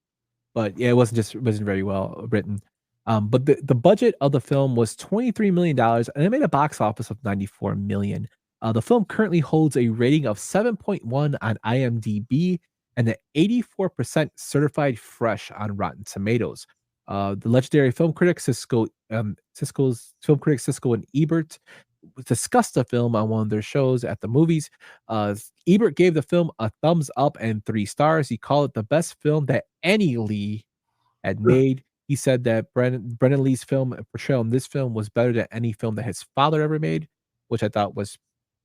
But yeah, it wasn't very well written. But the budget of the film was $23 million, and it made a box office of $94 million. The film currently holds a rating of 7.1 on IMDb and an 84% certified fresh on Rotten Tomatoes. The legendary film critic Cisco's film critic Cisco and Ebert discussed the film on one of their shows at the movies. Ebert gave the film a thumbs up and 3 stars. He called it the best film that any Lee had made. He said that Brendan Lee's film portrayal in this film was better than any film that his father ever made, which I thought was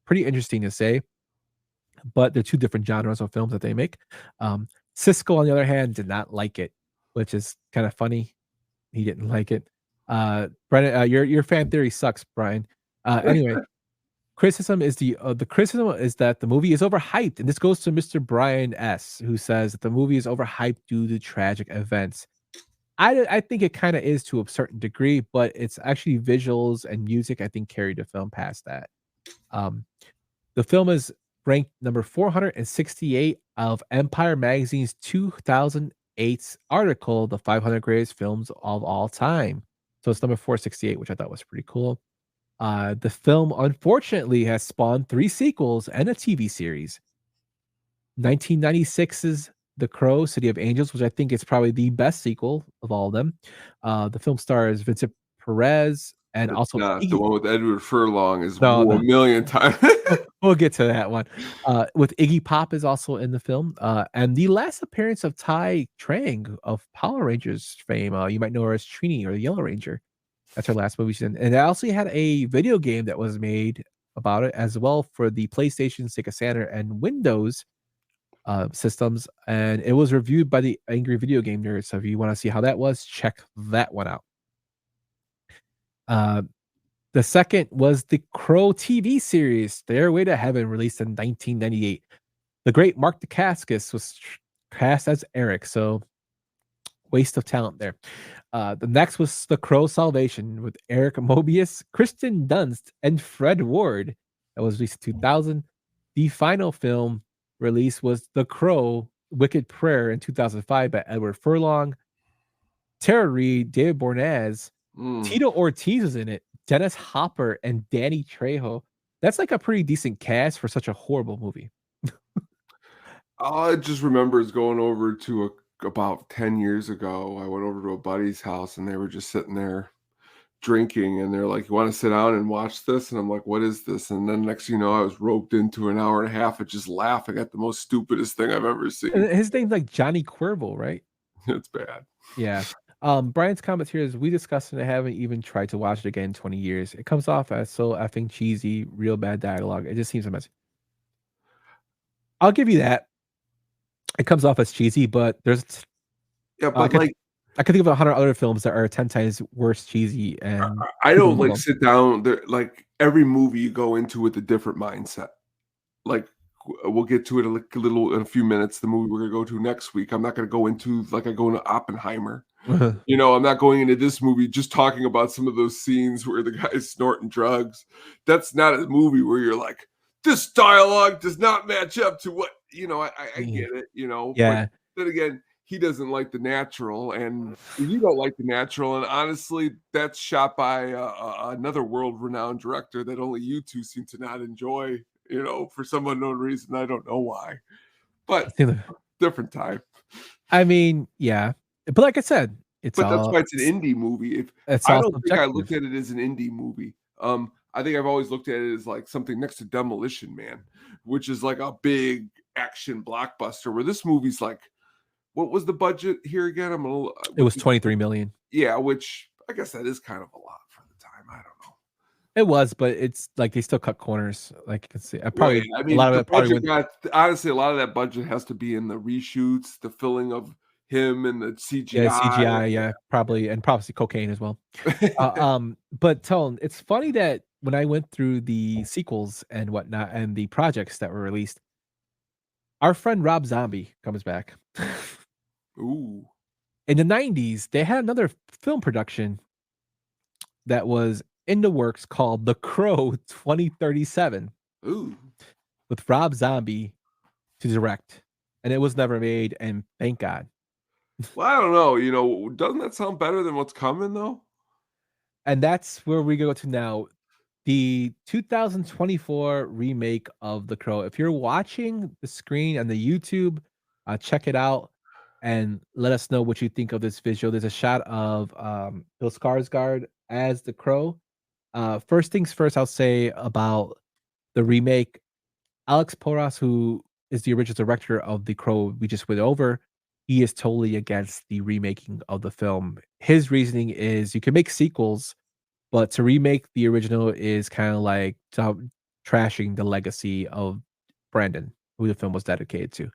pretty interesting to say. But they're two different genres of films that they make. Cisco, on the other hand, did not like it, which is kind of funny. He didn't like it. Brendan, your fan theory sucks, Brian. Anyway, criticism is the criticism is that the movie is overhyped, and this goes to Mr. Brian S., who says that the movie is overhyped due to tragic events. I think it kind of is to a certain degree, but it's actually visuals and music I think carried the film past that. The film is ranked number 468 of Empire Magazine's 2008 article, The 500 Greatest Films of All Time. So it's number 468, which I thought was pretty cool. The film, unfortunately, has spawned 3 sequels and a TV series. 1996's The Crow, City of Angels, which I think is probably the best sequel of all of them. The film stars Vincent Perez and also the one with Edward Furlong is No. a million times. We'll get to that one. With Iggy Pop is also in the film. And the last appearance of Tai Trang of Power Rangers fame. You might know her as Trini or the Yellow Ranger. That's her last movie she's in. And I also had a video game that was made about it as well for the PlayStation, Sega Saturn, and Windows systems. And it was reviewed by the Angry Video Game Nerd. So if you want to see how that was, check that one out. The second was the Crow TV series, Stairway to Heaven, released in 1998. The great Mark Dacascos was cast as Eric, so waste of talent there. The next was The Crow Salvation with Eric Mobius, Kristen Dunst, and Fred Ward. That was released in 2000. The final film release was The Crow Wicked Prayer in 2005 by Edward Furlong. Tara Reid, David Boreanaz, Tito Ortiz was in it, Dennis Hopper, and Danny Trejo. That's like a pretty decent cast for such a horrible movie. All I just remember is going over to about 10 years ago. I went over to a buddy's house and they were just sitting there drinking and they're like, "You want to sit down and watch this?" And I'm like, "What is this?" And then next thing you know, I was roped into an hour and a half of just laughing at the most stupidest thing I've ever seen. His name's like Johnny Cuervo, right? It's bad. Yeah. Brian's comments here is we discussed it and I haven't even tried to watch it again in 20 years. It comes off as so effing cheesy, real bad dialogue. It just seems a mess. I'll give you that. It comes off as cheesy, but there's Yeah, but I could think of 100 other films that are 10 times worse cheesy. And I don't like sit down there. Like every movie you go into with a different mindset. Like we'll get to it a little in a few minutes. The movie we're gonna go to next week. I'm not gonna go into like I go into Oppenheimer. You know, I'm not going into this movie just talking about some of those scenes where the guy's snorting drugs. That's not a movie where you're like, this dialogue does not match up to what, you know, I get it, you know. Yeah. But then again, he doesn't like The Natural, and you don't like The Natural, and honestly, that's shot by another world-renowned director that only you two seem to not enjoy, you know, for some unknown reason. I don't know why, but different time. I mean, yeah, but like I said, that's why it's an indie movie. I don't think I looked at it as an indie movie. I think I've always looked at it as like something next to Demolition Man, which is like a big action blockbuster. Where this movie's like, what was the budget here again? It was 23 million. Yeah, which I guess that is kind of a lot for the time. I don't know. It was, but it's like they still cut corners. Like you can see, a lot of it probably honestly, a lot of that budget has to be in the reshoots, the filling of him and the CGI. Yeah, CGI, yeah, probably, and probably cocaine as well. But Tone, it's funny that when I went through the sequels and whatnot and the projects that were released, our friend Rob Zombie comes back. Ooh. In the 90s, they had another film production that was in the works called The Crow 2037. Ooh. With Rob Zombie to direct. And it was never made, and thank God. Well, I don't know. You know, doesn't that sound better than what's coming, though? And that's where we go to now. The 2024 remake of The Crow. If you're watching the screen on the YouTube, check it out and let us know what you think of this visual. There's a shot of Bill Skarsgård as the Crow. First things first, I'll say about the remake. Alex Porras, who is the original director of The Crow we just went over, he is totally against the remaking of the film. His reasoning is you can make sequels, but to remake the original is kind of like trashing the legacy of Brandon, who the film was dedicated to.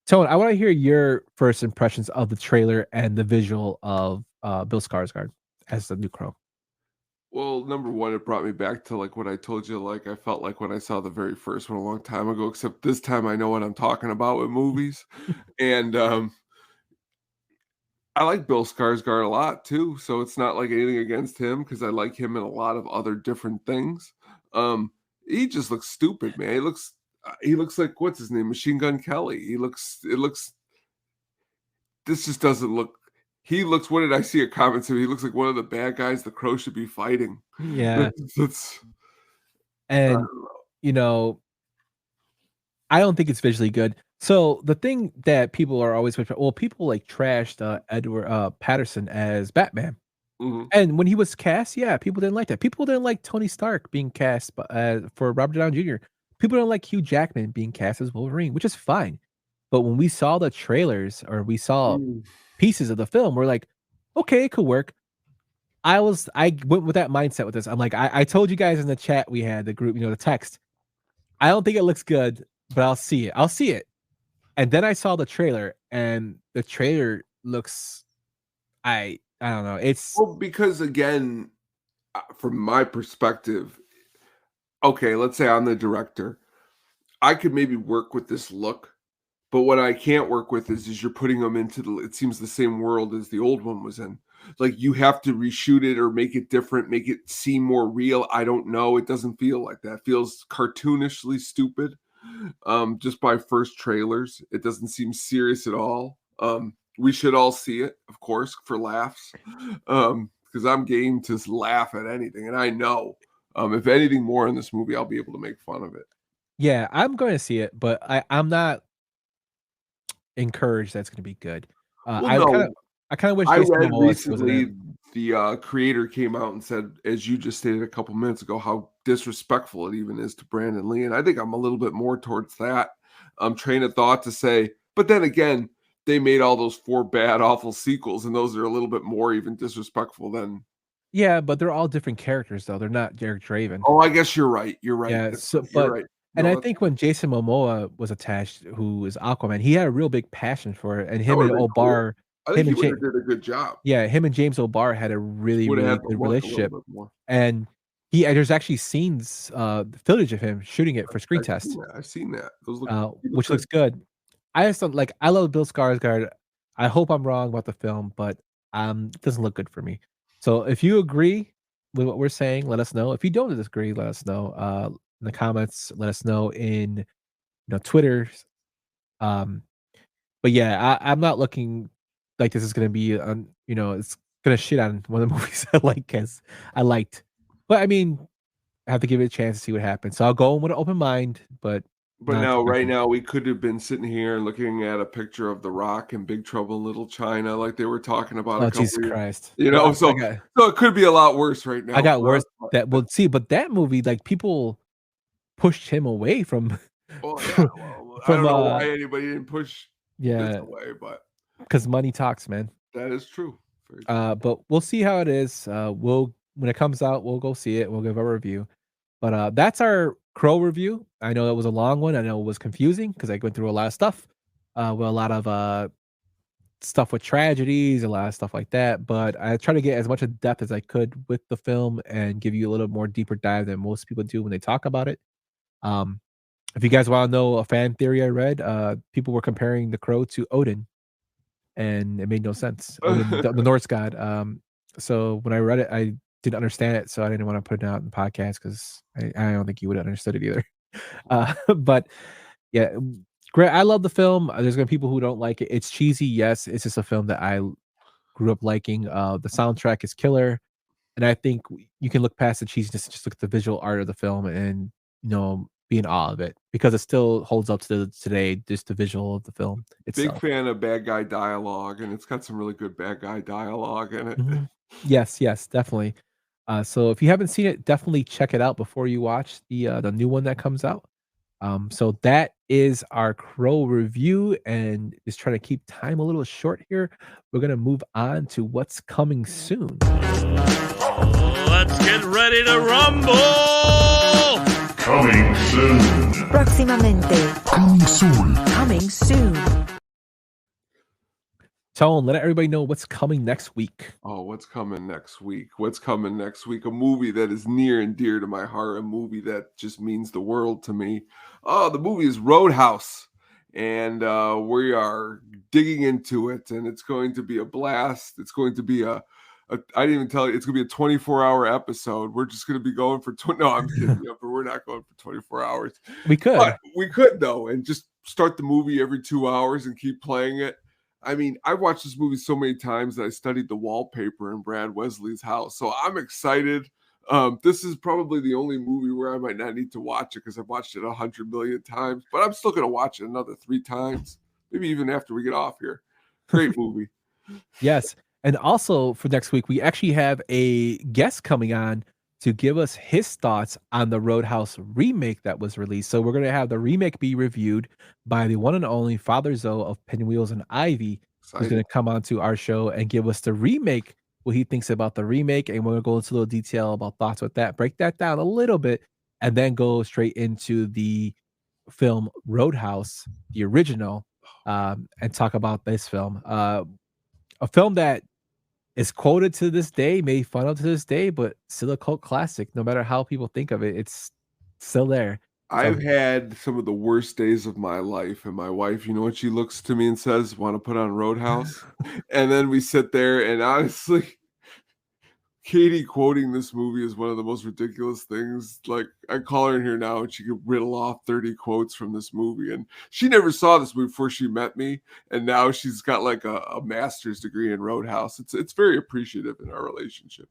Tone, I want to hear your first impressions of the trailer and the visual of Bill Skarsgård as the new Crow. Well, number one, it brought me back to like what I told you. Like I felt like when I saw the very first one a long time ago, except this time I know what I'm talking about with movies. And I like Bill Skarsgård a lot too, so it's not like anything against him because I like him in a lot of other different things. He just looks stupid, man. He looks like what's his name, Machine Gun Kelly. This just doesn't look. He looks. What did I see a comment to? He looks like one of the bad guys the Crow should be fighting. Yeah, that's and you know, I don't think it's visually good. So the thing that people are always people like trashed Edward Patterson as Batman, and when he was cast, yeah, people didn't like that. People didn't like Tony Stark being cast for Robert Downey Jr. People don't like Hugh Jackman being cast as Wolverine, which is fine. But when we saw the trailers or we saw pieces of the film, we're like, okay, it could work. I went with that mindset with this. I'm like, I told you guys in the chat we had the group, the text. I don't think it looks good, but I'll see it. And then I saw the trailer, and the trailer looks, I don't know. It's because again, from my perspective, okay, let's say I'm the director. I could maybe work with this look, but what I can't work with is you're putting them into it seems the same world as the old one was in. Like you have to reshoot it or make it different, make it seem more real. I don't know. It doesn't feel like that. It feels cartoonishly stupid. Just by first trailers, it doesn't seem serious at all. We should all see it, of course, for laughs. Because I'm game to laugh at anything, and I know if anything more in this movie, I'll be able to make fun of it. Yeah, I'm going to see it, but I'm not encouraged that it's going to be good. Well, I no, kind of wish I Jason read Momoa wasn't in recently it. the creator came out and said, as you just stated a couple minutes ago, how disrespectful it even is to Brandon Lee. And I think I'm a little bit more towards that train of thought to say, but then again, they made all those 4 bad, awful sequels, and those are a little bit more even disrespectful than. Yeah, but they're all different characters though. They're not Derek Draven. Oh, I guess you're right. You're right. Yeah, That's so right. You're but right. and No, I that's think when Jason Momoa was attached, who is Aquaman, he had a real big passion for it, and that him would and have been cool. O'Barr, I think him he and would James, have did a good job. yeah, him and James O'Barr had a really, Would have really had the good look a little relationship, bit more. and there's actually scenes, footage of him shooting it for screen test, I've seen that. Those look, which looks good. I just don't like. I love Bill Skarsgård. I hope I'm wrong about the film, but it doesn't look good for me. So if you agree with what we're saying, let us know. If you don't disagree, let us know in the comments. Let us know in Twitter. Um, but yeah, I'm not looking like this is gonna be it's gonna shit on one of the movies I liked. But I mean, I have to give it a chance to see what happens. So I'll go in with an open mind, but But not now, right expecting. now, we could have been sitting here looking at a picture of The Rock and Big Trouble in Little China, like they were talking about a Oh, couple Jesus of years. Christ. You Well, know, so it could be a lot worse right I now got for worse us. But, but that movie, like, people pushed him away from well, yeah. Well, I from, don't know why anybody didn't push this yeah, away, but because money talks, man. that is true. Very true. But we'll see how it is. When it comes out, we'll go see it. We'll give our review. But that's our Crow review. I know it was a long one. I know it was confusing because I went through a lot of stuff. With a lot of stuff with tragedies, a lot of stuff like that. But I try to get as much of depth as I could with the film and give you a little more deeper dive than most people do when they talk about it. Um, if you guys want to know a fan theory I read, people were comparing the Crow to Odin, and it made no sense. Odin, the Norse god. So when I read it, I didn't understand it, so I didn't want to put it out in the podcast because I don't think you would have understood it either. But yeah, great. I love the film. There's gonna be people who don't like it. It's cheesy, yes. It's just a film that I grew up liking. The soundtrack is killer, and I think you can look past the cheesiness and just look at the visual art of the film and be in awe of it because it still holds up to today. Just the visual of the film Big itself. fan of bad guy dialogue, and it's got some really good bad guy dialogue in it. Mhm. Yes, definitely. So if you haven't seen it, definitely check it out before you watch the new one that comes out. So that is our Crow review, and just trying to keep time a little short here. We're gonna move on to what's coming soon. Let's get ready to rumble! Coming soon. Próximamente. Coming soon. Coming soon. Tone, let everybody know what's coming next week. Oh, what's coming next week? What's coming next week? A movie that is near and dear to my heart, a movie that just means the world to me. Oh, the movie is Roadhouse, and we are digging into it, and it's going to be a blast. It's going to be I didn't even tell you, it's going to be a 24-hour episode. We're just going to be going for no, I'm kidding you, but we're not going for 24 hours. We could. But we could, though, and just start the movie every 2 hours and keep playing it. I mean, I've watched this movie so many times that I studied the wallpaper in Brad Wesley's house. So I'm excited. This is probably the only movie where I might not need to watch it because I've watched it 100 million times, but I'm still going to watch it another 3 times, maybe even after we get off here. Great movie. Yes. And also for next week, we actually have a guest coming on to give us his thoughts on the Roadhouse remake that was released. So we're going to have the remake be reviewed by the one and only Father Zoe of Pinwheels and Ivy, who's going to come on to our show and give us the remake, what he thinks about the remake. And we're going to go into a little detail about thoughts with that, break that down a little bit, and then go straight into the film Roadhouse, the original, and talk about this film. A film that is quoted to this day, made fun of to this day, but still a cult classic. No matter how people think of it, it's still there. I've So had some of the worst days of my life, and my wife, you know what she looks to me and says, "Want to put on Roadhouse?" And then we sit there, and honestly, Katie quoting this movie is one of the most ridiculous things. Like, I call her in here now, and she could riddle off 30 quotes from this movie. And she never saw this movie before she met me, and now she's got like a master's degree in Roadhouse. It's very appreciative in our relationship.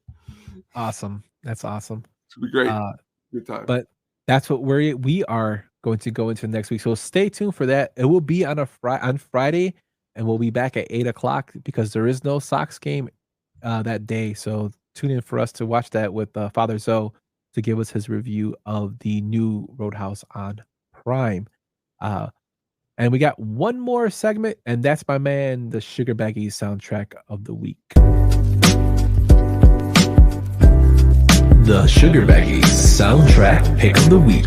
awesome. That's awesome. It's gonna be great. Uh, Good time. but that's what we are going to go into next week. So stay tuned for that. It will be on on Friday, and we'll be back at 8 o'clock because there is no Sox game that day. So tune in for us to watch that with Father Zoe to give us his review of the new Roadhouse on Prime. And we got one more segment, and that's my man, the Sugar Baggies soundtrack of the week. The Sugar Baggies soundtrack pick of the week.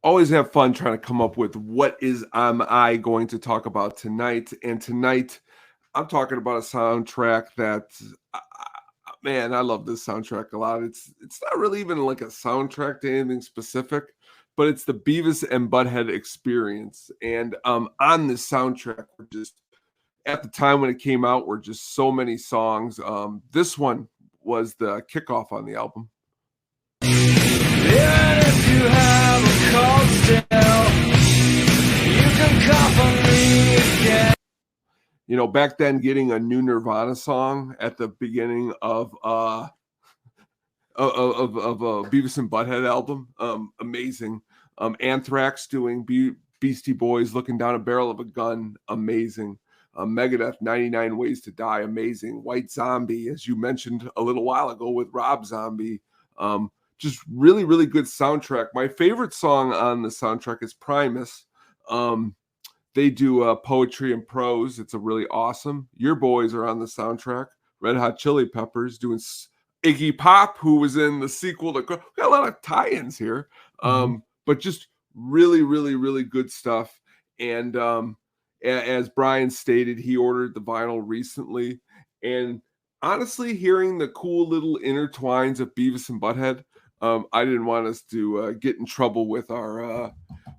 Always have fun trying to come up with what am I going to talk about tonight. And tonight, I'm talking about a soundtrack that, man, I love this soundtrack a lot. It's not really even like a soundtrack to anything specific, but it's the Beavis and Butthead experience. And on this soundtrack, we're just, at the time when it came out, were just so many songs. This one was the kickoff on the album. Even if you have a cold still, you can cough on me again. You know, back then, getting a new Nirvana song at the beginning of a Beavis and Butthead album, amazing. Anthrax doing Beastie Boys, Looking Down a Barrel of a Gun, amazing. Megadeth, 99 Ways to Die, amazing. White Zombie, as you mentioned a little while ago with Rob Zombie, just really, really good soundtrack. My favorite song on the soundtrack is Primus. They do poetry and prose. It's a really awesome. Your Boys are on the soundtrack. Red Hot Chili Peppers doing Iggy Pop, who was in the sequel to. We got a lot of tie-ins here, but just really, really, really good stuff. And as Brian stated, he ordered the vinyl recently. And honestly, hearing the cool little intertwines of Beavis and Butthead, I didn't want us to get in trouble with our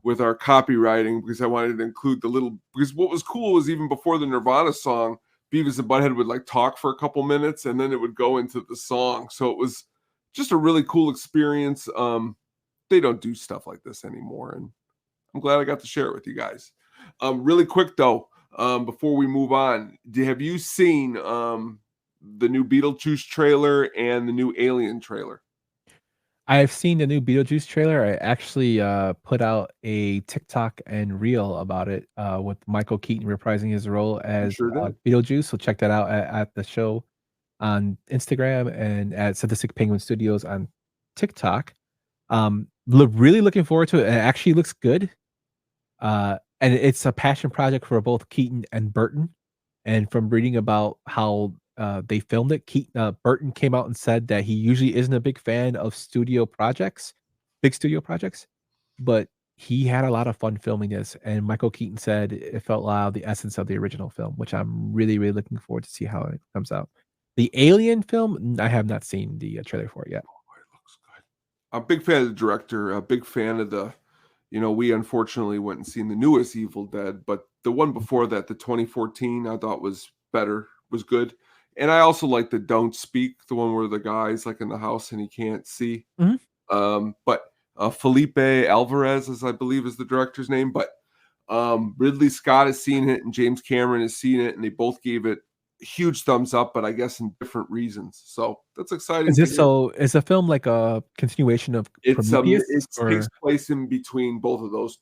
copywriting, because I wanted to include because what was cool was even before the Nirvana song, Beavis and Butthead would like talk for a couple minutes and then it would go into the song. So it was just a really cool experience. They don't do stuff like this anymore, and I'm glad I got to share it with you guys. Really quick though, before we move on, have you seen the new Beetlejuice trailer and the new Alien trailer? I've seen the new Beetlejuice trailer. I actually put out a TikTok and reel about it with Michael Keaton reprising his role as Beetlejuice. So check that out at the show on Instagram and at Sadistic Penguin Studios on TikTok. Really looking forward to it. It actually looks good. And it's a passion project for both Keaton and Burton. And from reading about how they filmed it, Burton came out and said that he usually isn't a big fan of big studio projects, but he had a lot of fun filming this. And Michael Keaton said it felt like the essence of the original film, which I'm really, really looking forward to see how it comes out. The Alien film, I have not seen the trailer for it yet. Oh, it looks good. I'm a big fan of the director, a big fan of we unfortunately went and seen the newest Evil Dead, but the one before that, the 2014, I thought was better, was good. And I also like the Don't Speak, the one where the guy's like in the house and he can't see. But Felipe Alvarez, as I believe is the director's name, but Ridley Scott has seen it and James Cameron has seen it, and they both gave it huge thumbs up, but I guess in different reasons. So that's exciting. Is the film like a continuation of Prometheus? It takes place in between both of those,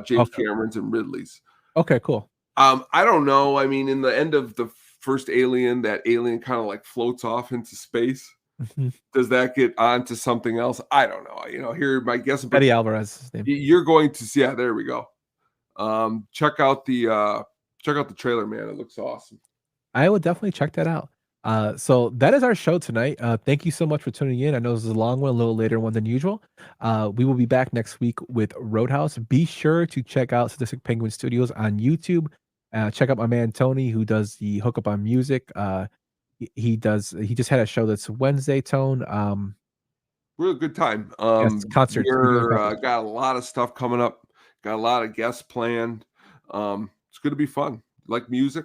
James Cameron's and Ridley's. Okay, cool. I don't know. I mean, in the end of the first Alien, that alien kind of like floats off into space. Does that get on to something else? I don't know. Here my guess. Eddie Alvarez's name. You're going to see. Yeah, there we go. Check out the trailer, man. It looks awesome. I would definitely check that out. So that is our show tonight. Thank you so much for tuning in. I know this is a long one, a little later one than usual. We will be back next week with Roadhouse. Be sure to check out Sadistic Penguin Studios on YouTube. Check out my man Tony, who does the Hookup on Music. He just had a show that's Wednesday, Tone. Real good time. Yes, concerts. We're got a lot of stuff coming up. Got a lot of guests planned. It's going to be fun. Like music,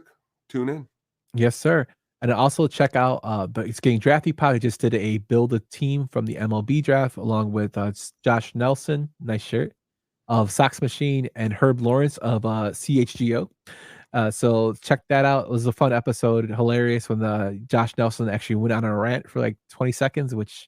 tune in. Yes, sir. And also check out the It's Getting Drafty pod. I just did a build a team from the MLB draft along with Josh Nelson, nice shirt, of Sox Machine, and Herb Lawrence of CHGO. So check that out. It was a fun episode, hilarious when Josh Nelson actually went on a rant for like 20 seconds, which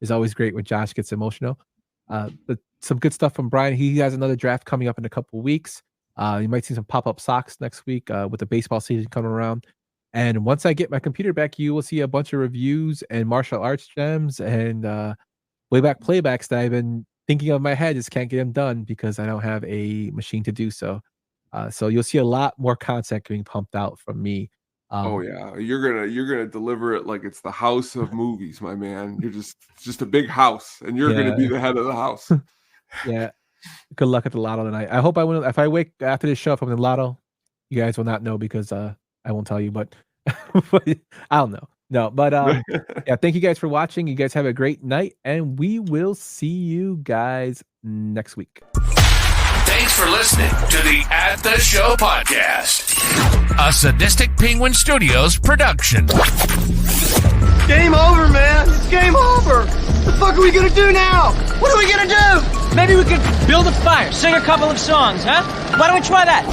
is always great when Josh gets emotional. But some good stuff from Brian. He has another draft coming up in a couple of weeks. You might see some pop-up socks next week with the baseball season coming around. And once I get my computer back, you will see a bunch of reviews and martial arts gems and wayback playbacks that I've been thinking of in my head, just can't get them done because I don't have a machine to do so. So you'll see a lot more content being pumped out from me. Oh yeah, you're gonna deliver it like it's the house of movies, my man. It's just a big house, and you're gonna be the head of the house. Yeah. Good luck at the lotto tonight. I hope I win. If I wake after this show, if I'm in the lotto, you guys will not know because I won't tell you, but, but I don't know. No, but yeah, thank you guys for watching. You guys have a great night, and we will see you guys next week. Thanks for listening to the At the Show podcast, a Sadistic Penguin Studios production. Game over, man. It's game over. What the fuck are we gonna do now? What are we gonna do? Maybe we could build a fire, sing a couple of songs, huh? Why don't we try that?